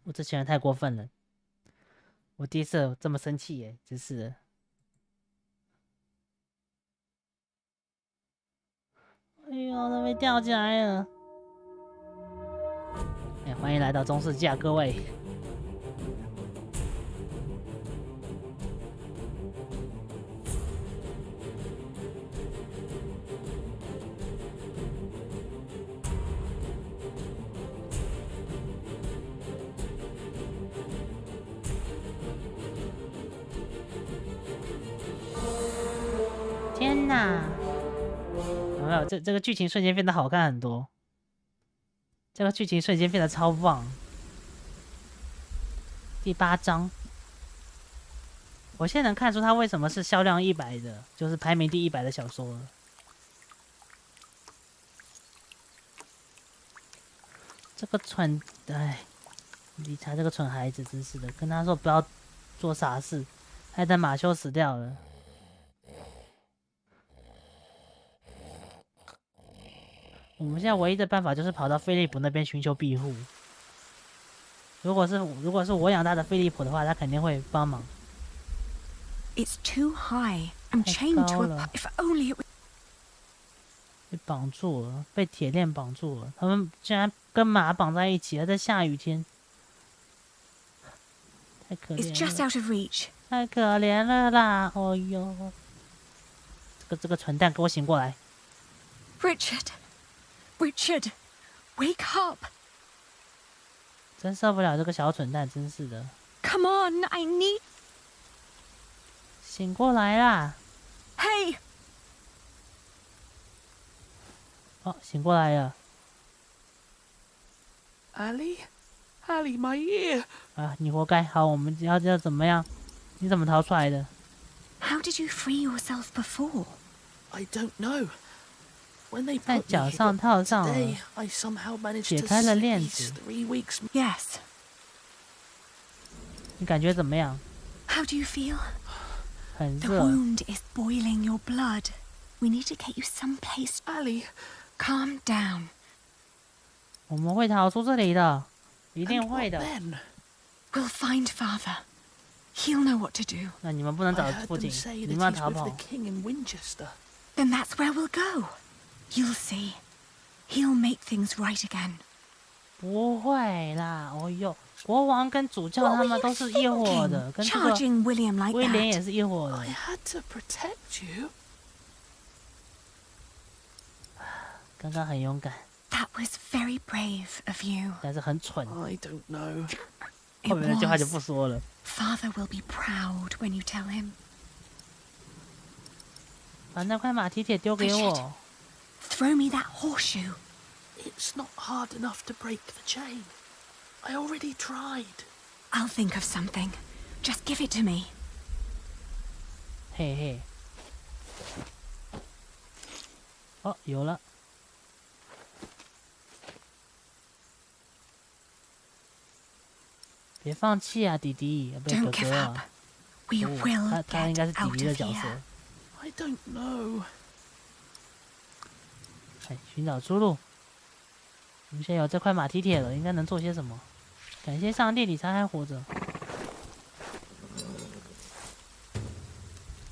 我这群人太过分了，我第一次这么生气耶，真是的。哎呦，都被吊起来了！哎，欢迎来到中世纪啊，各位。天哪！有没有这个剧情瞬间变得好看很多？这个剧情瞬间变得超棒。第8章，我现在能看出它为什么是销量100的，就是排名第100的小说了。这个蠢，哎，理查这个蠢孩子真是的，跟他说不要做傻事，害得马修死掉了。我们现在唯一的办法就是跑到菲利普那边寻求庇护。如果是我养大的菲利普的话，他肯定会帮忙。 It's too high. I'm chained to a. If only it. 被绑住了，被铁链绑住了。他们竟然跟马绑在一起，还在下雨天，太可怜了。 It's just out of reach. 太可怜了啦！哦呦，这个蠢蛋，给我醒过来！ Richard, Richard, wake up! 真受不了这个小蠢蛋，真是的。 Come on, I need. 醒过来啦！ Hey. 哦，醒过来了。 Ali, my ear. 啊，你活该！好，我们要怎么样？你怎么逃出来的？ How did you free yourself before? I don't know. When they 在 put 脚 me 上 here, 套 but 上 today 了， I somehow managed 解 to 开了 sleep 链 these 子。 3 weeks. Yes. 你感觉怎么样？ How do you feel? 很 The 热。 wound is boiling your blood. We need to get you someplace. Ali, calm down. 我们会逃出这里的，一定会的。 then? We'll find Father. He'll know what to do. 那你们不能 I 找 heard 父 them 亲， say 你 that 们要 he's 逃 with 跑 the。king in Winchester. Then that's where we'll go. You'll see. He'll make things right again. 不会啦，哦呦，国王跟主教他们都是一伙的，跟这个 Charging William like 威廉 that. 也是一伙的 I。had to protect you. 刚刚很勇敢， That was very brave of you. 但是很蠢。 I don't know. 后面那句话就不说了。 Father will be proud when you tell him. 把那块马蹄铁丢给我。 Throw me that horseshoe. It's not hard enough to break the chain. I already tried. I'll think of something. Just give it to me. 嘿嘿。哦，有了。别放弃啊，弟弟！不是哥哥啊。他应该是弟弟的角色。I don't know. 哎，寻找出路。我们现在有这块马蹄铁了，应该能做些什么？感谢上帝，理查还活着。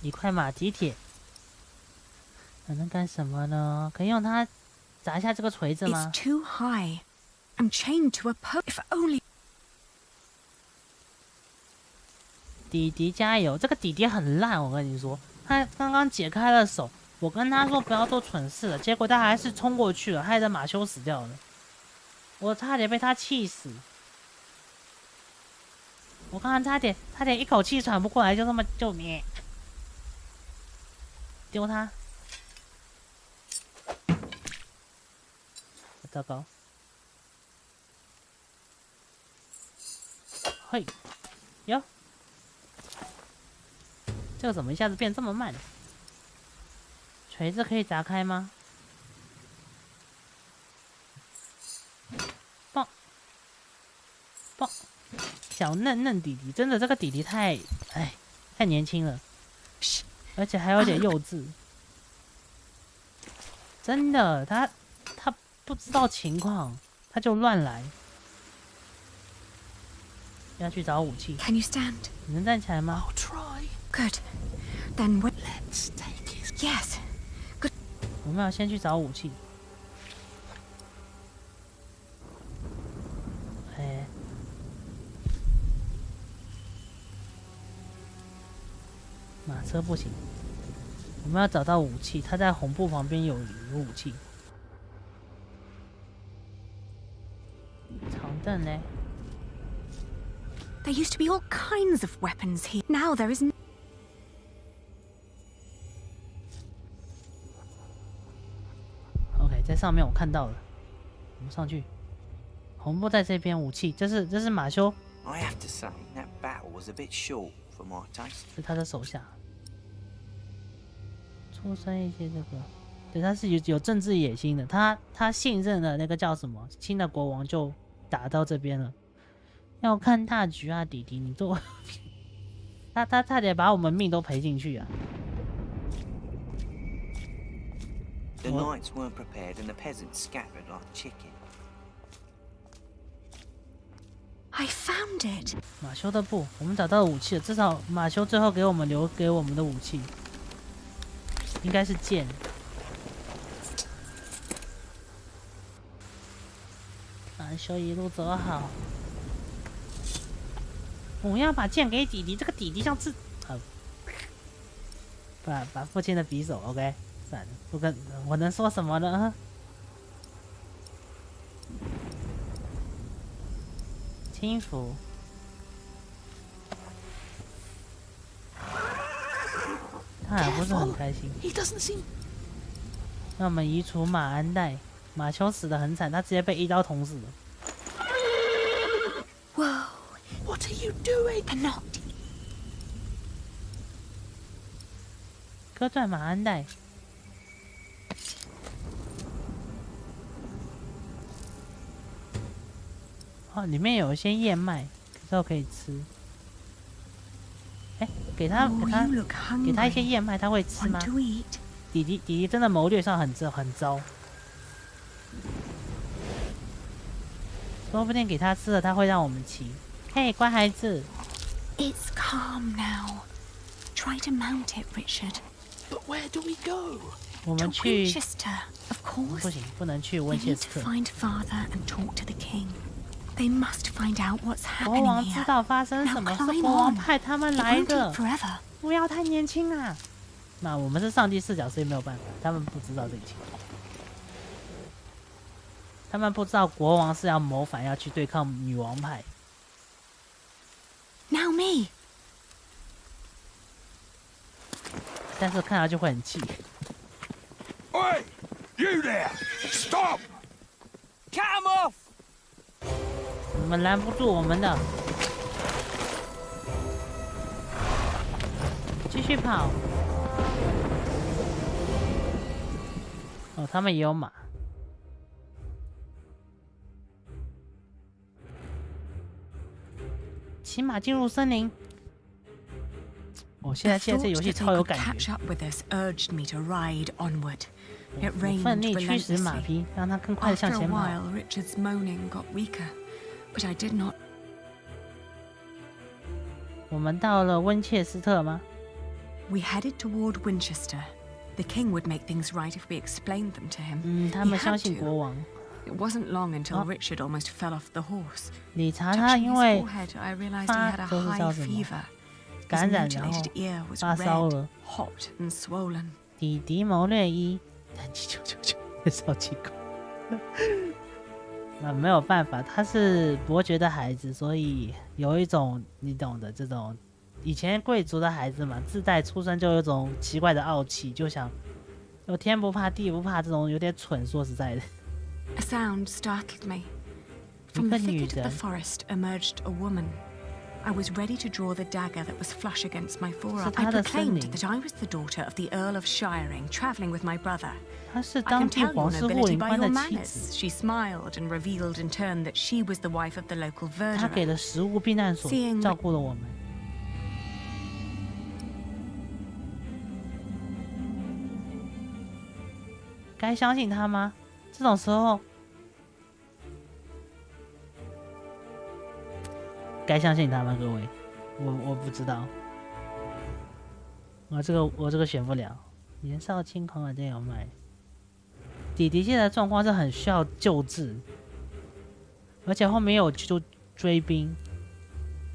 一块马蹄铁，能干什么呢？可以用它砸下这个锤子吗 ？It's too high. I'm chained to a post. If only. 弟弟加油！这个弟弟很烂，我跟你说，他刚刚解开了手，我跟他说不要做蠢事了，结果他还是冲过去了，害得马修死掉了。我差点被他气死，我刚刚差点一口气喘不过来，就这么救命！丢他！糟糕！嘿，哟！这个怎么一下子变这么慢？锤子可以砸开吗？棒！棒！小嫩嫩弟弟，真的这个弟弟太年轻了，而且还有点幼稚。真的，他不知道情况，他就乱来。要去找武器。Can you stand? 你能站起来吗 I'll try. Good. Then let's take it. Yes. Good. 我们要先去找武器。马车不行，我们要找到武器。他在红布旁边有武器。长凳呢？ There used to be all kinds of weapons here. Now there isn't. OK， 在上面我看到了，我们上去。红布在这边，武器，这是马修。I have to say that battle was a bit short for my taste. 是他的手下。出生一些这个，对，他是有政治野心的。他信任了那个叫什么新的国王，就打到这边了。要看大局啊，弟弟，你做他差点把我们命都赔进去啊！ The knights weren't prepared, and the peasants scattered like chicken. I found it. 马修的布，我们找到了武器了。至少马修最后留给我们的武器，应该是剑。马修一路走好。我要把剑给弟弟，这个弟弟像是把父亲的匕首 ，OK， 算了，不跟我能说什么呢？轻浮。他还不是很开心。那我们移除马鞍带，马修死得很惨，他直接被一刀捅死了。 Whoa! What are you doing? Cannot. 割断马鞍带。哦，里面有一些燕麦，之后可以吃。哎，给他一些燕麦，他会吃吗？弟弟真的谋略上很糟。说不定给他吃了，他会让我们骑。嘿，乖孩子。It's calm now. Try to mount it, Richard. But where do we go? 我们去 Winchester, of course. 不行，不能去温切斯特。 We need to find father and talk to the king. They must find out what's happening here. 国王知道发生什么，是国王派他们来的。不要太年轻啊！那我们是上帝视角，所以没有办法，他们不知道这一切。 他们不知道国王是要谋反，要去对抗女王派。Now me。但是看到就会很气。Oi! You there! Stop! Cut him off! 你们拦不住我们的。继续跑。哦，他们也有马。骑马进入森林。我现在这游戏超有感觉。我奋力驱使马匹，让它更快地向前跑。我们到了温切斯特吗 ？We headed toward Winchester. The king would make things right if we explained them to him. 他们相信国王。It wasn't long until Richard almost fell off the horse. 理查他因为发感染，然后发烧了。弟弟谋略1，单击999，少气功。没有办法，他是伯爵的孩子，所以有一种你懂的这种，以前贵族的孩子嘛，自带出生就有一种奇怪的傲气，就想有天不怕地不怕，这种有点蠢，说实在的。A sound startled me. From the thicket of the forest emerged a woman. I was ready to draw the dagger that was flush against my forearm. I proclaimed that I was the daughter of the Earl of Shiring, traveling with my brother. I can tell your nobility by your manners. She smiled and revealed in turn that she was the wife of the local verger. 她给了食物避难所，照顾了我们。该相信他吗？这种时候。该相信他吗，各位？我不知道，我这个选不了。年少轻狂的真有卖。弟弟现在的状况是很需要救治，而且后面有追兵。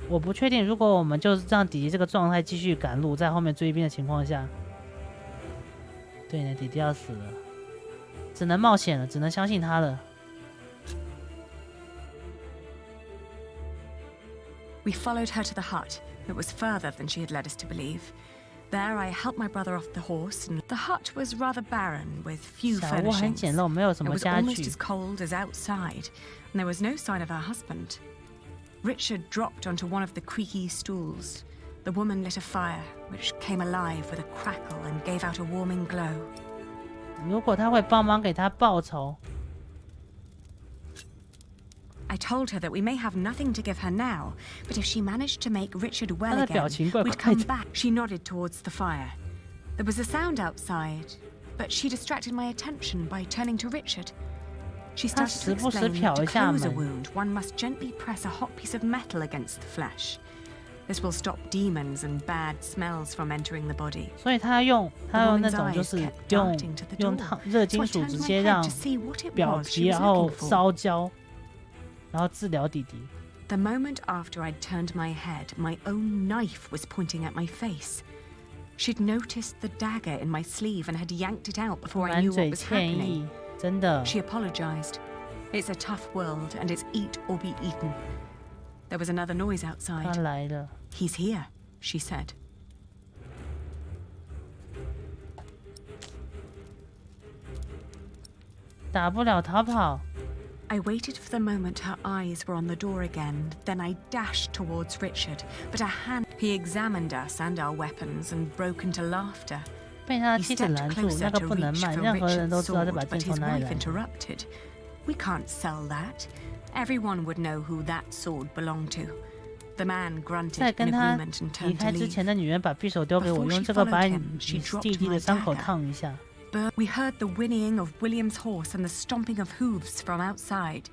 我不确定，如果我们就是让弟弟这个状态继续赶路，在后面追兵的情况下，对呢，弟弟要死了，只能冒险了，只能相信他了。We followed her to the hut. It was further than she had led us to believe. There I helped my brother off the horse, and the hut was rather barren, with few furnishings. It was almost as cold as outside, and there was no sign of her husband. Richard dropped onto one of the creaky stools. The woman lit a fire, which came alive with a crackle and gave out a warming glow. 如果他会帮忙给他报仇。I told her that we may have nothing to give her now, but if she managed to make Richard well again, we'd come back. She nodded towards the fire. There was a sound outside, but she distracted my attention by turning to Richard. She started to explain that to close a wound, one must gently press a hot piece of metal against the flesh. This will stop demons and bad smells from entering the body. 所以他用那种就是用热金属直接让表皮然后烧焦。然后治疗弟弟。The moment after I'd turned my head, my own knife was pointing at my face. She'd noticed the dagger in my sleeve and had yanked it out before I knew what was happening. 真的。She apologized. It's a tough world, and it's eat or be eaten. There was another noise outside. 他来了。He's here, she said. 打不了逃跑。I waited for the moment her eyes were on the door again, then I dashed towards Richard, but a hand... He examined us and our weapons and broke into laughter. 被他的妻子拦住，那个不能卖，任何人都知道这把剑从哪里来。 interrupted. We can't sell that. Everyone would know who that sword belonged to. The man grunted in agreement and turned to leave. 离开之前的女人把匕首丢给我，用这个把你弟弟的伤口烫一下。 We heard the whinnying of William's horse and the stomping of hooves from outside.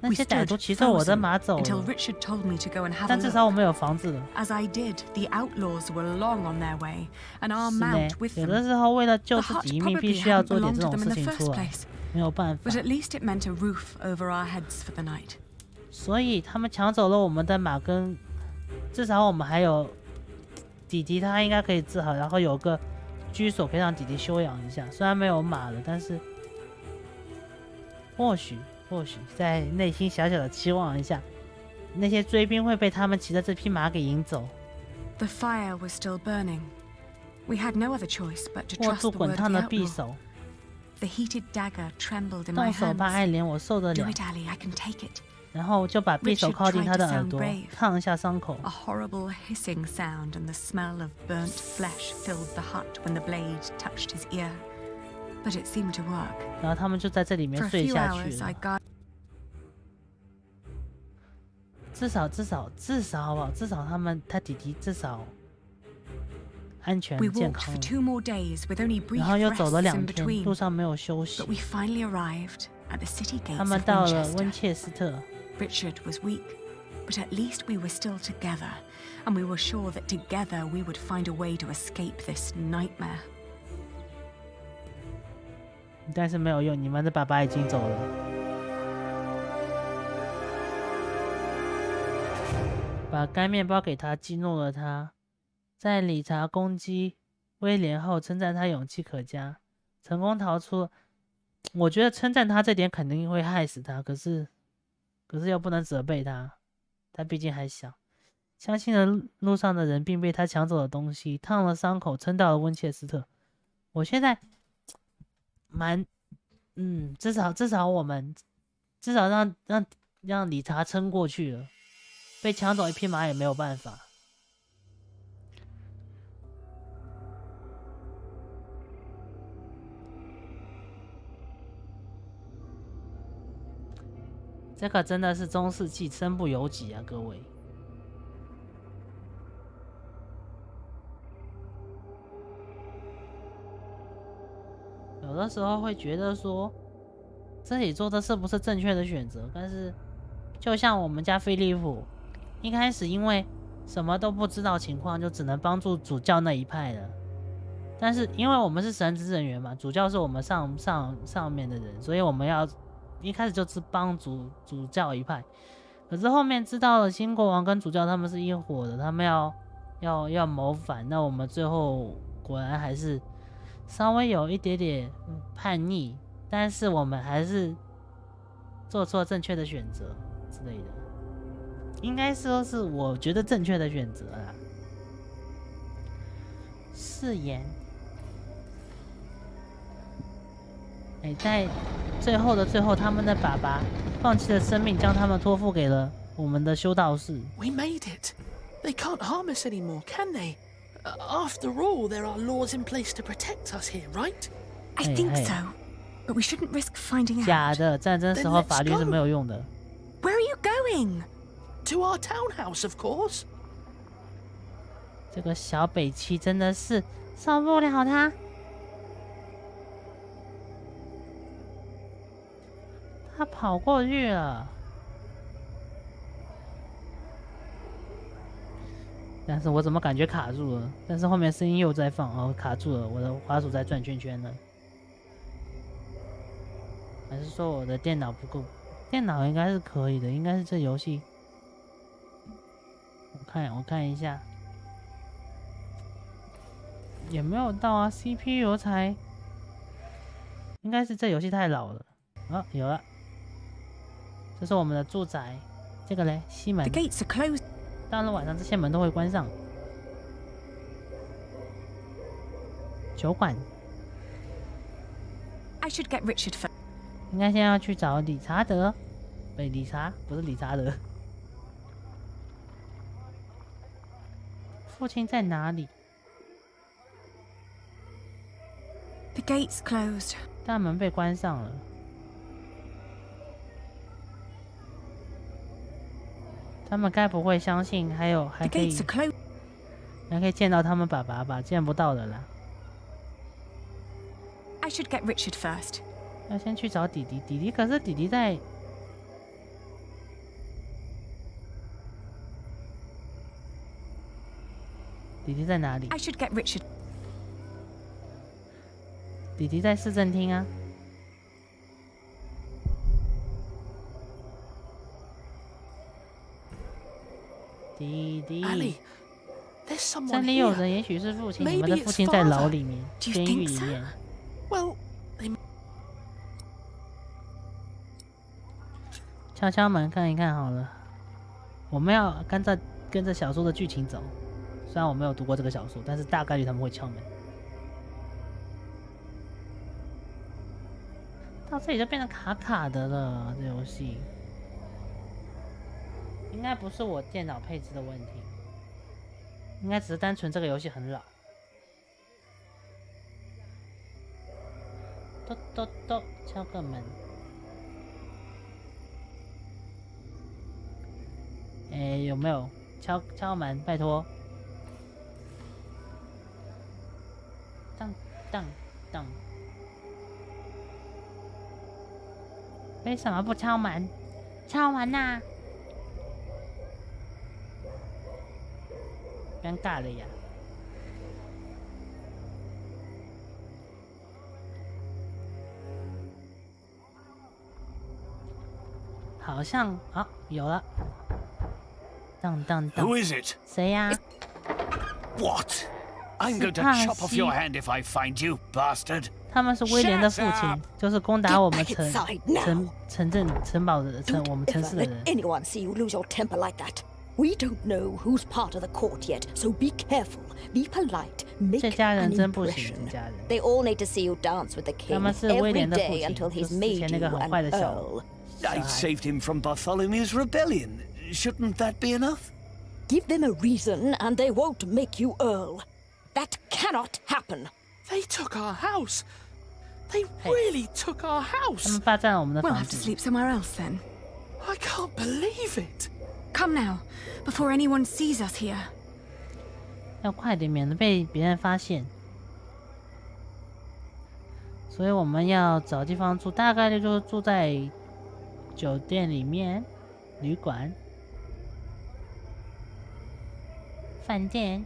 那些歹徒骑着我的马走了， until Richard told me to go and have a look. 但至少我们有房子了。 As I did, the outlaws were long on their way, and our mount with them. 有的时候为了救自己一命，必须要做点这种事情出来，没有办法。 But at least it meant a roof over our heads for the night. 所以他们抢走了我们的马跟，至少我们还有弟弟，他应该可以治好，然后有个。 居所可以让弟弟休养一下，虽然没有马了，但是或许在内心小小的期望一下，那些追兵会被他们骑的这匹马给引走。The fire was still burning. We had no other choice but to trust the word of the outlaw. The heated dagger trembled in my hands. 动手吧，爱莲，我受得了。 Do it, Ali. I can take it. 然后就把匕首靠近他的耳朵，烫一下伤口。A horrible hissing sound and the smell of burnt flesh filled the hut when the blade touched his ear. But it seemed to work. 然后他们就在这里面睡下去了。至少好不好？至少他弟弟至少安全健康。然后又走了2天，路上没有休息。他们到了温切斯特。Richard was weak, but at least we were still together, and we were sure that together we would find a way to escape this nightmare. 但是没有用，你们的爸爸已经走了。把干面包给他，激怒了他。在理查攻击威廉后，称赞他勇气可嘉，成功逃出。我觉得称赞他这点肯定会害死他，可是又不能责备他，他毕竟还小。相信了路上的人，并被他抢走的东西，烫了伤口，撑到了温切斯特。我现在至少我们至少让理查撑过去了，被抢走一匹马也没有办法。这可真的是中世纪，身不由己啊，各位。有的时候会觉得说，自己做的是不是正确的选择？但是，就像我们家菲利普，一开始因为什么都不知道情况，就只能帮助主教那一派了。但是因为我们是神职人员嘛，主教是我们上面的人，所以我们要。一开始就是帮主教一派，可是后面知道了新国王跟主教他们是一伙的，他们要谋反，那我们最后果然还是稍微有一点点叛逆，但是我们还是做出了正确的选择之类的，应该说是我觉得正确的选择啦。誓言。在最后的最后，他们的爸爸放弃了生命，将他们托付给了我们的修道士。We made it. They can't harm us anymore, can they? After all, there are laws in place to protect us here, right? I think so, but we shouldn't risk finding out. 假的，战争时候法律是没有用的。Where are you going? To our townhouse, of course. 这个小北七真的是受不了他。他跑过去了，但是我怎么感觉卡住了？但是后面声音又在放，哦，卡住了，我的滑鼠在转圈圈了。还是说我的电脑不够？电脑应该是可以的，应该是这游戏。我看一下，也没有到啊 ，CPU 才，应该是这游戏太老了。啊，有了。这是我们的住宅，这个嘞，西门。The gates are closed. 到了晚上，这些门都会关上。酒馆。I should get Richard first. 应该先要去找理查德，理查不是理查德。父亲在哪里 ？The gates closed. 大门被关上了。他们该不会相信还可以见到他们爸爸吧？见不到的啦。I should get Richard first. 要先去找弟弟，可是弟弟在。弟弟在哪里 ？I should get Richard. 弟弟在市政厅啊。弟弟，这里有人，也许是父亲。你们的父亲在牢里面，监狱里面。敲敲门看一看好了。我们要跟着小说的剧情走，虽然我没有读过这个小说，但是大概率他们会敲门。到这里就变得卡卡的了，这游戏。应该不是我电脑配置的问题，应该只是单纯这个游戏很老。咚咚咚，敲个门。有没有敲门？拜托。当当当。为什么不敲门？敲门呐！尴尬了呀。好像有了。当当当。Who is it? 谁呀？What? I'm going to chop off your hand if I find you, bastard. 他们是威廉的父亲，就是攻打我们城堡的我们城市的人。 Anyone see you lose your temper like that? We don't know who's part of the court yet, so be careful, be polite, make an impression. They all need to see you dance with the king every day until he's made you an earl. I saved him from Bartholomew's rebellion. Shouldn't that be enough? Give them a reason, and they won't make you earl. That cannot happen. They took our house. They really took our house. 他们霸占了我们的 We'll 房 have to 子。 sleep somewhere else then. I can't believe it. Come now, before anyone sees us here. 要快点，免得被别人发现。所以我们要找地方住，大概率就是住在酒店里面、旅馆、饭店。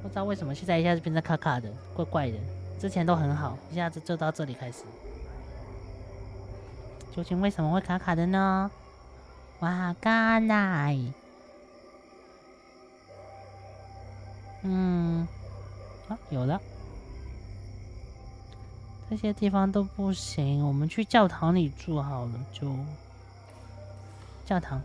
不知道为什么现在一下子变成卡卡的，怪怪的。之前都很好，一下子就到这里开始。究竟为什么会卡卡的呢？哇嘎奈。有了。这些地方都不行，我们去教堂里住好了，就教堂。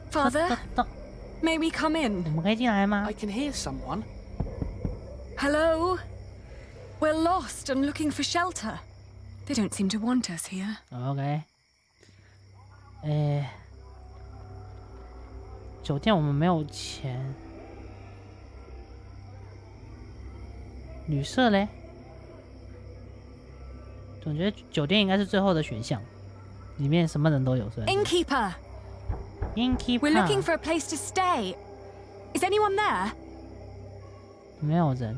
Father, may we come in? 我们可以进来吗 I can hear someone. Hello? We're lost and looking for shelter. They don't seem to want us here. OK。酒店我们没有钱。旅社嘞？总觉得酒店应该是最后的选项，里面什么人都有，是吧 Innkeeper. Innkeeper. We're looking for a place to stay. Is anyone there? 没有人。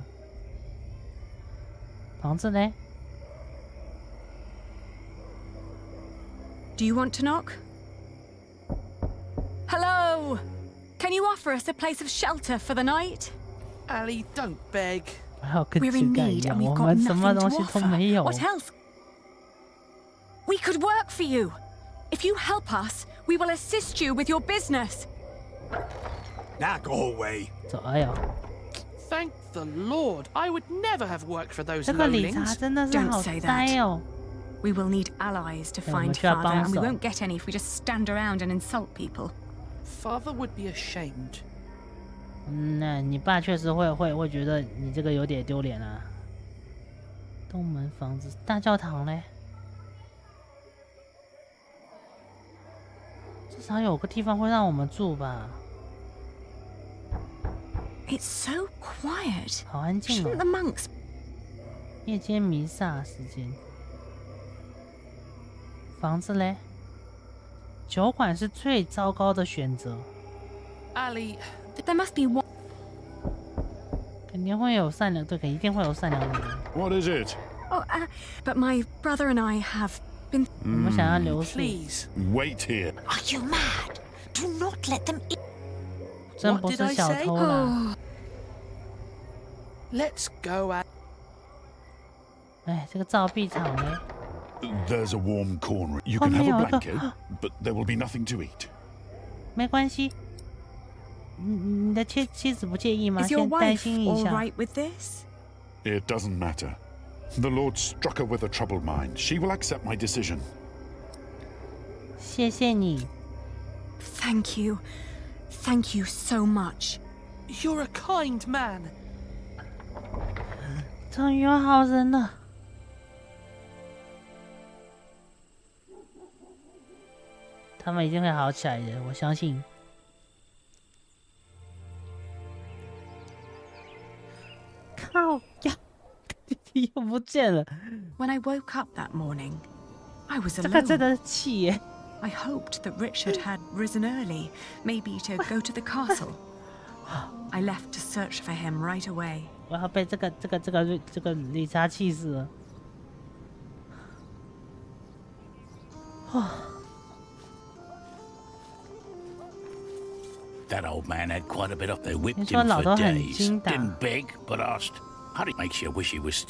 房子嘞 Do you want to knock? Hello? Can you offer us a place of shelter for the night? Ali, don't beg. We're in need and we've got nothing to offer. What else? We could work for you. If you help us, we will assist you with your business. Now go away. Thank the Lord. I would never have worked for those 这个理 lowlings. 查真的是好呆哦。 We will need allies to find Father, and we won't get any if we just stand around and insult people. Father would be ashamed. 那你爸确实会觉得你这个有点丢脸啊。东门房子，大教堂嘞，至少有个地方会让我们住吧。 It's so quiet. 好安静 Shouldn't the monks? 夜间弥撒时间。房子嘞？酒馆是最糟糕的选择。 Ali, there must be one. 肯定会有善良，对，一定会有善良的人。 What is it? Oh, but my brother and I have been. 我们想要留宿。 Please wait here. Are you mad? Do not let them in. 真不是小偷啦。 Let's go at. 哎，这个造币厂嘞。 There's a warm corner. You can have a blanket, but there will be nothing to eat. 没关系。你的妻子不介意吗？ Is your 先担 wife 心一 all 下。 right with this? It doesn't matter. The Lord struck her with a troubled mind. She will accept my decision. 谢谢你。 Thank you. Thank you so much. You're a kind man. 终于有好人了。他们一定会好起来的，我相信。靠呀，弟弟又不见了。When I woke up that morning, I was alone. 这个真的是气耶。I hoped that Richard had risen early, maybe to go to the castle. I left to search for him right away. 我要被这个理查气死了。That old man had quite a bit of. They whipped him for days. Didn't beg, but asked. How it makes you wish he was.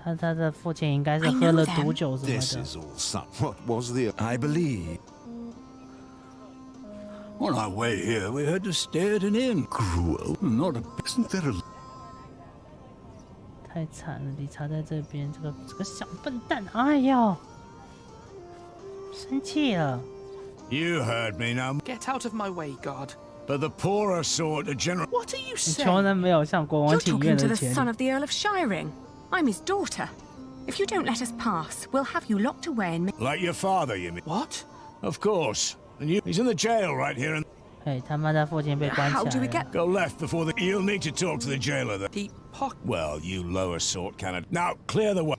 他的父亲应该是喝了毒酒什么的。 This is all son. What was the? I believe. On our way here, we had to stay at an inn. Cruel, not a. Isn't there a? 太惨了，理查在这边，这个小笨蛋，哎呦，生气了。 You heard me now. Get out of my way, God. But the poorer sort of general. What are you saying? 穷人没有向国王 You're 请愿 talking to 的 the 权 son 利。 of the Earl of Shiring. I'm his daughter. If you don't let us pass, we'll have you locked away and. Like your father, you mean? What? Of course. And he's in the jail right here. And 哎，他妈的父亲被关起 How do we 来 get? 了。 go left before the. You'll need to talk to the jailer. The pock. Well, you lower sort cannot. Now clear the way.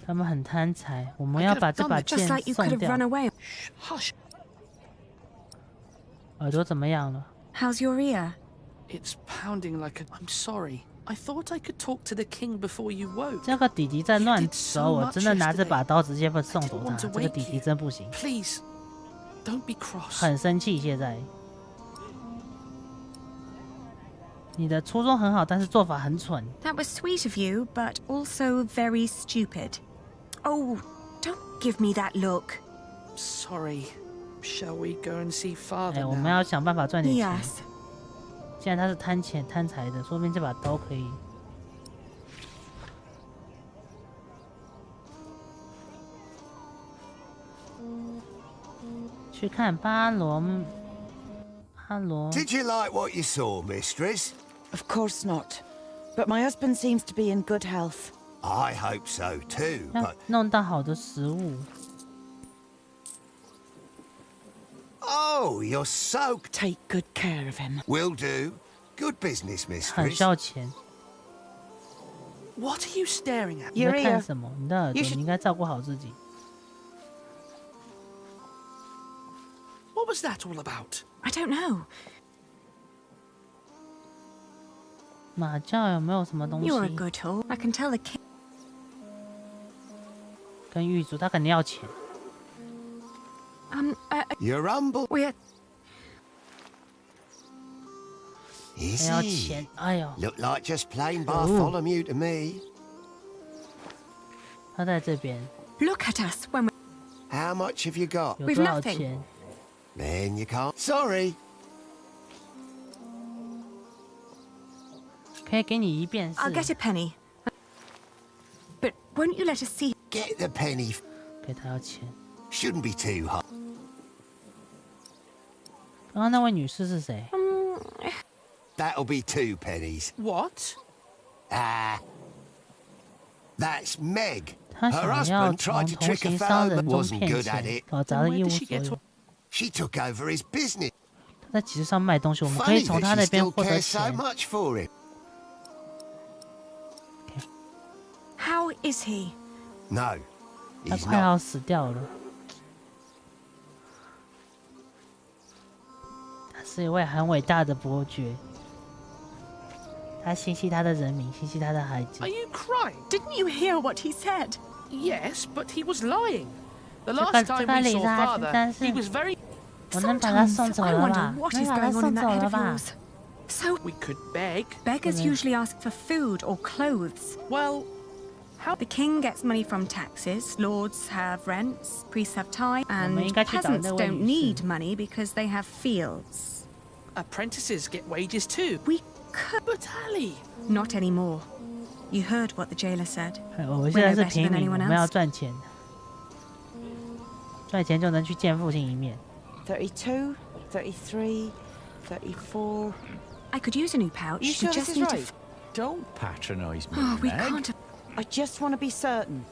他们很贪财，我们要把这把剑 Just like you could 送 have 掉 run。away. Hush. 耳朵怎么样了？ How's your ear? It's pounding like a. I'm sorry. I thought I could talk to the king before you woke. 这个弟弟在乱走，我真的拿这把刀直接会送走他。这个弟弟真不行， Please, don't be cross. 很生气。现在，你的初衷很好，但是做法很蠢。 That was sweet of you, but also very stupid. Oh, don't give me that look. Sorry. Shall we go and see father 哎，我们 now? 要想办法赚点钱。 Yes. 既然他是贪钱贪财的，说不定这把刀可以。去看巴罗。 Did you like what you saw, mistress? Of course not. But my husband seems to be in good health. I hope so too, 要 but 弄到好的食物。 oh, you're so. Take good care of him. Will do. Good business, 很 mistress. 需要钱。 What are you staring at? 你在看什么？你的耳朵，你应该照顾好自己。 What was that all about? I don't know. 马厩有没有什么东西？ You're a good horse. I can tell the king. 跟狱卒，他肯定要钱。 You're humble. We're. Is 还要 he? 钱，哎呦， Look like just plain Bartholomew to me. 他在这边。 Look at us when we. How much have you got? 有多少钱？ Then you can't. Sorry. 可以给你一便士。 I'll get a penny. But won't you let us see? Get the penny. 给他要钱。 Shouldn't be too hard. 刚刚那位女士是谁？ That'll be 2 pennies. What? That's Meg. 她 Her 想要 husband 从 tried to 同 trick 行 a 商 fellow 人 but 中 wasn't 骗 good at 钱 it.，搞砸了一无所有。 She took over his business. 他在集市上卖东西，我们可以 Funny 从 that 他 she 那边 still 获得 cares so 钱。 much for him. How is he? No, 他 he's 快要 not. 死掉了。他是一位很伟大的伯爵，他心系他的人民，心系他的孩子 Are。you crying? Didn't you hear what he said? Yes, but he was lying. The 这 last 个 time 这个 we 理 saw 查， father, 但是 he was very. 我能把他 Sometimes 送走 I 了 wonder 吧？ what 能 is 把他 going on 送 in 走 that head 了 of 吧？ yours. So We could beg. beggars usually ask for food or clothes. Well, how? The king gets money from taxes, lords have rents, priests have tithe, 我们应 and 该去找 peasants 那位 don't 女 need 士。 money because they have fields. Apprentices get wages too. We could. But Ali. Not anymore. You heard what the jailer said. 哎我们现在是 We're no better 平 than 民，我 anyone 们要 else. 赚钱，赚钱就能去见父亲一面。 32, 33, 34. I could use a new pouch. You sure we this just is need right? to. Don't patronize me, Oh, we Meg. can't. I just want to be certain.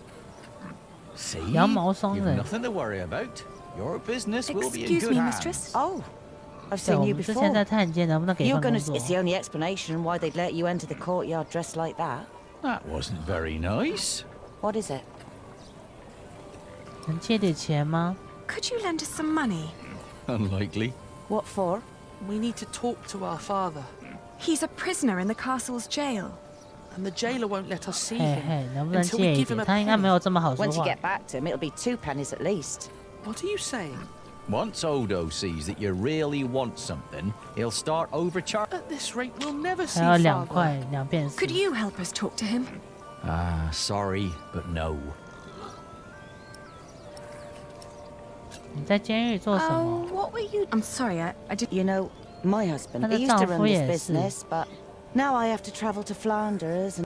See? 羊毛松 You've 人。 nothing to worry about. Your business will be in Excuse good me, hands. mistress. Oh, I've 对， seen 我 you 们之 before. 前在探监，能不能给一 You're 份 gonna. 工作 It's the only explanation why they'd let you enter the courtyard dressed like that. That wasn't very nice. What is it? 能借点钱吗？ Could you lend us some money? Unlikely. What for? We need to talk to our father, He's a prisoner in the castle's jail. and the jailer won't let us see 嘿 him 嘿，能不能 until 借 we 一 give him 点？ a 他应该没 penny. 有这么好说 Once you 话。 get back to him, it'll be 2 pennies at least. What are you saying? Once Odo sees that you really want something, he'll start overcharging. At this rate, we'll never see 还要2 father. 块2变4。 Could you help us talk to him? Ah, sorry, but no. 你在监狱做什 Oh, 么？ what were you? I'm sorry, I did. You know, my husband, But the he used to run this 丈夫也是。 business, but now I have to travel to Flanders and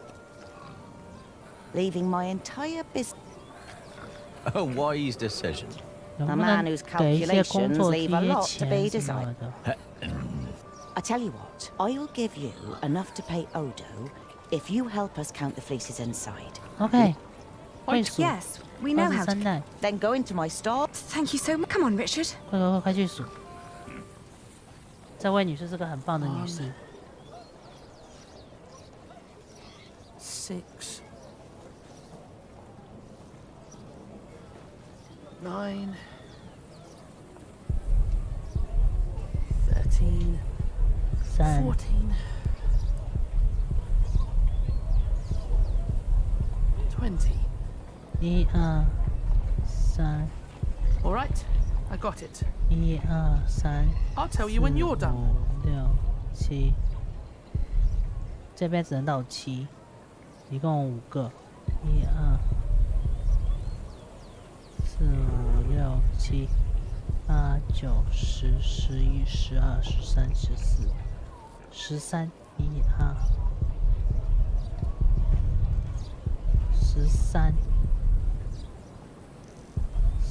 leaving my entire business. A wise decision. 能 A 不 man 能 whose 给一些工 calculations 作 leave a 贴 lot to be 钱什么 desired. 的？ I tell you what, I'll give you enough to pay Odo if you help us count the fleeces inside. OK， 会数。 Yes, we know how 23 to. 袋， Then go into my store. Thank you so much. Come on, Richard. 快去数。这位女士是个很棒的女士。 6, 9, 13, 3 14, 20. 1 2 3 All right, I got it. 1 2 3 I'll tell you when you're done. 5 6 7，这边只能到7，一共5个。1 2 4 5 6 7 8 9 10 11 12 13 14 13 1 2 13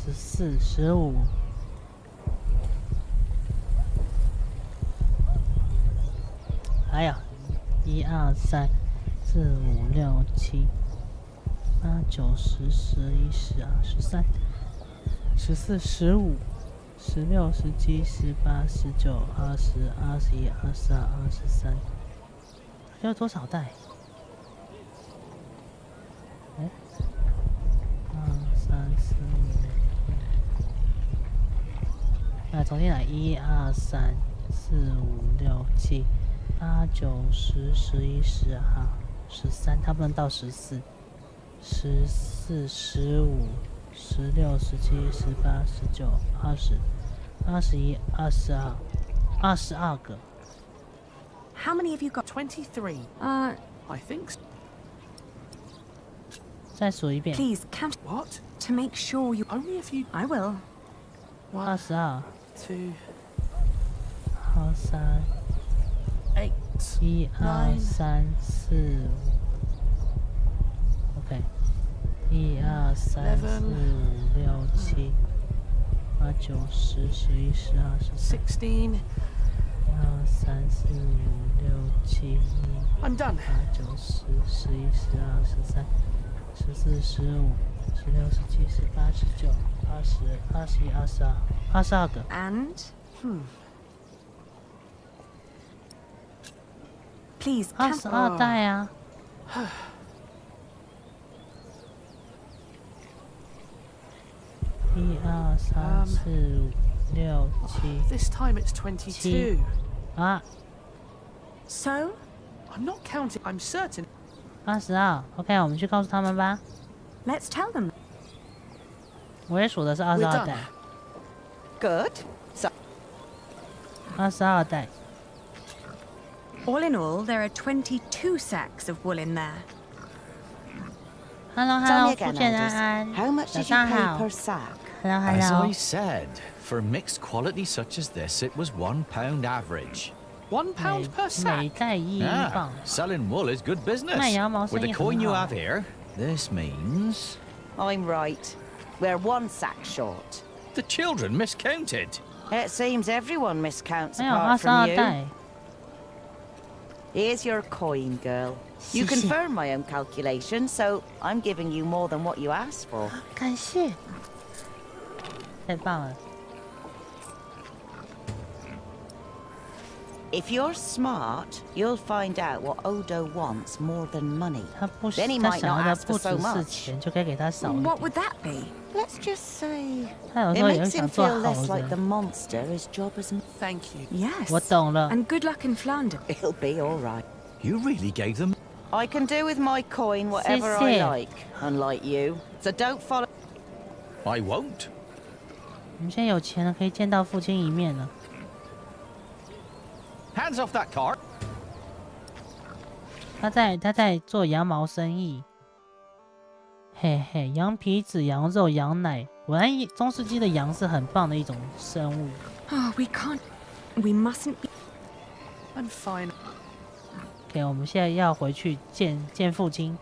14 15。还有1 2 3 4 5 6 7 8 9 10 11 12 13 14 15 16 17 18 19 20 21 22 23，还有多少袋？哎，2 3 4 5，来重新来，1 2 3 4 5 6 7 8 9 10 11 12 13，它不能到14、14、15、16、17、18、19、20、21、22、22个。 How many have you got? 23. I think so. 再数一遍。 Please count. What? To make sure you. Only if you. I will. 22、 2, 23、 8, 1、2、3、4、OK。1 2 3 4 5 6 7 8 9 10 11 12 16. 1 2 3 4 5 6 7 I'm done. 8 9 10 11 12 13 14 15 16 17 18 19 20 21 22 22个。 And. Please count. 22袋啊。1 2 3 4 5 6 7。 This time it's 22. 啊。 So? I'm not counting. I'm certain. 22 OK， 我们去告诉他们吧。 Let's tell them. 我也数的是22袋。 Good. So 22袋。 All in all, there are 22 sacks of wool in there. Hello， tell me 福 again, 建 Aldous. 安安。 How much 早 did you 上 pay 好。 per sack? Hello， As hello。 I said, for mixed quality such as this, it was £1 average. £1 per sack. 每袋1英镑。 Selling wool is good business. 卖羊毛生 With 意 the 很 coin you 好。 have here, this means I'm right. We're 1 sack short. the children miscounted. It seems everyone miscounts 没有 apart from 22 you. 袋。Here's your coin, girl. You confirmed my own calculation, so I'm giving you more than what you asked for. 感谢，太棒了。If you're smart, you'll find out what Odo wants more than money. 他不， Then he 他 might 想 not 要的 ask 不 for 只 so 是 much. 钱，就可以给他少一点。 What would that be? Let's just say 他有 it 时候也会 makes 想 him 做 feel 好 less like the 人。 monster his job is. Thank you. Yes. 我懂了。 And good luck in Flanders. It'll be all right. You really gave them. I can do with my coin whatever 谢谢。 I like, unlike you. So don't follow. I won't. 我们现在有钱了，可以见到父亲一面了。 Hands off that car. 他在做羊毛生意。嘿嘿，羊皮纸、羊肉、羊奶，果然中世纪的羊是很棒的一种生物。 Oh, we can't. We mustn't be. I'm fine. OK， 我们现在要回去见父亲。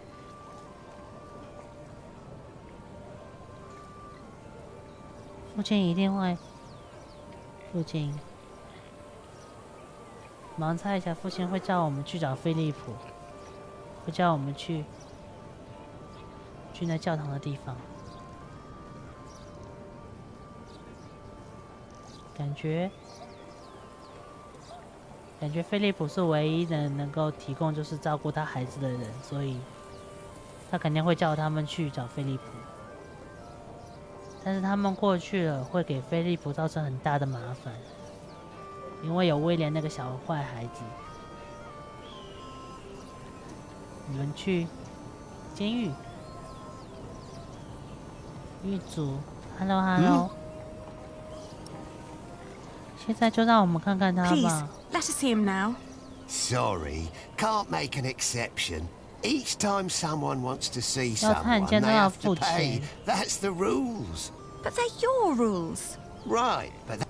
父亲一定会。父亲，盲猜一下，父亲会叫我们去找菲利普，会叫我们去那教堂的地方。感觉菲利普是唯一的能够提供就是照顾他孩子的人，所以他肯定会叫他们去找菲利普。但是他们过去了，会给菲利普造成很大的麻烦，因为有威廉那个小坏孩子。我们去监狱，狱卒 ，Hello Hello，现在就让我们看看他 Please, 吧。 let us see him now. Sorry, can't make an exception. Each time someone wants to see 要 someone, 看见 they 都要 have 付 to pay. 钱。 That's the rules. But they're your rules. Right, but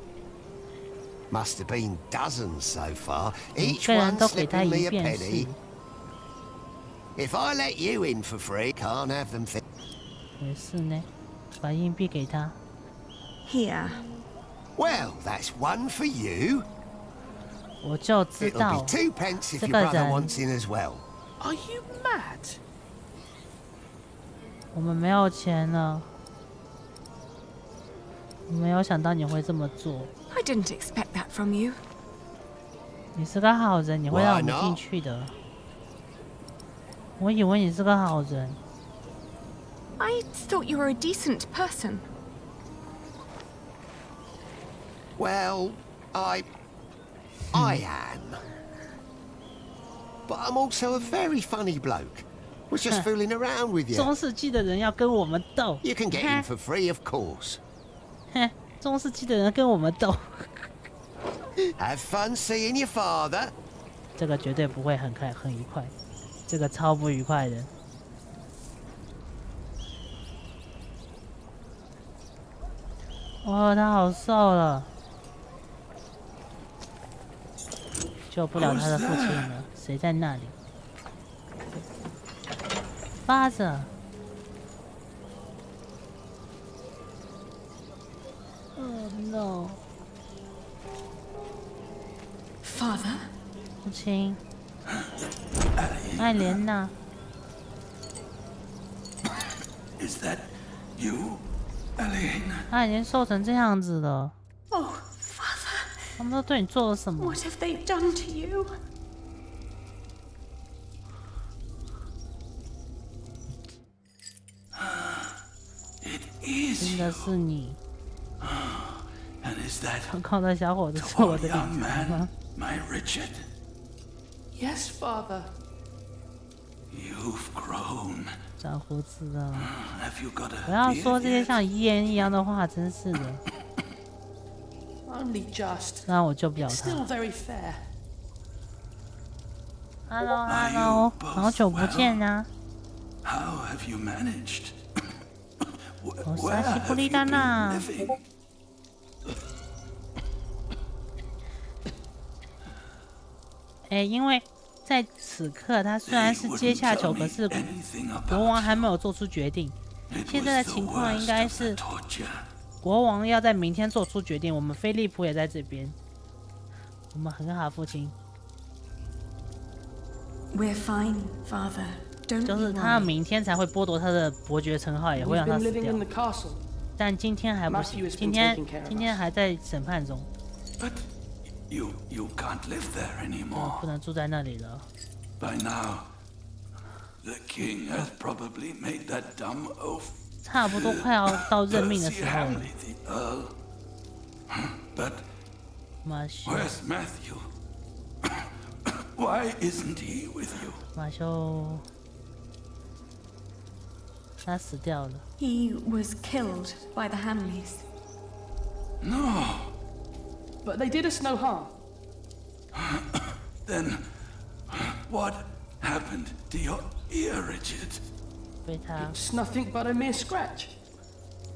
must have been dozens so far. 每 Each 个人 one 都给他 slipping 一 me a 便 penny. 士。 If I let you in for free, can't have them think. 没事呢，把硬币给他。 Here. Well, that's one for you. 我就知 It'll 道 be 2 pence if 这 your 个 brother 人， wants in as well. Are you mad? 我们没有钱了。我没有想到你会这么做。 I didn't expect that from you. 你是个好人，你会让我们进去的。我以为你是个好人。 I thought you were a decent person. Well, I am. But I'm also a very funny bloke. Was just fooling around with you. 中世纪的人要跟我们斗。 You can get in for free, of course. 哼，中世纪的人跟我们斗。 Have fun seeing your father. 这个绝对不会很愉快，这个超不愉快的。哦，他好瘦了，救不了他的父亲了。谁在那里？发着。Oh no！ Father? 父亲，艾莲娜。 Is that you, Elena? 他已经瘦成这样子了。 Oh, Father. 他们都对你做了什么？ What have they done to you? 真的是你。 And is that 可靠的小伙子是我的理财吗？ my Richard? Yes, Father. You've grown. 长胡子了。 Have you got a 不要说 beard 这些 yet? 像遗言一样的话，真是的。 Only just. 那我救不了 It's 他。 still very fair. Hello Hello， 好久不见啊！ How have you managed? 我 Where 沙西布 have 利 you 丹 been 娜。 living? 哎，因为在此刻，他虽然是阶下囚，可是国王还没有做出决定。现在的情况应该是国王要在明天做出决定。我们菲利普也在这边，我们很好，父亲。We're fine, Father. Don't 就是他明天才会剥夺他的伯爵称号，也会让他死掉。但今天还不行，今天还在审判中。But you can't live there anymore. 不能住在那里了。By now, the king has probably made that dumb oath. 差不多快要到任命的时候了。But where's Matthew? Why isn't he with you? 马修，他死掉了。He was killed by the Hamleys. No. But they did us no harm. Then, what happened to your ear, Richard? It's nothing but a mere scratch.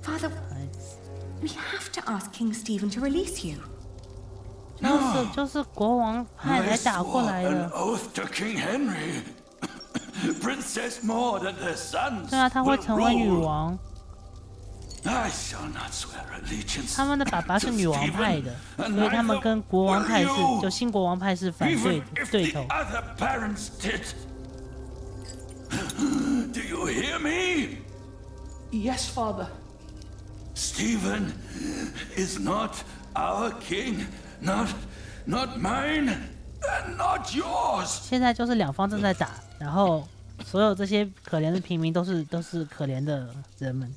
Father, we have to ask King Stephen to release you. 就是国王派来打过来的。对啊，他会成为女王。他们的爸爸是女王派的，所以他们跟国王派就新国王派是反对头。Do you hear me? Yes, Father. Stephen is not our king. Not mine, and not yours. 现在就是两方正在打，然后所有这些可怜的平民都是可怜的人们。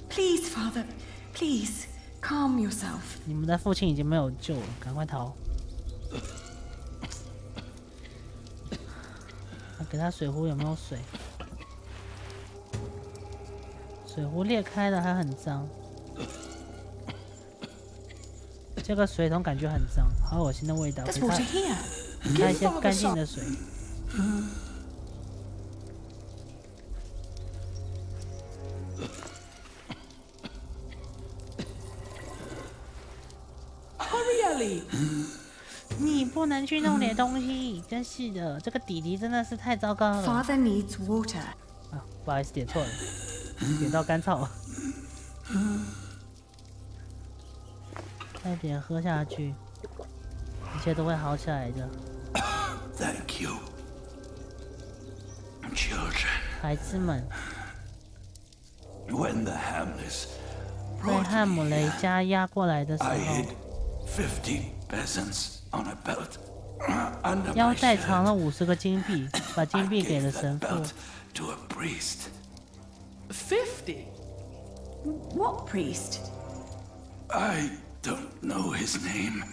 Please, Father, please calm yourself. 你们的父亲已经没有救了，赶快逃！给他水壶，有没有水？水壶裂开了，还很脏。这个水桶感觉很脏，好恶心的味道。给他一些干净的水。你不能去弄点东西，真是的，这个弟弟真的是太糟糕了。Father needs water. 啊，不好意思，点错了，点到干草了。快点喝下去，一切都会好起来的。Thank you, children. 孩子们， When the Hamleys 被汉姆雷家押过来的时候， 50 peasants on a belt under 腰 my 带 shirt. 藏了50个金币，把金币给了 I gave 神 that 父。 belt to a priest. 50? What priest? I don't know his name.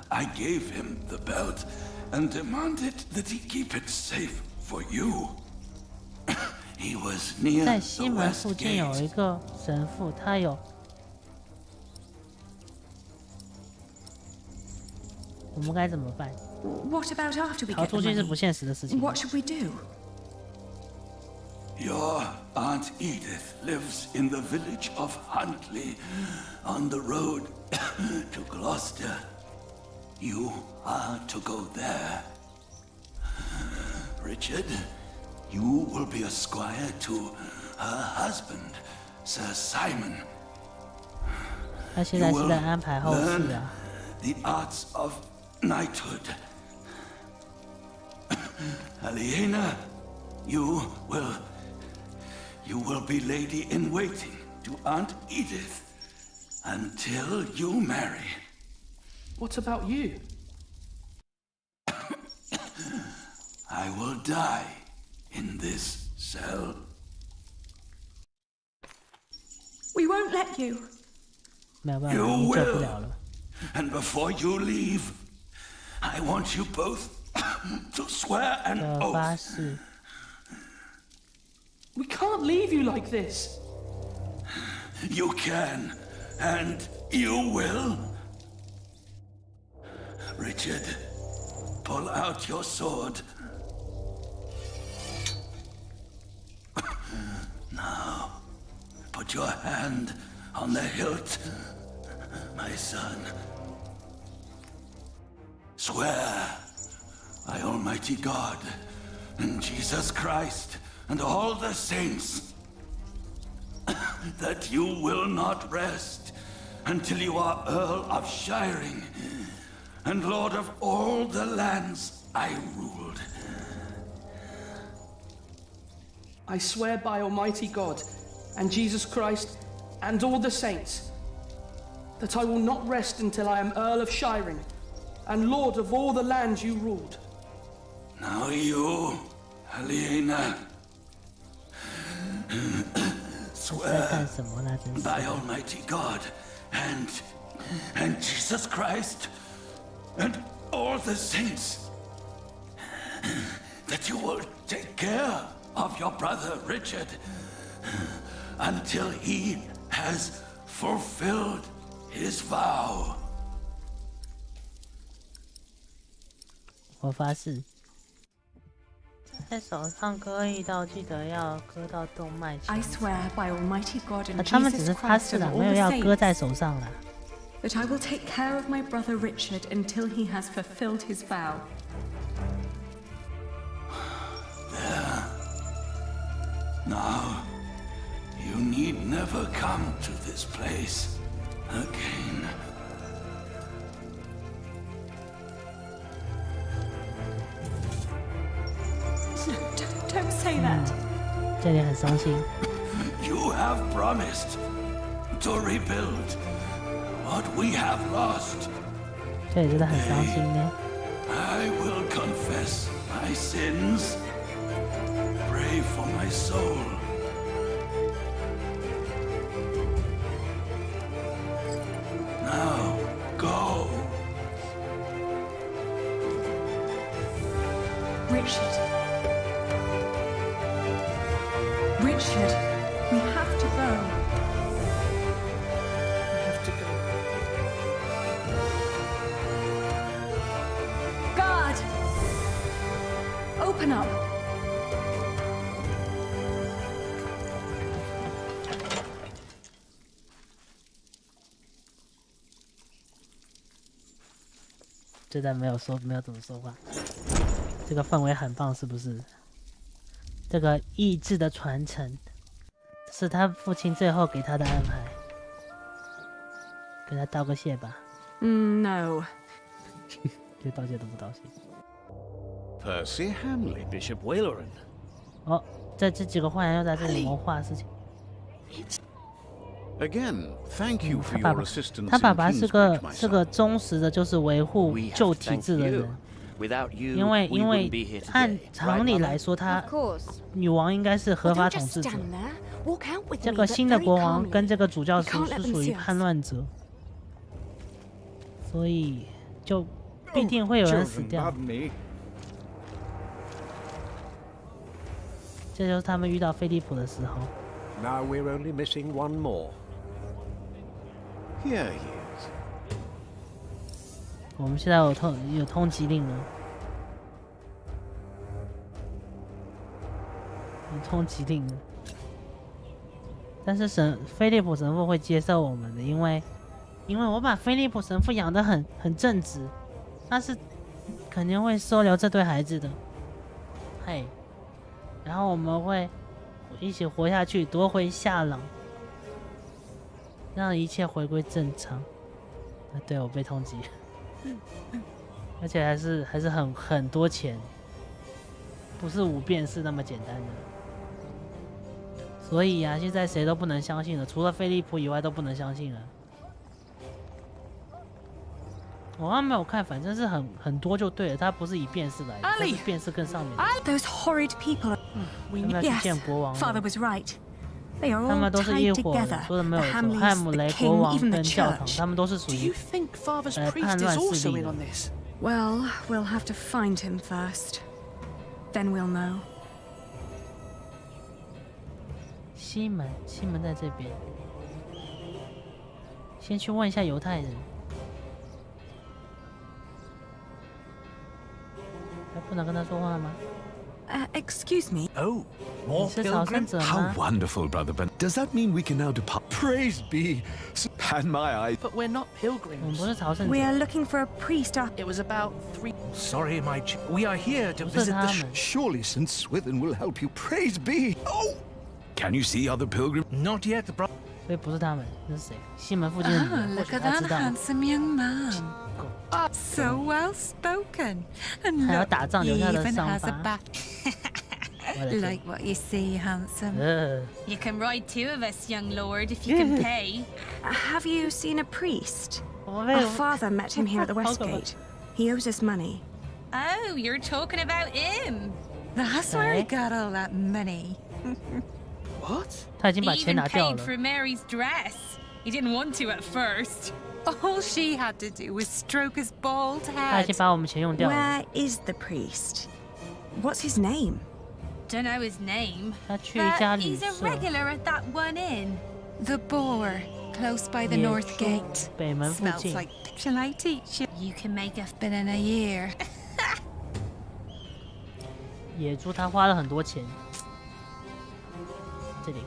I gave him the belt and demanded that he keep it safe for you. He was near 在 the 西门 west 附近有 gate. 一个神父，他有。我们该怎么办？ What about after we 逃 get 出 the 去是 money? 不现实的事情。 What should we do? Your Aunt Edith lives in the village of Huntley, on the road to Gloucester. You are to go there. Richard, you will be a squire to her husband, Sir Simon. 他现在是在安排后事啊。 The arts of knighthood. Aliena, you will be lady in waiting to Aunt Edith until you marry. What about you? I will die in this cell. We won't let you. 没有办法， You 你救不 will. 了了。 And before you leave, I want you both to swear an 发 oath. 誓， We can't leave you like this. You can, and you will. Richard, pull out your sword. Now, put your hand on the hilt, my son. Swear by Almighty God and Jesus Christ and all the saints that you will not rest until you are Earl of Shiring and lord of all the lands I ruled. I swear by Almighty God and Jesus Christ and all the saints that I will not rest until I am Earl of Shiring and lord of all the lands you ruled. Now you, Helena, swear by Almighty God and Jesus Christ and all the saints that you will take care of your brother Richard until he has fulfilled his vow. 我发誓，在手上割一刀，记得要割到动脉前。 I swear by Almighty God and 他们只 Jesus 是发 Christ 誓 and 了， all 没有 the 要割 saints 在手上啦。 that I will take care of my brother Richard until he has fulfilled his vow. There. Now, you need never come to this place again. Don't say that. 这里很伤心。 You have promised to rebuild what we have lost. 这里真的很伤心呢。 I will confess my sins. Pray for my soul. Now, go. Richard. Richard, we have to go. We have to go. Guard! Open up. 这段没有怎么说话，这个氛围很棒，是不是？这个意志的传承，是他父亲最后给他的安排。跟他道个谢吧。No. 就道谢都不道谢。 Percy Hamley, Bishop Waleran. 哦，这几个坏人又在这里谋划事情。 Again, thank you for 他 your 爸 assistance. 他爸爸 in 是 Kingsbridge, 个 my 是个 son. 忠实的，就是维护 We have 旧 to 体 thank 制的 you. 人。 Without you, 因为 we wouldn't be here 按 today. 常理来说，他 Of course. 女王应该是合法统治者。 Stand there. Walk out with 这 me, 个 but 新的 very 国王 calmly. 跟这个主教 You 是 can't let 是 them 属于 see us. 叛乱者，所以就必定会有人死掉。 Children, pardon me. 这就是他们遇到菲利普的时候。 Now we're only missing one more. Here he is. 我们现在有通缉令了，有通缉令了。但是菲利普神父会接受我们的，因为我把菲利普神父养得很正直，他是肯定会收留这对孩子的。嘿，然后我们会一起活下去，夺回夏朗，让一切回归正常。对，我被通缉。而且还是很多钱，不是5便士那么简单的。所以啊，现在谁都不能相信了，除了菲利普以外都不能相信了。我还没有看，反正是很多就对了，他不是以便士来的，他是便士更上面的。 Those horrid people. We 他们要去 yes. 见国王了。 Father was right. They are 他 all 们都是一 tied 伙的， together. 说的没 The 有错。 Hamleys, 汉姆 the 雷 king, 国王 even the 跟教堂， church. 他们都是属 Do 于 you think Father's priest 叛 is 乱势 also 力 in 的。 on this? Well, we'll have to find him first. Then we'll know. 西门在这边，先去问一下犹太人。还不能跟他说话吗？ Excuse me. Oh, more 你是朝圣 pilgrims? 者 How 吗？ wonderful, Brother Ben. Does that mean we can now depart? Praise be. And my eye. But we're not 我们 pilgrims. 不是朝圣 We 者， are looking for a priest up. It was about 3. Sorry, we are here to 不是 visit 他 the. 们。 Surely St. Swithin will help you. Praise be. Oh! Can you see other pilgrims? Not yet, bro. 所以不是他们，那是谁？西门附近的女 Ah, 人，或 look 许 at 他 that 知道。 handsome young man. 够 So well spoken. And look, he even has a back. Like what you see, handsome. You can ride 2 of us, young lord, if you can pay. Have you seen a priest? Our father met him here at the west gate. He owes us money. Oh, you're talking about him. That's where he got all that money. What? He even paid for Mary's dress. He didn't want to at first. All she had to do was stroke his bald 他已 head. 经把我们钱用掉了。 Where is the priest? What's his name? Don't know his name. 他去一家 But 旅 he's a 社， regular at that one inn. The boar, close by the 野 north 猪 gate. 北门附 Smells 近。 like. Shall I teach you? You can make a Been in a year. 野猪他花了很多钱。这里，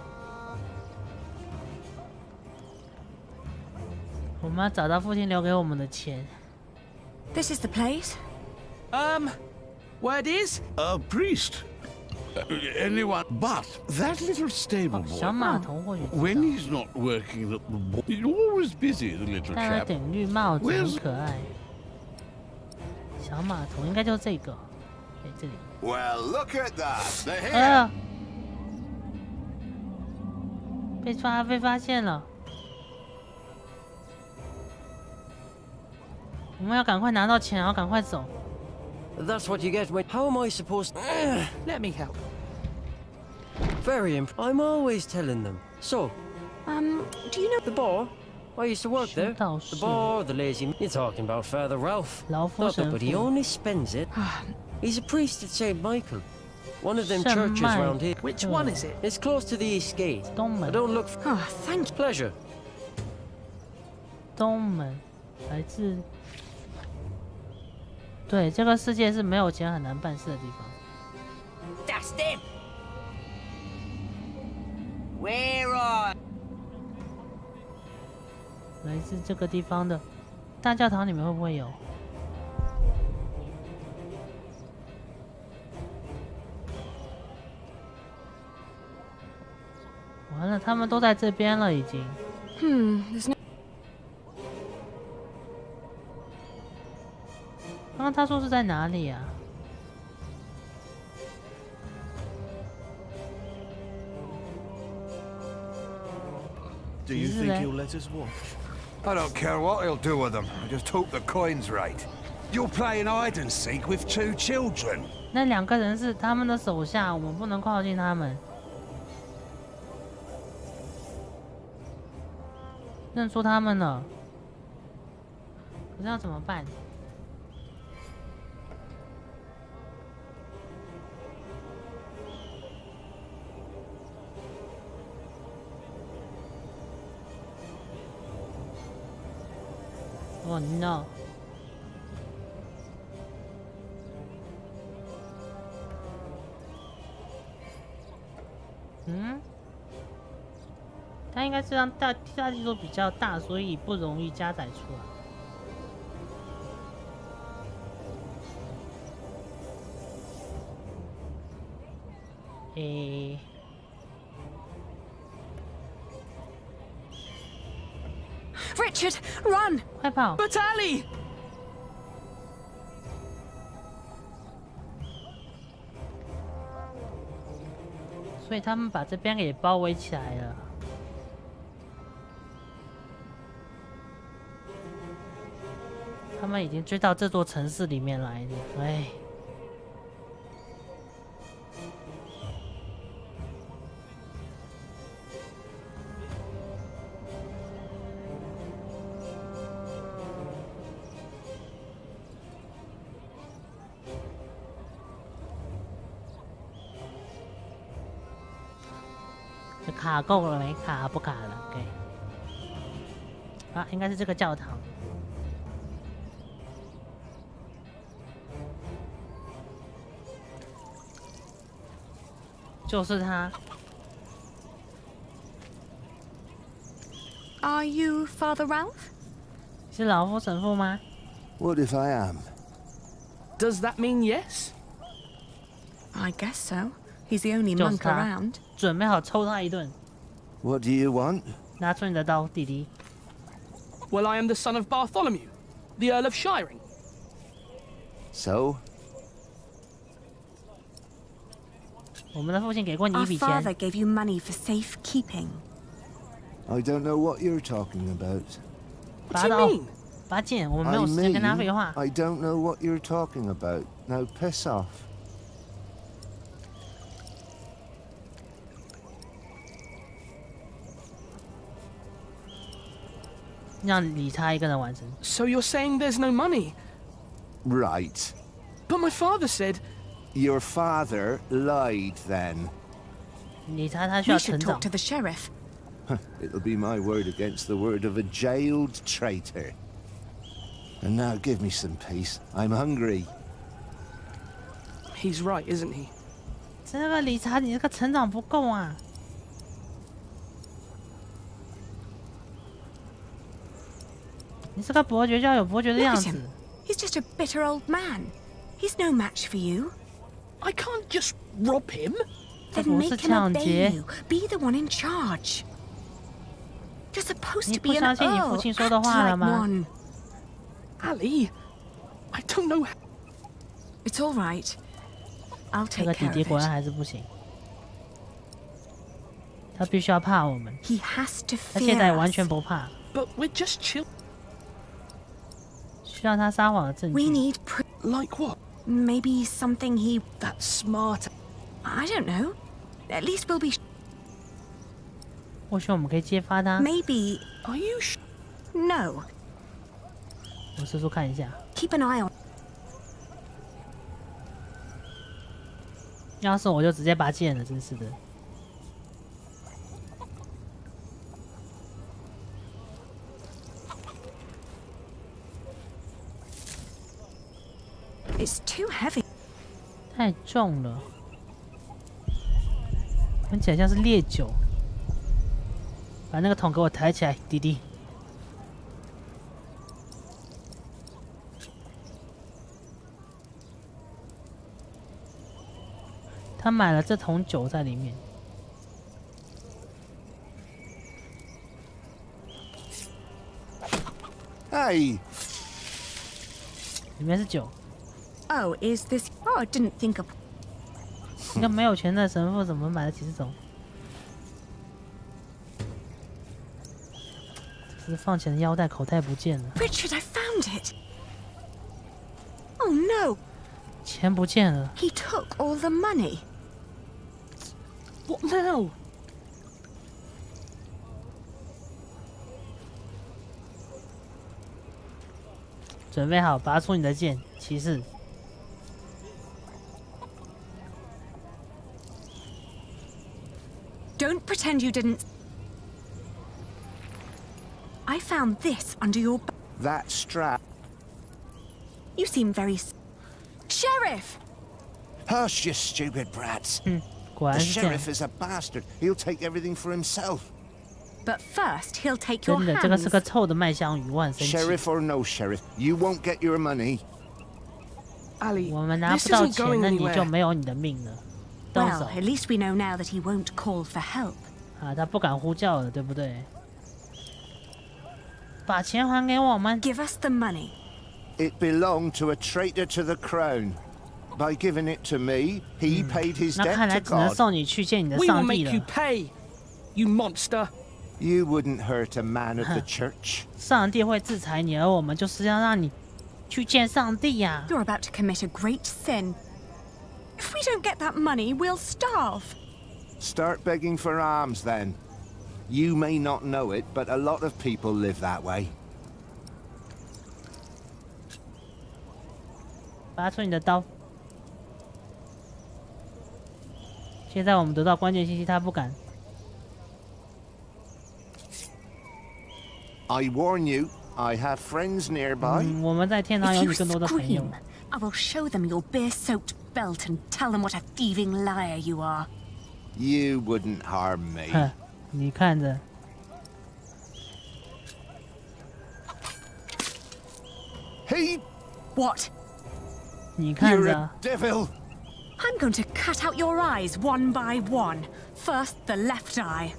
我们要找到父亲留给我们的钱。 This is the place. Word is? A priest. Anyone but that little stable 小 boy. 马童或许知 When 道， he's not working at the board, he's always busy, the little 戴了 chap. 顶绿帽子，很 Where's- 可爱。小马童应该就是这个，哎，这里。 Well, look at that. They're 哎 here. 呀，被发现了，我们要赶快拿到钱，然后赶快走。 That's what you get when. How am I supposed? Let me help. Very I'm always telling them. So, do you know the bar? I used to work there. 修道 The 士， bar, the lazy. You're talking about Father Ralph. 劳夫 Not that, 神 but he 父， only spends it. He's a priest at St. Michael. One of them 圣 churches 麦 round here. Which one is it? It's close to the east gate. 东 I 门， don't look. Oh, thank you. Pleasure. 东门，来自。对，这个世界是没有钱很难办事的地方。 That's them. Where are? 来自这个地方的大教堂里面会不会有？完了，他们都在这边了，已经。 There's no. 刚刚他说是在哪里啊？ Do you think he'll let us watch? I don't care what he'll do with them. I just hope the coin's right. You're playing hide and seek with 2 children. 那2个人是他们的手下，我们不能靠近他们。认出他们了，可是要怎么办？Oh no！ 它应该是让大地图比较大，所以不容易加载出来。诶， Richard, run! 快跑！ But Ali! 所以他们把这边给包围起来了。他们已经追到这座城市里面来了，哎。这卡够了没？卡不卡了 ？OK。啊，应该是这个教堂。就是他。Are you Father Ralph? 是老夫神父吗？ What if I am? Does that mean yes? I guess so. He's the only 就是 monk 他 around. 准备好抽他一顿。 What do you want? 拿出你的刀，弟弟。 Well, I am the son of Bartholomew, the Earl of Shiring. So? 我们的父亲给过你一 Our 笔钱。 father gave you money for safe keeping. I don't know what you're talking about. What do you mean? 拔剑，我们没有时间跟他废话。I don't know what you're talking about. Now piss off. 让理查一个人完成。 So you're saying there's no money? Right. But my father said... Your father lied then. 理查他需要 We 成 should 长 talk。to the sheriff. It'll be my word against the word of a jailed traitor. And now give me some peace. I'm hungry. He's right, isn't he? 这个理查，你这个成长不够啊！你这个伯爵就要有伯爵的 Look 样 at 子。 him. He's just a bitter old man. He's no match for you. I can't just rob him. Then 这不是 make him 抢 obey 劫。 you. Be the one in charge. You're supposed 你 to 不 be an 相信你 earl. 父亲说 Act 的话了 like 吗？ one. Ali, I don't know how... It's all right. I'll 这 take 个弟 care 弟 of 果然 it. 还是不行，他必须要怕我们。 He has to 他现 fear 在完 us. 全不怕， But we're just chill... 需要他撒谎的证 We 据。 need Like what? maybe something he... That's smart. I don't know. At least we'll be... 或许我们可以揭发他。 Maybe... Are you No. 我试试看一下。 Keep an eye on... 要是我就直接拔剑了，真是的。 It's too heavy. 太重了，闻起来像是烈酒。把那个桶给我抬起来，弟弟。他买了这桶酒在里面。Hey! 里面是酒。 Oh, is this... Oh, I didn't think of... 一个没有钱的神父怎么买得起这种？只是放钱的腰带口袋不见了。 Richard, I found it. Oh no! 钱不见了。 He took all the money. What now? 准备好，拔出你的剑，骑士。 Don't pretend you didn't... I found this under your... That strap. You seem very... Sheriff! Hush, you stupid brats. 果然 The 是这样。 sheriff is a bastard. He'll take everything for himself. But first, he'll take your 真的，这个是 hands. 个臭的麦香鱼，我很生气。 Sheriff or no sheriff, you won't get your money. Ali, 我们拿 this 不到 isn't 钱， going 那你就 anywhere. 没有你的命了。动 Well, 手 at least we know now that he won't call for help. 啊！他不敢呼叫了，对不对？把钱还给我们。 Give us the money. It belonged to a traitor to the crown. By giving it to me, he paid his 那看 debt 来 to 只能 God. 送你去见你的 We will 上帝 make you 了。 pay, you monster. You wouldn't hurt a man of the church. 上帝会制裁你，而我们就是要让你去见上帝呀、 You're about to commit a great sin. If we don't get that money, we'll starve. Start begging for alms then. You may not know it, but a lot of people live that way. 拔出你的刀。现在我们得到关键信息，他不敢。 I warn you, I have friends nearby. 我们在天堂有 If 你 you 更多的朋友 scream,。I will show them your beer-soaked belt and tell them what a thieving liar you are. You wouldn't harm me. 哼，你看着。 He... What? 你看 You're 着 a。devil. I'm going to cut out your eyes one by one. First, the left eye.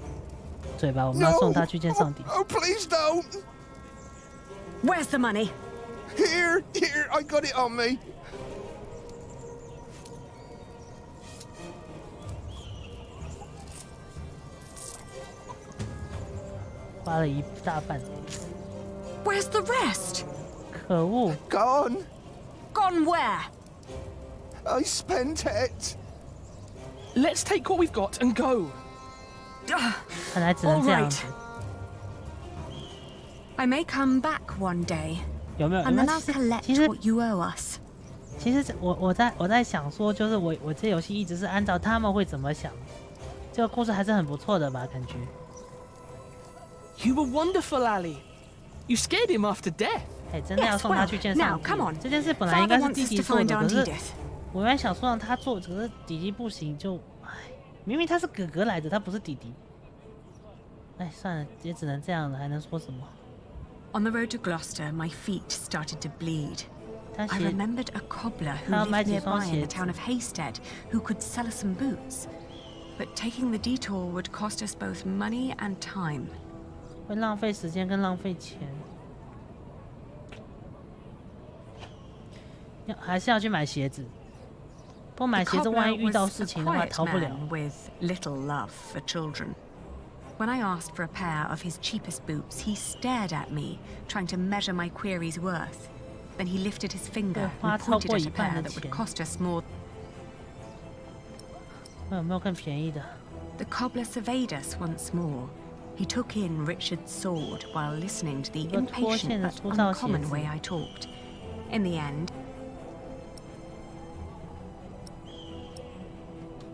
嘴巴，我们要送他去见上帝。 Oh, please don't. Where's the money? Here, I got it on me. 花了一大半。Where's the rest? 可恶 Gone. Gone where? I spent it. Let's take what we've got and go. 看来只能这样子。I may come back one day. 有没有？ And then I'll collect what you owe us. 其实我在想说，就是我这游戏一直是按照他们会怎么想，这个故事还是很不错的吧？感觉。You were wonderful, Ali. You scared him after death. 哎，真的要送他去见上帝。这件事本来应该是弟弟做的，可是我原来想说让他做，可是弟弟不行，就哎，明明他是哥哥来的，他不是弟弟。哎，算了，也只能这样了，还能说什么？ On the road to Gloucester, my feet started to bleed. I remembered a cobbler who lived nearby in the town of Haystead who could sell us some boots. But taking the detour would cost us both money and time. 会浪费时间跟浪费钱，还是要去买鞋子。不买鞋子，万一遇到事情的话，逃不了。 With little love for children. When I asked for a pair of his cheapest boots, he stared at me, trying to measure my query's worth. Then he lifted his finger and pointed at a pair that would cost us more. 有没有更便宜的？ The cobbler surveyed us once more. He took in Richard's sword while listening to the impatient but uncommon way I talked. In the end,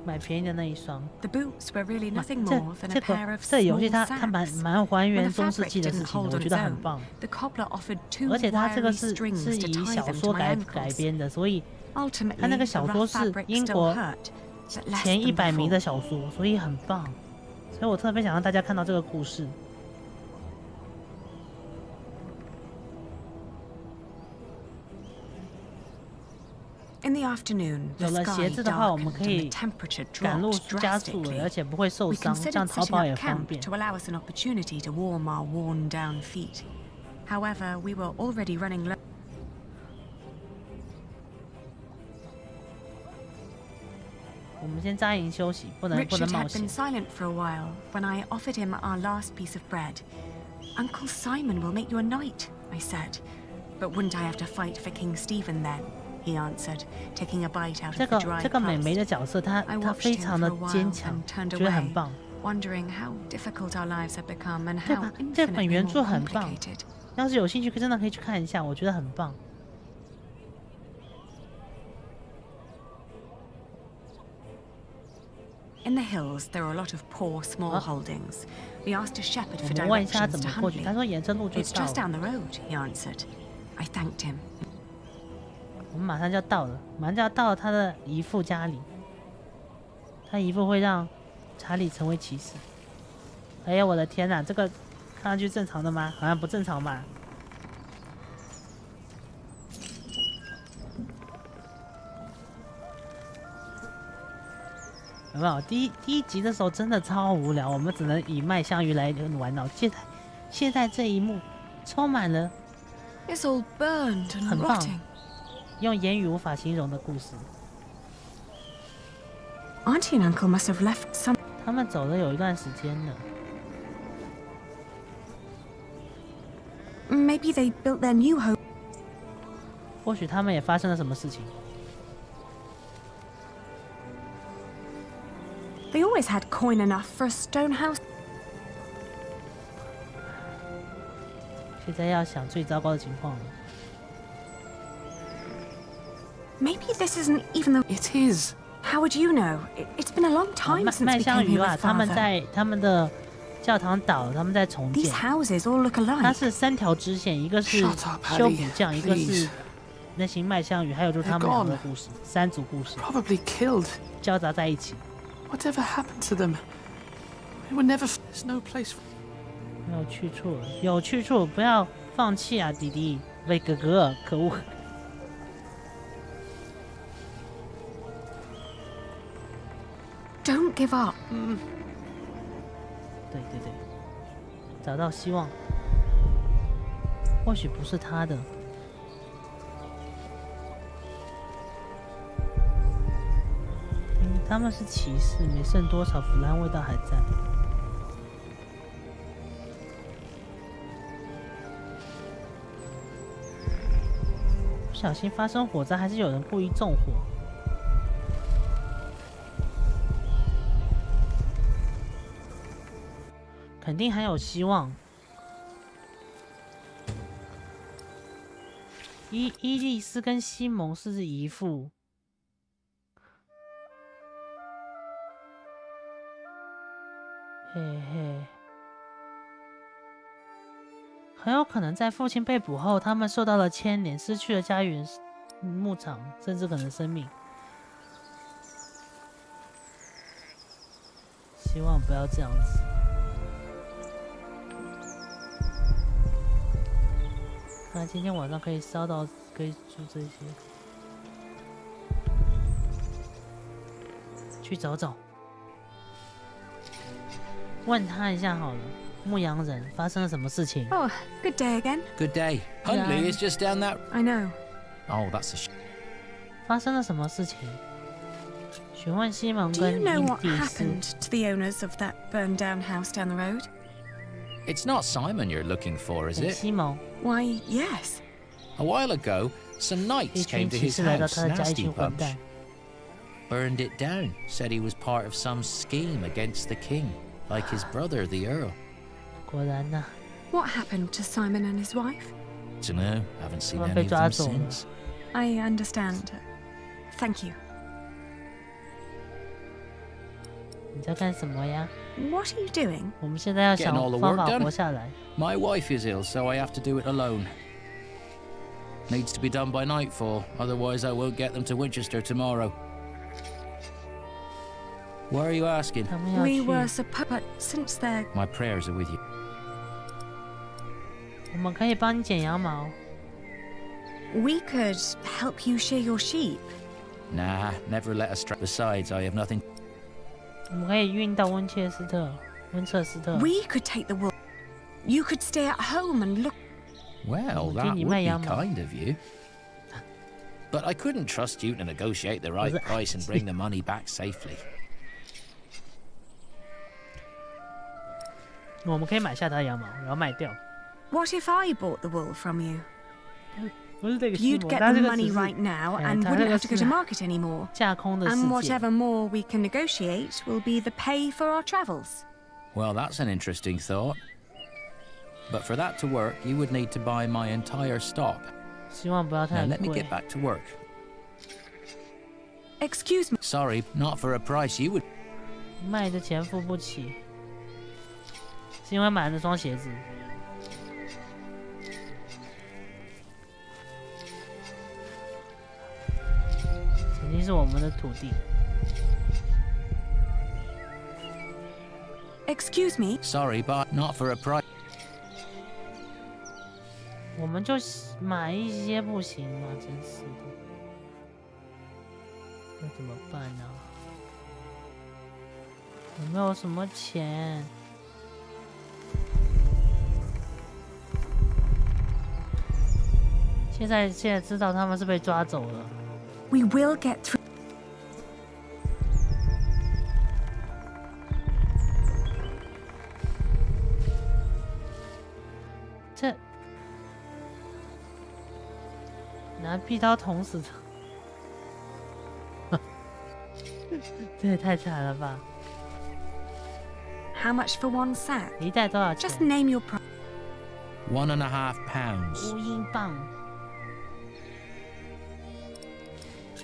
买便宜的那一双。 The boots were really nothing more than a pair of 这游戏 small 它蛮还原中世纪的事情的，我觉得很棒。而且它这个是以小说改编的，所以它那个小说是英国前100名的小说，所以很棒。所以我特别想让大家看到这个故事。 In the afternoon, 有了鞋子的话，我们可以赶路加速了，而且不会受伤，这样逃跑也方便。 To allow us an opportunity to warm our worn-down feet. However, we were already running low. 我们先扎营休息，不能冒 Richard had 险。 been silent for a while when I offered him our last piece of bread. Uncle Simon will make you a knight, I said. But wouldn't I have to fight for King Stephen then? He answered, taking a bite out of the dry 这个美眉的角色，她非常的坚强，觉得很棒。 Wondering how difficult our lives have become and 对 how 吧？这本 infinitely 原 more 著很棒， complicated. 要是有兴趣，真的可以去看一下，我觉得很棒。 In the hills, there are a lot of poor small holdings. We asked a shepherd for 我们问一下 directions 怎 to 么过去，他 Huntley. 说沿着路就 It's 到 just down 了。 the road, he answered. I thanked him. 我们马上就要到了，马上就要到他的姨父家里。他姨父会让查理成为骑士。哎呀，我的天哪，这个看上去正常的吗？好像不正常嘛。 有没有？第一集的时候真的超无聊，我们只能以麦香鱼来玩闹。现在这一幕充满了 It's all burned and 很棒 rotting. 用言语无法形容的故事。 Auntie and Uncle must have left some. 他们走了有一段时间了。 Maybe they built their new home. 或许他们也发生了什么事情。 They always had coin enough for a stone house. 现在要想最糟糕的情况了。 Maybe this isn't even the. It is. How would you know? It's been a long time since 麦 we 香 came 鱼 here 啊， with 他们 Father. 在他们的教堂倒了，他们在重 These 建。 houses all look 它 alike. 是3条支线，一个是 Shut up, 修 Abby, 补匠，一个 please. 是那行麦香鱼，还有就是他们两个的故事，3组故事 Probably killed. 交杂在一起。 Whatever happened to them? We were never. There's no place for. 没有去处了，有去处，不要放弃啊，弟弟！喂，哥哥，可恶！ Don't give up. 对对对，找到希望，或许不是他的，他们是骑士，没剩多少，腐烂味道还在。不小心发生火灾，还是有人故意纵火？肯定还有希望。伊丽丝跟西蒙是姨父。嘿嘿，很有可能在父亲被捕后，他们受到了牵连，失去了家园、牧场，甚至可能生命。希望不要这样子。看来今天晚上可以烧到，可以煮这些。去走走。问他一下好了，牧羊人发生了什么事情 Oh, good day again. Good day. Huntley is just down that. I know. Oh, that's a. 发生了什么事情？询问西蒙 Do you 跟 know 伊 what 蒂斯。 happened to the owners of that burned down house down the road? It's not Simon you're looking for, is it? 西蒙。 Why, yes. A while ago, some 一 knights 群 came to 骑 his 士来到 house, 他的家，一 nasty 群混 bunch. 蛋。 Burned it down, said he was part of some scheme against the king, like his brother, the earl. 果然呐、 What happened to Simon and his wife? Dunno, haven't seen 他们 any 被 of 抓 them 走了。 since. I understand. Thank you. 你在干什么呀？ What are you doing? 我们现在要 Getting 想 all the 方 work 法 done. 活下来。 My wife is ill, so I have to do it alone. Needs to be done by nightfall, otherwise I won't get them to Winchester tomorrow. Why are you asking? 他们要 We 去， were supposed, but since they're My prayers are with you. 我们可以帮你剪羊毛。 we could help you shear your sheep. Nah, never let us try. Besides, I have nothing. 我们可以运到温彻斯特。 We could take the wool. You could stay at home and look. Well, that would be kind of you. But I couldn't trust you to negotiate the right price and bring the money back safely. 我们可以买下他的羊毛，然后卖掉。 What if I bought the wool from you? 不是这个西 You'd 蒙， get 他 the 这个 money 只是 right now 哎 and 他 wouldn't 这个 have to go 是 to market anymore. 架空的世 And 界。 whatever more we can negotiate will be the pay for our travels. Well, that's an interesting thought. But for that to work, you would need to buy my entire stock. 希望不要太 Now let me 贵 get。back to work. Excuse me. Sorry, not for a price you would. 卖的钱付不起，是因为买了那双鞋子。曾经是我们的土地。 Excuse me. Sorry, but not for a price. 我们就买一些不行吗？真是的，那怎么办呢？有没有什么钱？现在知道他们是被抓走了。 We will get through. 这拿剃刀捅死他，这也太惨了吧！ How much for one sack? 一袋多少钱？ Just name your price. 1.5 pounds. 5英镑。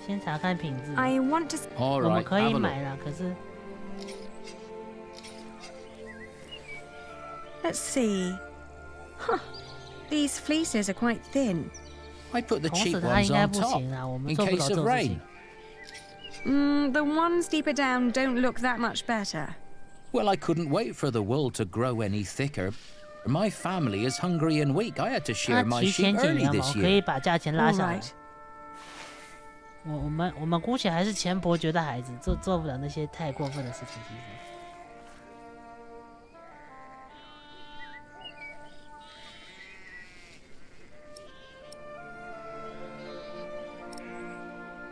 先查看品质。 I want to. All 我们 right, 可以 have a 买 look. 啦，可是 Let's see. Huh. These fleeces are quite thin. I put the 捅死 cheap 他 ones 应该 on 不 top 行啊，我们 in 做不了 case 这 of 种事 rain. 情。 The ones deeper down don't look that much better. Well, I couldn't wait for the wool to grow any thicker. My family is hungry and weak. I had to 他 shear my 提前 sheep 剪 early 羊毛 this 可以 year. 把价钱拉下来 Alright.。我们姑且还是钱伯爵的孩子，做不了那些太过分的事情。其实，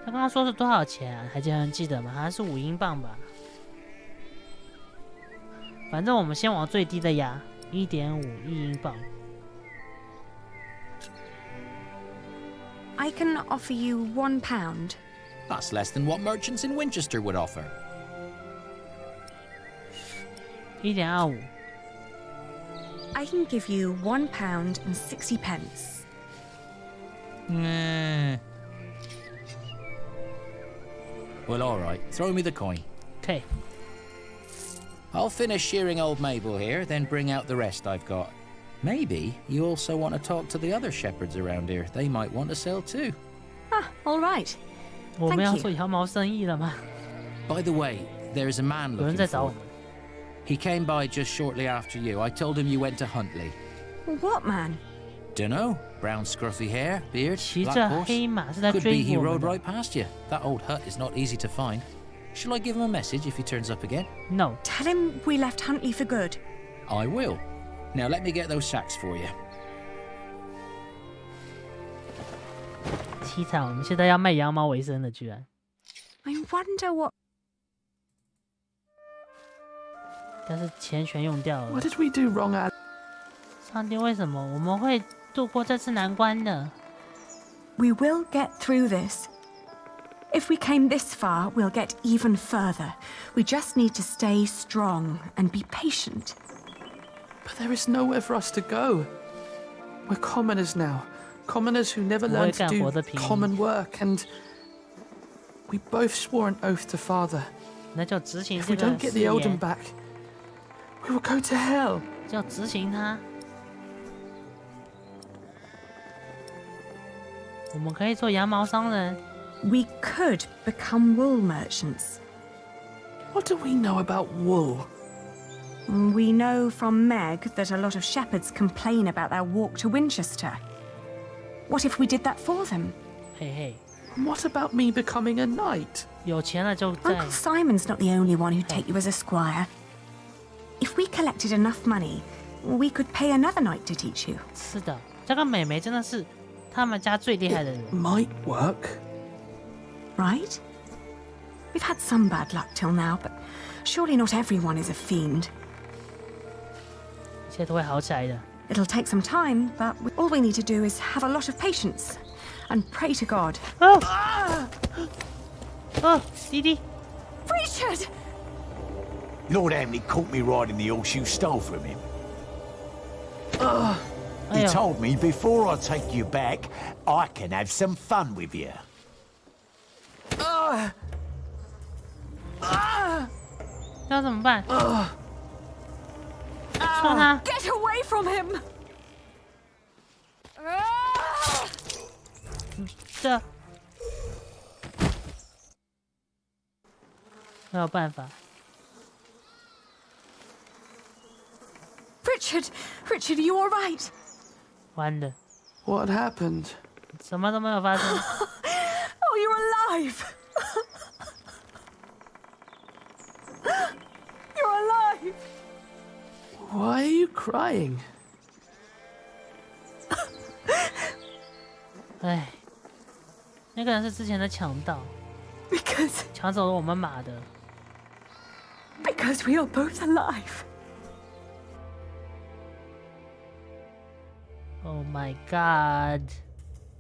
他刚刚说是多少钱啊？还记得吗？好像是5英镑吧。反正我们先往最低的压，1.5英镑。I can offer you £1. That's less than what merchants in Winchester would offer. 1.25。I can give you £1.60. Well, all right. Throw me the coin. Okay. I'll finish shearing old Mabel here, then bring out the rest I've got. Maybe you also want to talk to the other shepherds around here. They might want to sell too. Ah, all right. 我们要做羊毛生意了吗？ By the way, there's a man 有人 looking 在找我 for 们。 He came by just shortly after you. I told him you went to Huntley. What man? Dunno. Brown scruffy hair, beard, 骑 black 着 horse. 黑马是在 Could be 追 he 我们 rode 的。 right past you. That old hut is not easy to find. Shall I give him a message if he turns up again? No. Tell him we left Huntley for good. I will. Now let me get those sacks for you. 凄惨，我们现在要卖羊毛为生的，居然。 I wonder what. 但是钱全用掉了。 What did we do wrong, Ad? 上帝，为什么我们会度过这次难关呢？ We will get through this. If we came this far, we'll get even further. We just need to stay strong and be patient. But there is nowhere for us to go. We're commoners now. Commoners who never learned to do common work, and we both swore an oath to Father. 那就执行 If 这 we 个 don't get 誓 the Eldon 言， back, we will go to hell. 就执行它。我们可以做羊毛商人。 We could become wool merchants. What do we know about wool? We know from Meg that a lot of shepherds complain about their walk to Winchester. What if we did that for them? 嘿嘿， And what about me becoming a knight? 有钱了就在。 Uncle Simon's not the only one who'd take you as a squire. If we collected enough money, we could pay another knight to teach you. 是的，这个美眉真的是他们家最厉害的人。 Might work. Right? We've had some bad luck till now, but surely not everyone is a fiend. 一切都会好起来的。 It'll take some time, but all we need to do is have a lot of patience and pray to God. 弟弟 Richard! Lord Hamley caught me riding the horse you stole from him. He told me before I take you back, I can have some fun with you. 要怎么办？撞他！ Get away from him! 这没有办法。 Richard, are you all right? 完了， What happened? 什么都没有发生。 Oh, you're alive! You're alive! Why are you crying? 哎，那个人是之前的强盗， Because 抢走了我们马的。 Because we are both alive. Oh my god!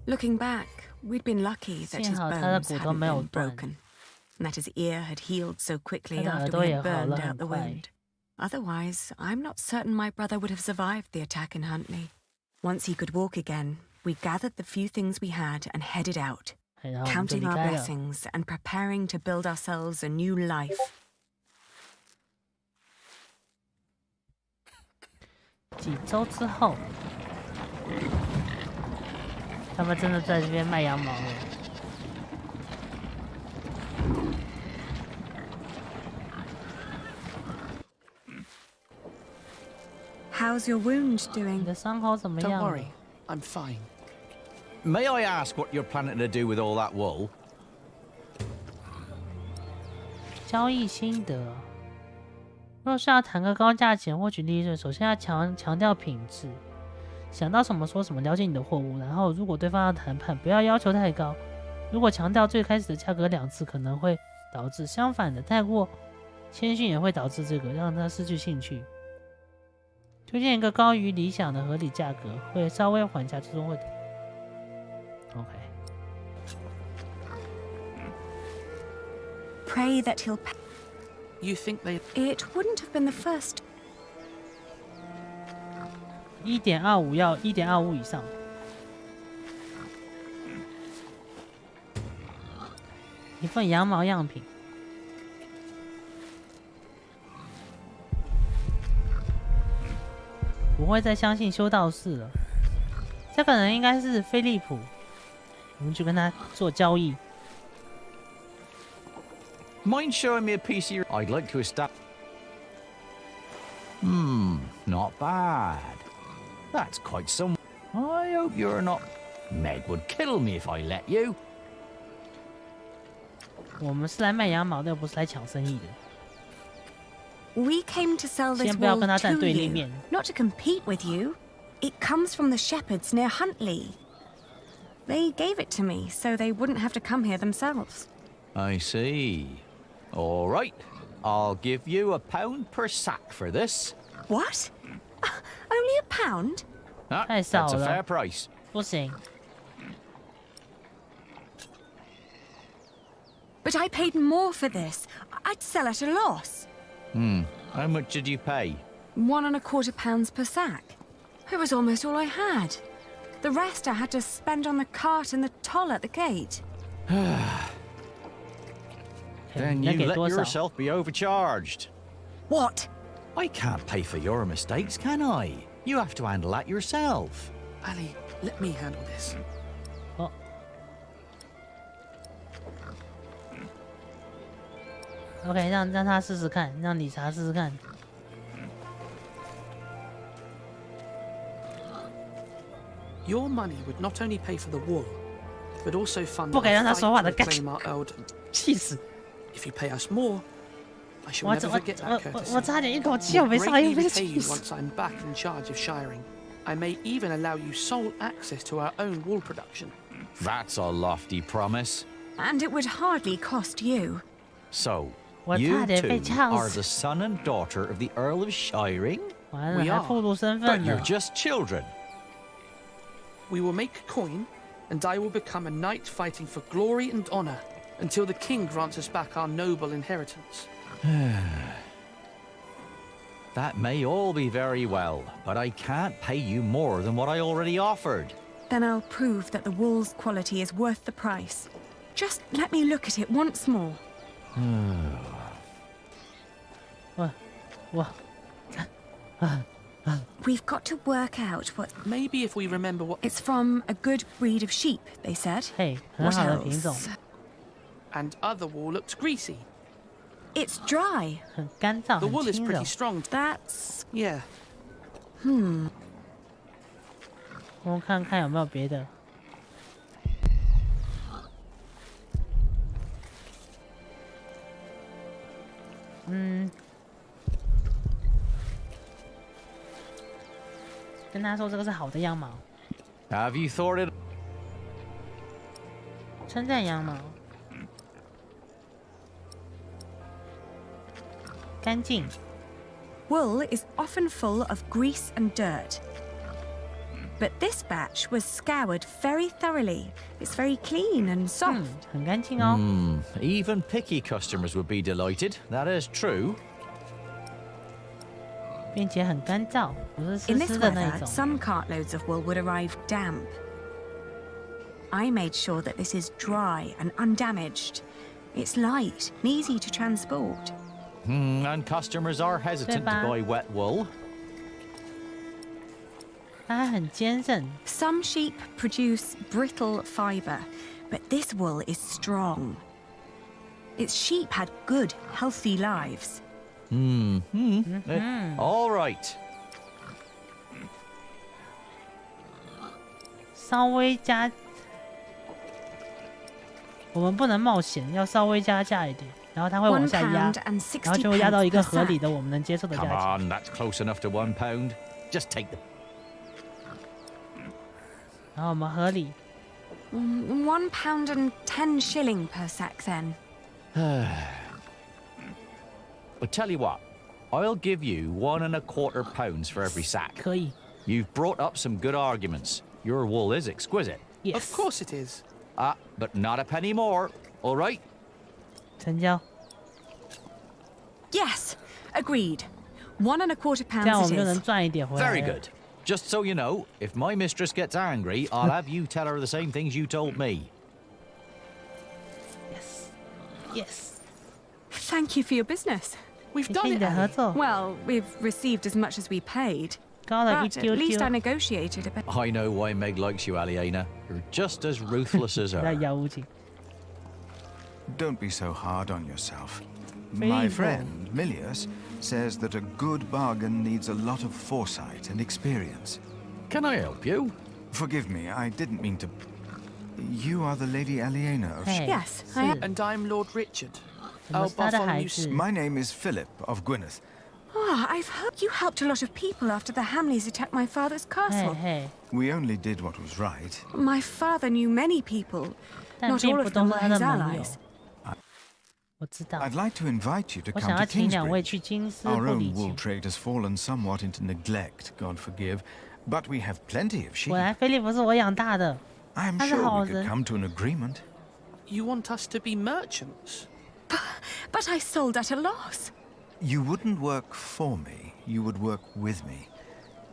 Looking back, we'd been lucky that his 幸好他的 bones 骨头 hadn't 没有 been 断， broken, and that his ear had healed so quickly 他的耳 after 朵 we 也 had 好了 burned 很 out the 快。 wound. Otherwise, I'm not certain my brother would have survived the attack in Huntley. Once he could walk again, we gathered the few things we had and headed out, 然后我们就 counting 离 our 开了。 blessings and preparing to build ourselves a new life. 几周之后，他们真的在这边卖羊毛了。 How's your wound doing? 你的伤口怎么 Don't 样？ worry, I'm fine. May I ask what you're planning to do with all that wool? 交易心得。若是要谈个高价钱获取利润，首先要强调品质，想到什么说什么，了解你的货物。然后，如果对方要谈判，不要要求太高，如果强调最开始的价格2次，可能会导致相反的太过谦逊，也会导致这个让他失去兴趣。推荐一个高于理想的合理价格，会稍微缓价，最终会。OK。 Pray that he'll pay. You think they? It wouldn't have been the first. 1.25要1.25以上。一份羊毛样品。不会再相信修道士了。这个人应该是菲利普，我们去跟他做交易。 Mind showing me a piece of your... I'd like to establish... not bad. That's quite some... I hope you're not... Meg would kill me if I let you. 我们是来卖羊毛的，又不是来抢生意的。 We came to sell this wool to you, not to compete with you. It comes from the shepherds near Huntley. They gave it to me so they wouldn't have to come here themselves. I see. All right. I'll give you £1 per sack for this. What? Only £1? That's a fair price. 不行。 But I paid more for this. I'd sell at a loss. How much did you pay? £1.25 per sack. It was almost all I had. The rest I had to spend on the cart and the toll at the gate. Then you let yourself be overcharged. What? I can't pay for your mistakes, can I? You have to handle that yourself. Ali, let me handle this. OK， 让他试试看，让理查试试看。Your money would not only pay for the wool, but also fund 不给让他说话的 claim our eldom. 气死！ If you pay us more, I shall never forget that courtesy. 我差点一口气我没上来，又被气死。 Once I'm back in charge of shiring, I may even allow you sole access to our own wool production. That's a lofty promise. And it would hardly cost you. So, you two are the son and daughter of the Earl of Shiring? We are, but you're just children. We will make coin, and I will become a knight fighting for glory and honor until the king grants us back our noble inheritance. That may all be very well, but I can't pay you more than what I already offered. Then I'll prove that the wool's quality is worth the price. Just let me look at it once more. We've got to work out what... Maybe if we remember what... It's from a good breed of sheep, they said. Hey, what else? And other wool looks greasy. It's dry. The wool is pretty strong. That's... Yeah. 我们看看有没有别的。跟他说这个是好的羊毛。Have you thought it? 称赞羊毛。干净。 Wool is often full of grease and dirt. But this batch was scoured very thoroughly. It's very clean and soft. 很干净哦。Even picky customers would be delighted. That is true. 并且很干燥，不是湿 In this 湿的那 weather, 种。 some cartloads of wool would arrive damp. I made sure that this is dry and undamaged. It's light and easy to transport. And customers are hesitant to buy wet wool. 它还很坚韧。 Some sheep produce brittle fiber, but this wool is strong. Its sheep had good, healthy lives. All right. 稍微加，我们不能冒险，要稍微加价一点，然后它会往下压，然后就会压到一个合理的、我们能接受的价 Come 钱。 on, that's close enough to £1. Just take them. 然后我们合理， £1.10 per sack, then. Well, tell you what, I'll give you £1.25 for every sack. 可以。 You've brought up some good arguments. Your wool is exquisite. Yes. Of course it is. But not a penny more. All right? 成交。 Yes, agreed. £1.25 这样我们就 it 能 is. 赚一点回来。 Very good. Just so you know, if my mistress gets angry, I'll have you tell her the same things you told me. Yes. Yes. Thank you for your business. We've 谢谢 done 你 it, 的合 Ellie. 作。 Well, we've received as much as we paid. 高了一 But 丢 at least 丢 I。negotiated a bit. I know why Meg likes you, Aliena. You're just as ruthless as 在 her. 妖无情。 Don't be so hard on yourself. Very My good. friend, Milius, says that a good bargain needs a lot of foresight and experience. Can I help you? Forgive me, I didn't mean to... You are the Lady Aliena of... Hey, Yes, I am. And I'm Lord Richard. 怎么是他的孩子？ My name is Philip of Gwyneth. Oh, I've heard you helped a lot of people after the Hamleys attacked my father's 嘿 castle. 嘿， We only did what was right. My father knew many people. 但 Not 并 all 不 of 都 them 是 were 他的 his 盟友 allies.。我知道。 I'd like to invite you to 我 come 想 to 要请两位 Kingsbridge. 去金丝 Our 布 own 里 wool 奇。 trade has fallen somewhat into neglect, God forgive, but we have plenty of sheep. 果然，菲利普是我养大的。 I'm 他是 sure 好 we could 人。 come to an agreement. You want us to be merchants? But I sold at a loss. You wouldn't work for me, you would work with me.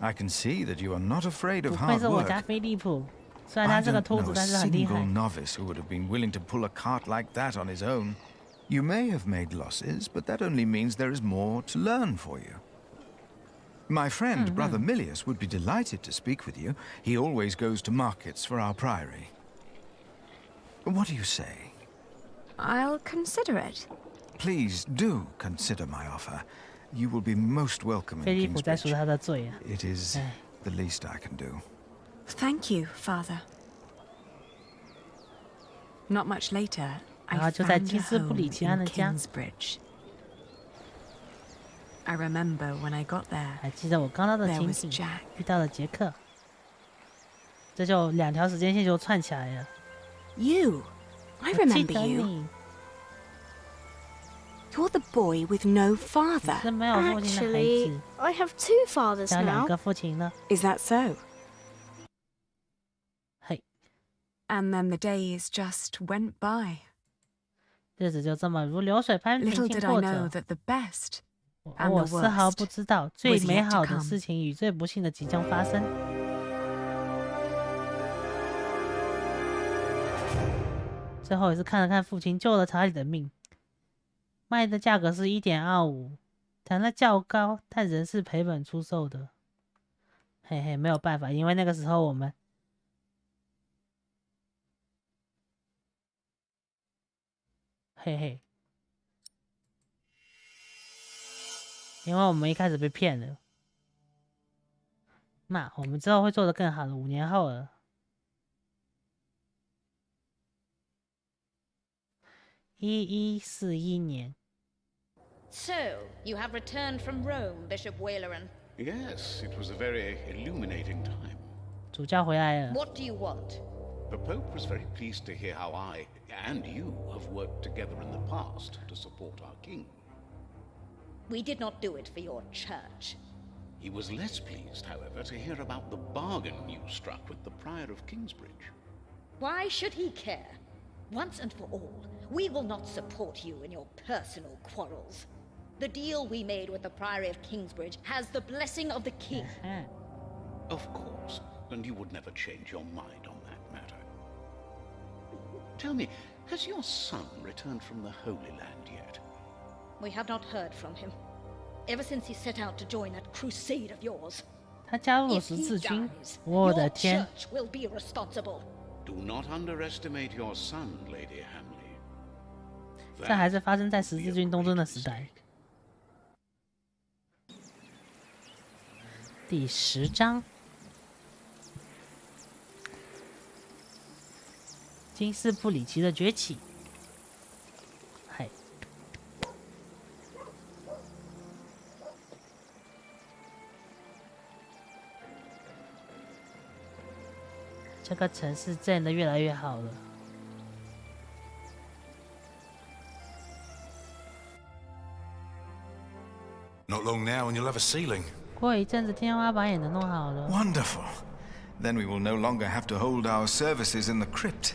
I can see that you are not afraid 不 of 愧 hard 是我 work. 家菲利普，虽然他 I 是个 don't 秃 know 子， a 但是很厉 single 害。 novice who would have been willing to pull a cart like that on his own. You may have made losses, but that only means there is more to learn for you. My friend, Brother Milius, would be delighted to speak with you. He always goes to markets for our priory. What do you say? I'll consider it. Please do consider my offer. You will be most welcome 菲利 in 普在赎 Kingsbridge. 他的罪啊！ It is 哎， the least I can do. Thank you, Father. Not much later, 然后 I 就在 found 金 a 丝布 home 里奇安 in 的家。 Kingsbridge. I remember when I got there, 还记得我刚到的 there 情 was 景， Jack. 遇到了杰克，这就两条时间线就串起来了。 You. I 我记 remember 得 you. 你， You're the boy with no father. 是没有父亲的孩 Actually, 子， I have two fathers 有两 now. 个父亲了。 Is that so? 嘿， And then the days just went by. 日子就这么如流水般平 Little 静 did I 过 know 着。 that the best 而 and 我 the 丝毫 worst 不知道，最 was 美 yet 好 to 的 come. 事情与最不幸的即将发生。最后也是看了看父亲，救了查理的命。卖的价格是1.25，谈了较高，但仍是赔本出售的。嘿嘿，没有办法，因为那个时候我们，嘿嘿，因为我们一开始被骗了。那我们之后会做得更好的，5年后了。1141年。 So, you have returned from Rome, Bishop Waleran. Yes, it was a very illuminating time. 主教回来了。 What do you want? The Pope was very pleased to hear how I and you have worked together in the past to support our king. We did not do it for your church. He was less pleased, however, to hear about the bargain you struck with the Prior of Kingsbridge. Why should he care? Once and for all, we will not support you in your personal quarrels. The deal we made with the Priory of Kingsbridge has the blessing of the king. Of course, and you would never change your mind on that matter. Tell me, has your son returned from the Holy Land yet? We have not heard from him. Ever since he set out to join that crusade of yours. 他加入了 If 十 he 字军， dies, 我 your 的天！ church will be responsible. Do not underestimate your son, Lady Hamley. 这还是发生在十字军东征的时代。第10章，金斯布里奇的崛起。嗨，这个城市建得越来越好了。Not long now and you'll have a ceiling. 过一阵子天花板也能弄好了。Wonderful. Then we will no longer have to hold our services in the crypt.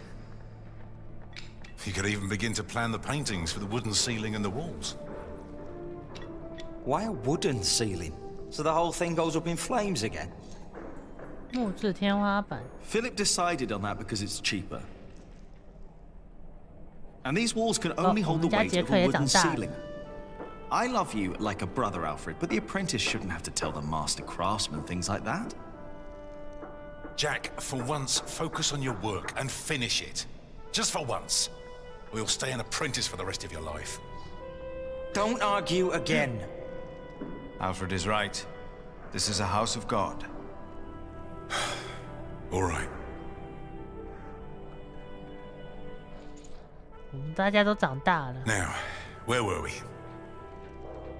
You could even begin to plan the paintings for the wooden ceiling and the walls. Why a wooden ceiling? So the whole thing goes up in flames again? 木质天花板。 Philip decided on that because it's cheaper. And these walls can only hold the weight of a wooden ceiling. I love you like a brother, Alfred, but the apprentice shouldn't have to tell the master craftsman things like that. Jack, for once, focus on your work and finish it. Just for once. Or you'll stay an apprentice for the rest of your life. Don't argue again. Alfred is right. This is a house of God. All right. 我们大家都长大了。 Now, where were we?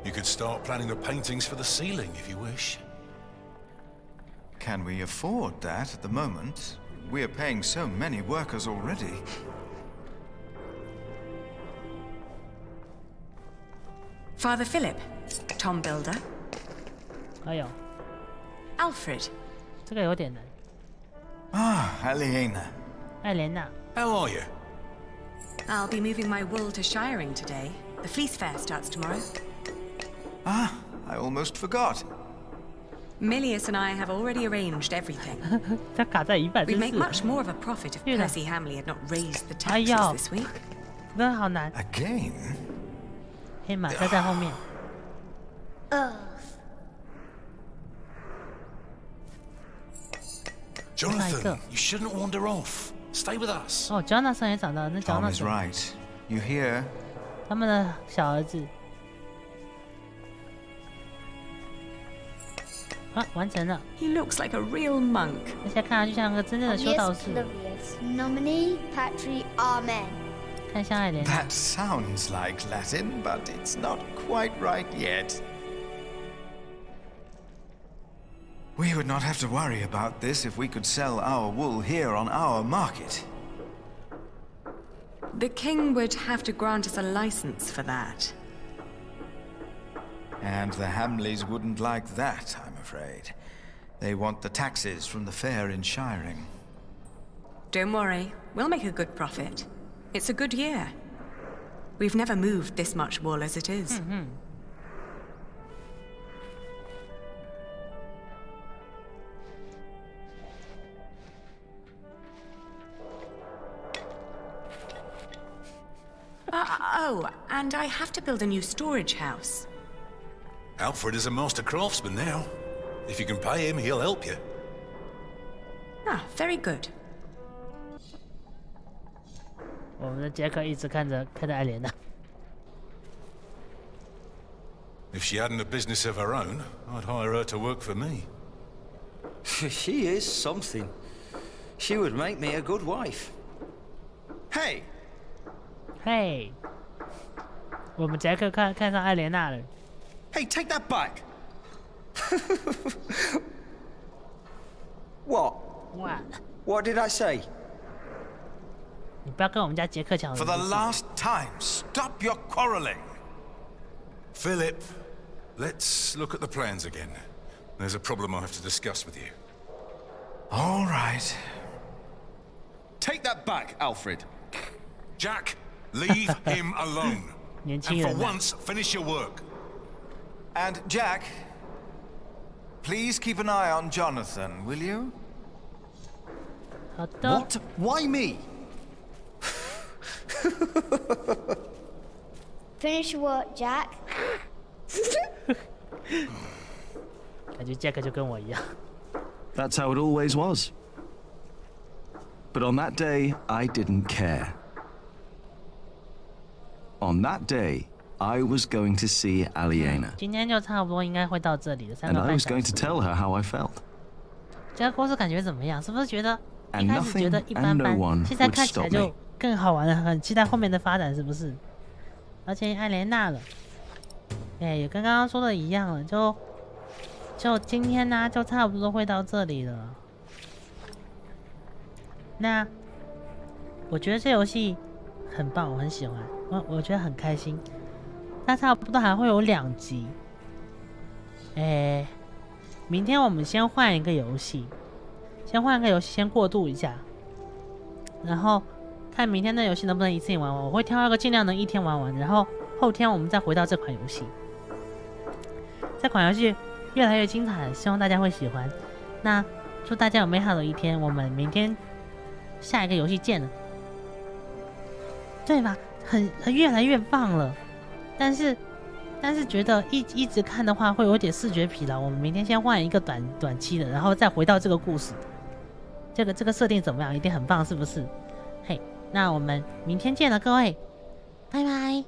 You could start planning the paintings for the ceiling if you wish. Can we afford that at the moment? We are paying so many workers already. Father Philip, Tom Builder. 哎呦， Alfred. 这个有点难。 Ah, Aliena. 艾莲娜。 How are you? I'll be moving my wool to Shiring today. The fleece fair starts tomorrow. Ah, I almost forgot. Milius and I have already arranged everything. 它卡在一半， We'd 真 make 是。 much more of a profit if 对的。 Percy Hamley had not raised the 哎 taxes 呦， this week. 真的好难。 Again? 黑马在后面。 Jonathan, you shouldn't wander off. Stay with us. 哦 ，Jonathan 也长大了，那 Tom is Jonathan， right. You hear? 他们的小儿子。啊，完成了。 He looks like a real monk. 而且看上去像个真正的修道士。 Nomine Patri Amen. 看像爱莲娜。 That sounds like Latin, but it's not quite right yet. We would not have to worry about this if we could sell our wool here on our market. The king would have to grant us a license for that. And the Hamleys wouldn't like that, I'm afraid. They want the taxes from the fair in Shiring. Don't worry, we'll make a good profit. It's a good year. We've never moved this much wool as it is. Oh, and I have to build a new storage house. Alfred is a master craftsman now. If you can pay him, he'll help you. Ah, very good. 我们的杰克一直看着艾莲娜。 If she hadn't a business of her own, I'd hire her to work for me. She is something. She would make me a good wife. Hey! 嘿，我们杰克看上艾莲娜了。 Hey, take that back! What? What did I say? 你不要跟我们家杰克抢。 For the last time, stop your quarreling. Philip, let's look at the plans again. There's a problem I have to discuss with you. All right. Take that back, Alfred. Jack, leave him alone. 年 And 轻 for 人啊。 once, finish your work. And Jack, please keep an eye on Jonathan, will you? 好的。 What? Why me? Finish your work, Jack. 感觉杰克就跟我一样。 That's how it always was. But on that day, I didn't care. On that day, I was going to see Aliena. 今天就差不多应该会到这里了，3 And 个 I 半 was 小 going 时。 to tell her how I felt. 这个故事感觉怎么样？是不是觉得一 And 开始觉得 nothing 一般 and no 般， one 现在 would 看起来 stop 就 me. 更好玩了，很期待后面的发展，是不是？而且艾莲娜了，哎，也跟刚刚说的一样了，就今天呢、就差不多会到这里了。那我觉得这游戏很棒，我很喜欢，我觉得很开心。它差不多还会有2集。明天我们先换一个游戏，先过渡一下，然后看明天的游戏能不能一次性玩完。我会挑一个尽量能一天玩完，然后后天我们再回到这款游戏。这款游戏越来越精彩，希望大家会喜欢。那祝大家有美好的一天，我们明天下一个游戏见了，对吧？很越来越棒了，但是觉得一直看的话会有点视觉疲劳。我们明天先换一个短期的，然后再回到这个故事。这个设定怎么样？一定很棒，是不是？嘿，那我们明天见了，各位，拜拜。